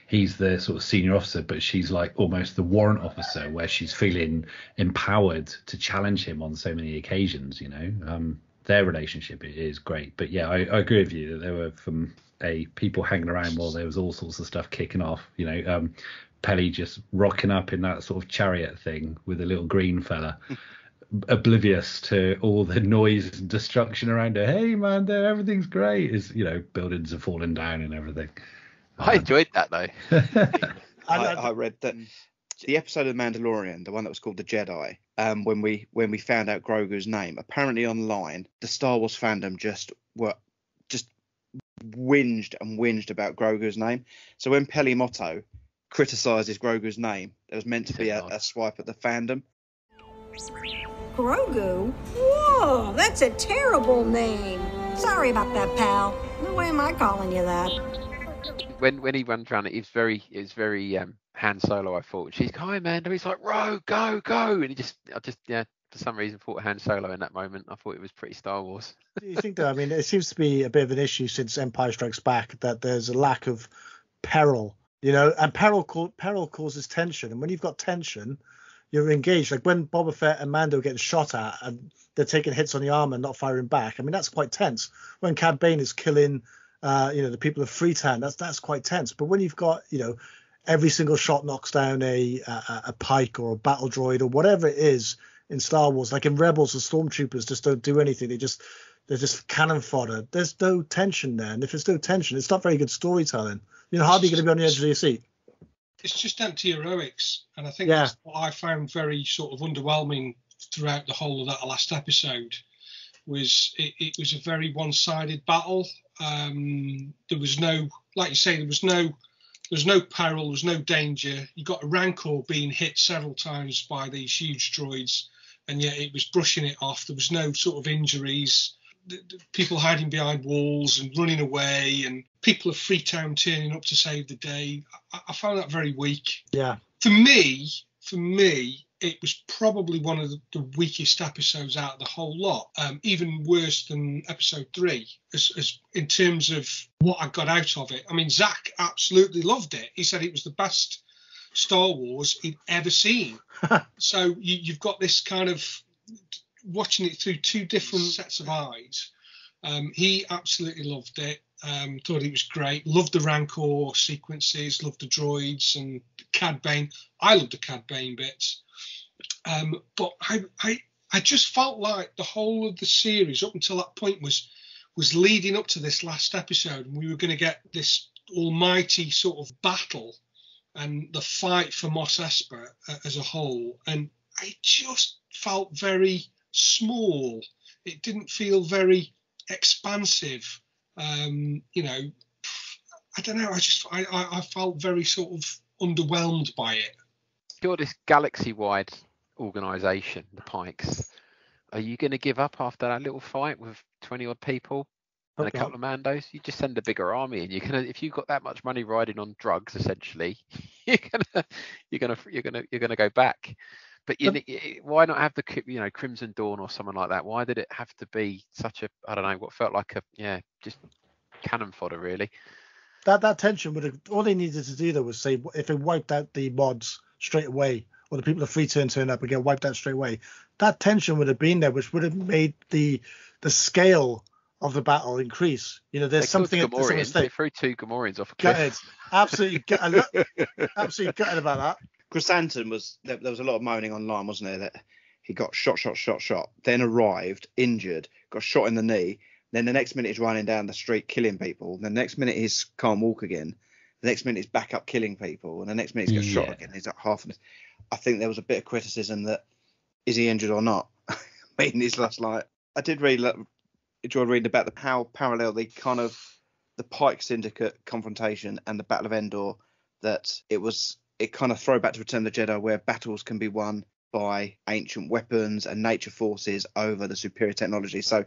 he's the sort of senior officer, but she's like almost the warrant officer, where she's feeling empowered to challenge him on so many occasions. Their relationship is great. But yeah, I agree with you that there were people hanging around while there was all sorts of stuff kicking off. Pelly just rocking up in that sort of chariot thing with a little green fella, oblivious to all the noise and destruction around her. Hey man, everything's great. Buildings are falling down and everything. I enjoyed that though. I read that the episode of The Mandalorian, the one that was called The Jedi, when we found out Grogu's name, apparently online, the Star Wars fandom just whinged about Grogu's name. So when Peli Motto criticises Grogu's name, there was meant to be a swipe at the fandom. Grogu? Whoa, that's a terrible name. Sorry about that, pal. Why am I calling you that? When he runs around, it was very Han Solo. I thought she's hi man, he's like Ro, go, and I just for some reason thought Han Solo in that moment. I thought it was pretty Star Wars. Do you think that? I mean, it seems to be a bit of an issue since Empire Strikes Back that there's a lack of peril, and peril causes tension, and when you've got tension, you're engaged. Like when Boba Fett and Mando getting shot at and they're taking hits on the armor and not firing back. I mean, that's quite tense. When Cad Bane is killing, the people of Freetown, that's quite tense. But when you've got, every single shot knocks down a pike or a battle droid or whatever it is in Star Wars, like in Rebels, the stormtroopers just don't do anything. They're just cannon fodder. There's no tension there, and if there's no tension, it's not very good storytelling. Hardly going to be on the edge of your seat. It's just empty heroics, and I think that's what I found very sort of underwhelming throughout the whole of that last episode. Was it was a very one-sided battle. There was no, like you say, there was no peril, there was no danger. You got a Rancor being hit several times by these huge droids, and yet it was brushing it off. There was no sort of injuries. The people hiding behind walls and running away, and people of Freetown turning up to save the day. I found that very weak. Yeah. For me, it was probably one of the weakest episodes out of the whole lot. Even worse than episode 3, as in terms of what I got out of it. I mean, Zach absolutely loved it. He said it was the best Star Wars he'd ever seen. So you've got this kind of watching it through two different sets of eyes. He absolutely loved it. Thought it was great. Loved the Rancor sequences. Loved the droids and Cad Bane. I loved the Cad Bane bits. But I just felt like the whole of the series up until that point was leading up to this last episode, and we were going to get this almighty sort of battle and the fight for Mos Espa as a whole. And it just felt very small. It didn't feel very expansive. I don't know. I felt very sort of underwhelmed by it. Got this galaxy-wide organisation, the Pikes, are you going to give up after that little fight with 20 odd people and a couple of Mandos? You just send a bigger army, and if you've got that much money riding on drugs, essentially, you're gonna go back. But why not have the Crimson Dawn or someone like that? Why did it have to be such a, I don't know, what felt like just cannon fodder, really? That tension would have, all they needed to do though was say, if it wiped out the mods straight away, or the people of free turn up and get wiped out straight away, that tension would have been there, which would have made the scale of the battle increase. There's something at the They threw 2 Gamorreans off a cliff. Absolutely gutted about that. Chrysanthemum there was a lot of moaning online, wasn't there, that he got shot, then arrived injured, got shot in the knee, then the next minute he's running down the street killing people, the next minute he can't walk again, the next minute he's back up killing people, and the next minute he's got shot again. He's at half. I think there was a bit of criticism that, is he injured or not? I mean, it's just like, I did enjoy reading about how parallel the Pike Syndicate confrontation and the Battle of Endor, that it kind of throw back to Return of the Jedi, where battles can be won by ancient weapons and nature forces over the superior technology. So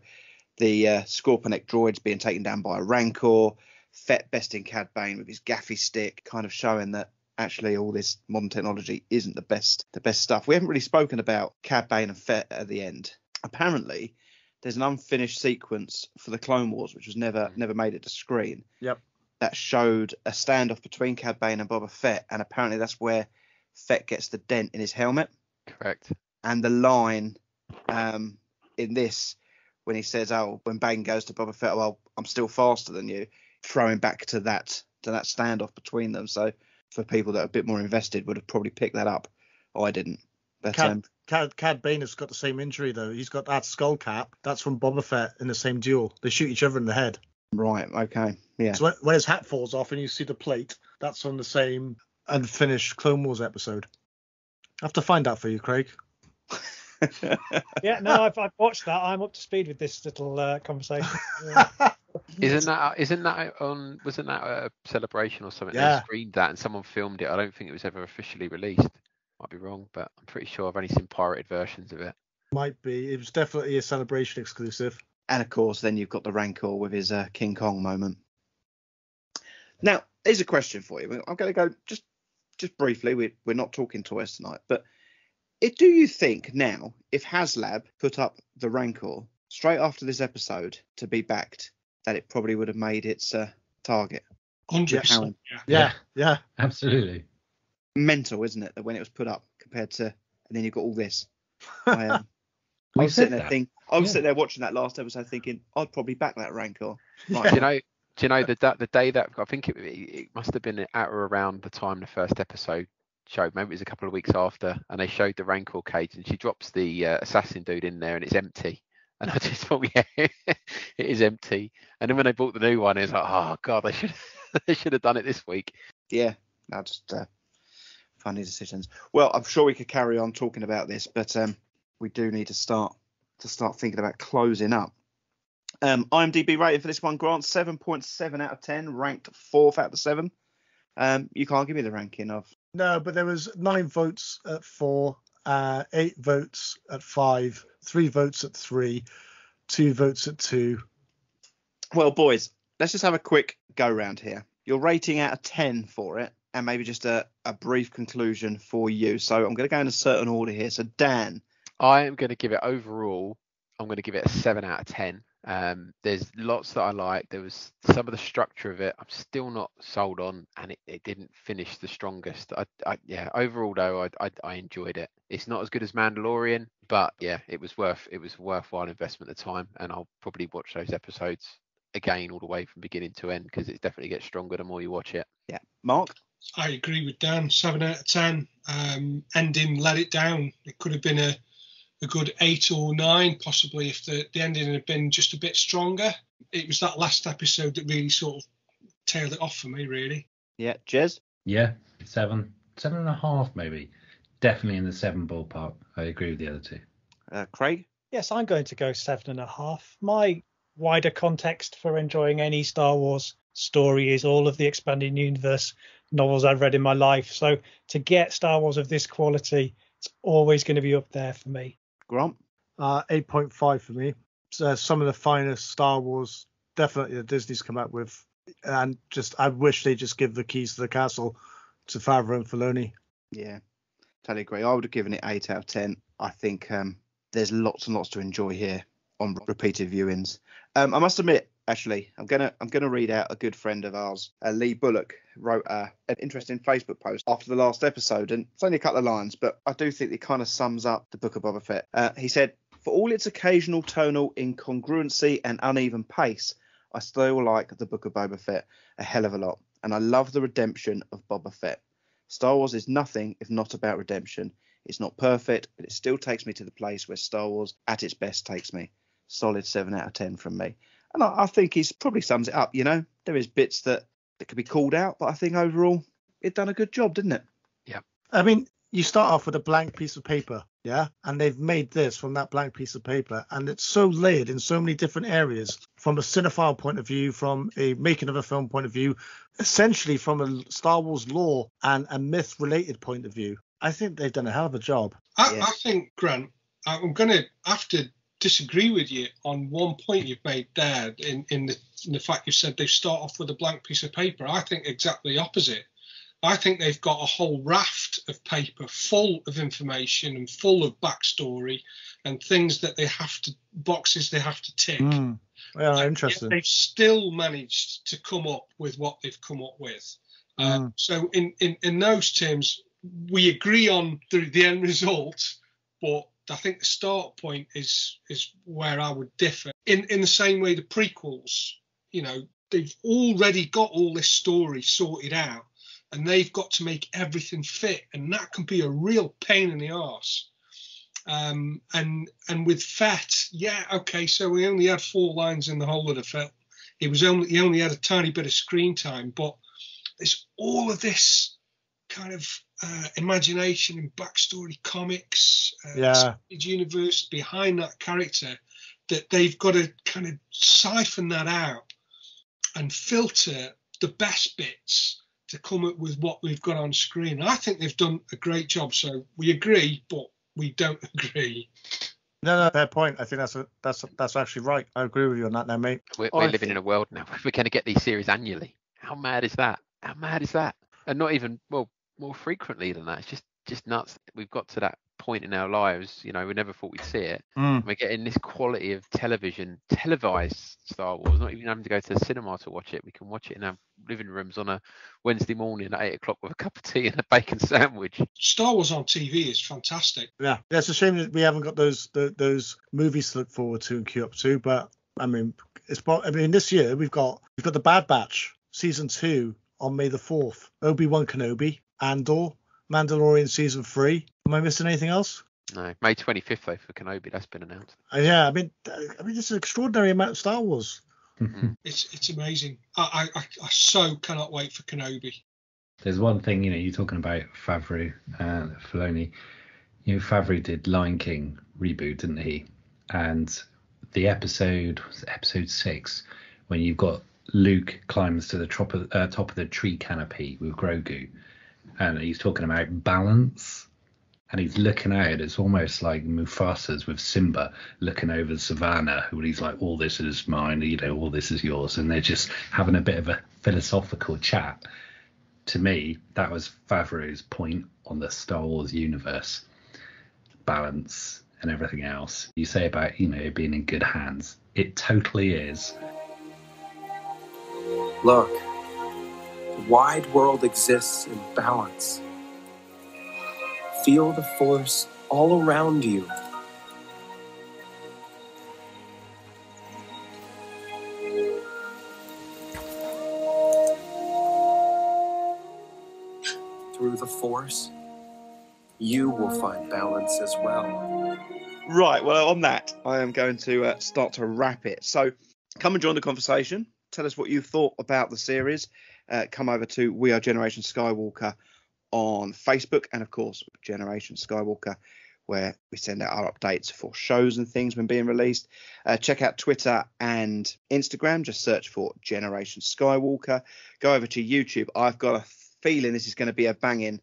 the Scorpionic droids being taken down by a Rancor, Fett besting Cad Bane with his gaffy stick, kind of showing that actually all this modern technology isn't the best stuff. We haven't really spoken about Cad Bane and Fett at the end. Apparently, there's an unfinished sequence for the Clone Wars, which was never made it to screen. Yep. That showed a standoff between Cad Bane and Boba Fett, and apparently that's where Fett gets the dent in his helmet. Correct. And the line in this, when he says, when Bane goes to Boba Fett, well, I'm still faster than you, throwing back to that standoff between them. So for people that are a bit more invested, would have probably picked that up. I didn't. But Cad Bane has got the same injury though. He's got that skull cap. That's from Boba Fett in the same duel. They shoot each other in the head. Right. Okay. Yeah. So when his hat falls off and you see the plate, that's from the same unfinished Clone Wars episode. I have to find out for you, Craig. Yeah. No, I've watched that. I'm up to speed with this little conversation. Yeah. Isn't that on? Wasn't that a celebration or something? Yeah. They screened that and someone filmed it. I don't think it was ever officially released. Might be wrong, but I'm pretty sure I've only seen pirated versions of it. Might be. It was definitely a Celebration exclusive. And of course, then you've got the Rancor with his King Kong moment. Now, here's a question for you. I'm going to go just briefly. We're not talking toys tonight, but do you think now, if HasLab put up the Rancor straight after this episode to be backed, that it probably would have made its target? 100%. Yeah, absolutely. Mental, isn't it, that when it was put up compared to, and then you've got all this. I was sitting there watching that last episode thinking I'd probably back that Rancor. Right. Do you know the day that I think it must have been at or around the time the first episode showed, maybe it was a couple of weeks after, and they showed the Rancor cage and she drops the assassin dude in there and it's empty. And I just thought, yeah, it is empty. And then when they bought the new one, it's like, oh god, they should have done it this week. Yeah, no, just funny decisions. Well, I'm sure we could carry on talking about this, but we do need to start thinking about closing up. IMDb rating for this one, Grant, 7.7 out of 10, ranked 4th out of 7. You can't give me the ranking of. No, but there was 9 votes at 4, 8 votes at 5, 3 votes at 3, 2 votes at 2. Well, boys, let's just have a quick go round here. Your rating out of 10 for it, and maybe just a brief conclusion for you. So I'm going to go in a certain order here. So Dan. I am going to give it overall, I'm going to give it a 7 out of 10. There's lots that I like. There was some of the structure of it I'm still not sold on, and it didn't finish the strongest. Overall though, I enjoyed it. It's not as good as Mandalorian, but yeah, it was a worthwhile investment at the time, and I'll probably watch those episodes again all the way from beginning to end, because it definitely gets stronger the more you watch it. Yeah. Mark? I agree with Dan, 7 out of 10. Ending let it down. It could have been a good 8 or 9 possibly if the ending had been just a bit stronger. It was that last episode that really sort of tailed it off for me, really. Yeah. Jez? Yeah, 7.5 maybe. Definitely in the 7 ballpark. I agree with the other two. Craig? Yes, I'm going to go 7.5. My wider context for enjoying any Star Wars story is all of the expanding universe novels I've read in my life. So to get Star Wars of this quality It's always going to be up there for me. Grant? 8.5 for me. So some of the finest Star Wars, definitely, that Disney's come out with. And I wish they just give the keys to the castle to Favreau and Filoni. Yeah, totally agree. I would have given it 8 out of 10. I think there's lots and lots to enjoy here on repeated viewings. I must admit, actually, I'm gonna read out a good friend of ours, Lee Bullock, wrote an interesting Facebook post after the last episode, and it's only a couple of lines, but I do think it kind of sums up the Book of Boba Fett. He said, "For all its occasional tonal incongruency and uneven pace, I still like the Book of Boba Fett a hell of a lot, and I love the redemption of Boba Fett. Star Wars is nothing if not about redemption. It's not perfect, but it still takes me to the place where Star Wars at its best takes me. Solid 7 out of 10 from me." And I think he's probably sums it up, you know. There is bits that could be called out, but I think overall it done a good job, didn't it? Yeah. I mean, you start off with a blank piece of paper, yeah? And they've made this from that blank piece of paper. And it's so layered in so many different areas, from a cinephile point of view, from a making of a film point of view, essentially from a Star Wars lore and a myth-related point of view. I think they've done a hell of a job. I think, Grant, I'm going to have to disagree with you on one point you've made there in the fact you said they start off with a blank piece of paper. I think exactly the opposite. I think they've got a whole raft of paper full of information and full of backstory and things that boxes they have to tick. Yeah, interesting. They've still managed to come up with what they've come up with. So in those terms, we agree on the end result, but I think the start point is where I would differ. In the same way, the prequels, you know, they've already got all this story sorted out, and they've got to make everything fit, and that can be a real pain in the arse. And with Fett, yeah, okay, so we only had 4 lines in the whole of the film. He only had a tiny bit of screen time, but there's all of this kind of imagination and backstory, comics, universe behind that character, that they've got to kind of siphon that out and filter the best bits to come up with what we've got on screen. I think they've done a great job. So we agree, but we don't agree. No, fair point. I think that's actually right. I agree with you on that now, mate. We're living in a world now where we're going to get these series annually. How mad is that? And not even, well, more frequently than that. It's just nuts. We've got to that point in our lives, you know, we never thought we'd see it. We're getting this quality of televised Star Wars, not even having to go to the cinema to watch it. We can watch it in our living rooms on a Wednesday morning at 8 o'clock with a cup of tea and a bacon sandwich. Star Wars on TV is fantastic. Yeah, it's a shame that we haven't got those movies to look forward to and queue up to. But I mean, this year we've got the Bad Batch season 2 on May the 4th. Obi-Wan Kenobi, Andor, Mandalorian season 3. Am I missing anything else? No, May 25th though for Kenobi. That's been announced. Yeah, I mean, it's an extraordinary amount of Star Wars. It's amazing. I so cannot wait for Kenobi. There's one thing, you know, you're talking about Favreau and Filoni. You know, Favreau did Lion King reboot, didn't he? And the episode 6, when you've got Luke climbs to the top of the tree canopy with Grogu, and he's talking about balance, and he's looking out. It's almost like Mufasa's with Simba looking over the savannah, where he's like, all this is mine, you know, all this is yours, and they're just having a bit of a philosophical chat. To me, that was Favreau's point on the Star Wars universe, balance and everything else. You say about, you know, it being in good hands. It totally is. Look, the wide world exists in balance. Feel the force all around you. Through the force, you will find balance as well. Right, well, on that, I am going to start to wrap it. So come and join the conversation. Tell us what you thought about the series. Come over to We Are Generation Skywalker on Facebook, and of course Generation Skywalker, where we send out our updates for shows and things when being released. Check out Twitter and Instagram. Just search for Generation Skywalker. Go over to YouTube. I've got a feeling this is going to be a banging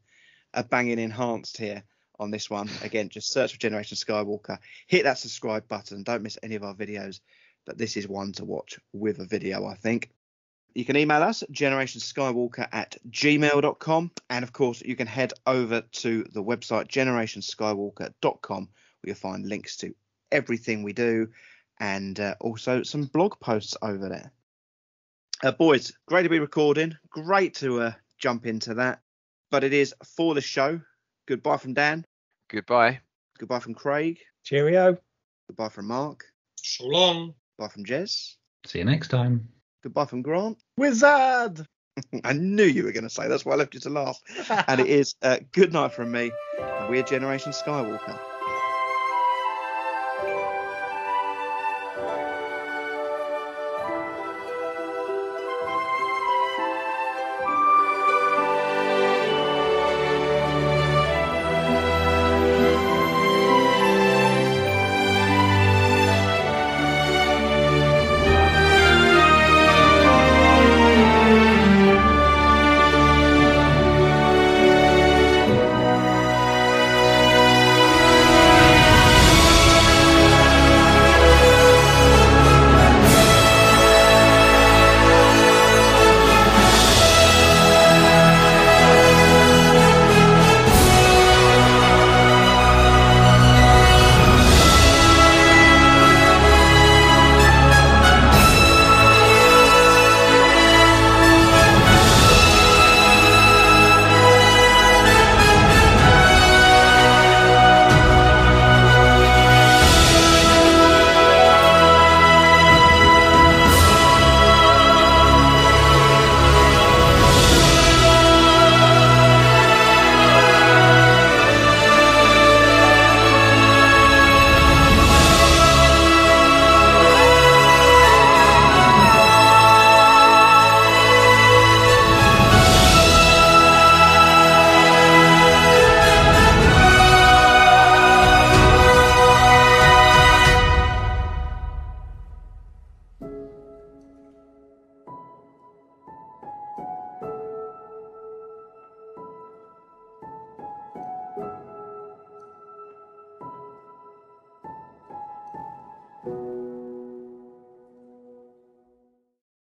enhanced here. on this one. Again, just search for Generation Skywalker. Hit that subscribe button. Don't miss any of our videos. But this is one to watch with a video, I think. You can email us at generationskywalker@gmail.com. And, of course, you can head over to the website generationskywalker.com, where you'll find links to everything we do and also some blog posts over there. Boys, great to be recording. Great to jump into that. But it is for the show. Goodbye from Dan. Goodbye. Goodbye from Craig. Cheerio. Goodbye from Mark. So long. Goodbye from Jez. See you next time. Goodbye from Grant. Wizard! I knew you were going to say. That's why I left you to laugh. And it is good night from me. And we're Generation Skywalker.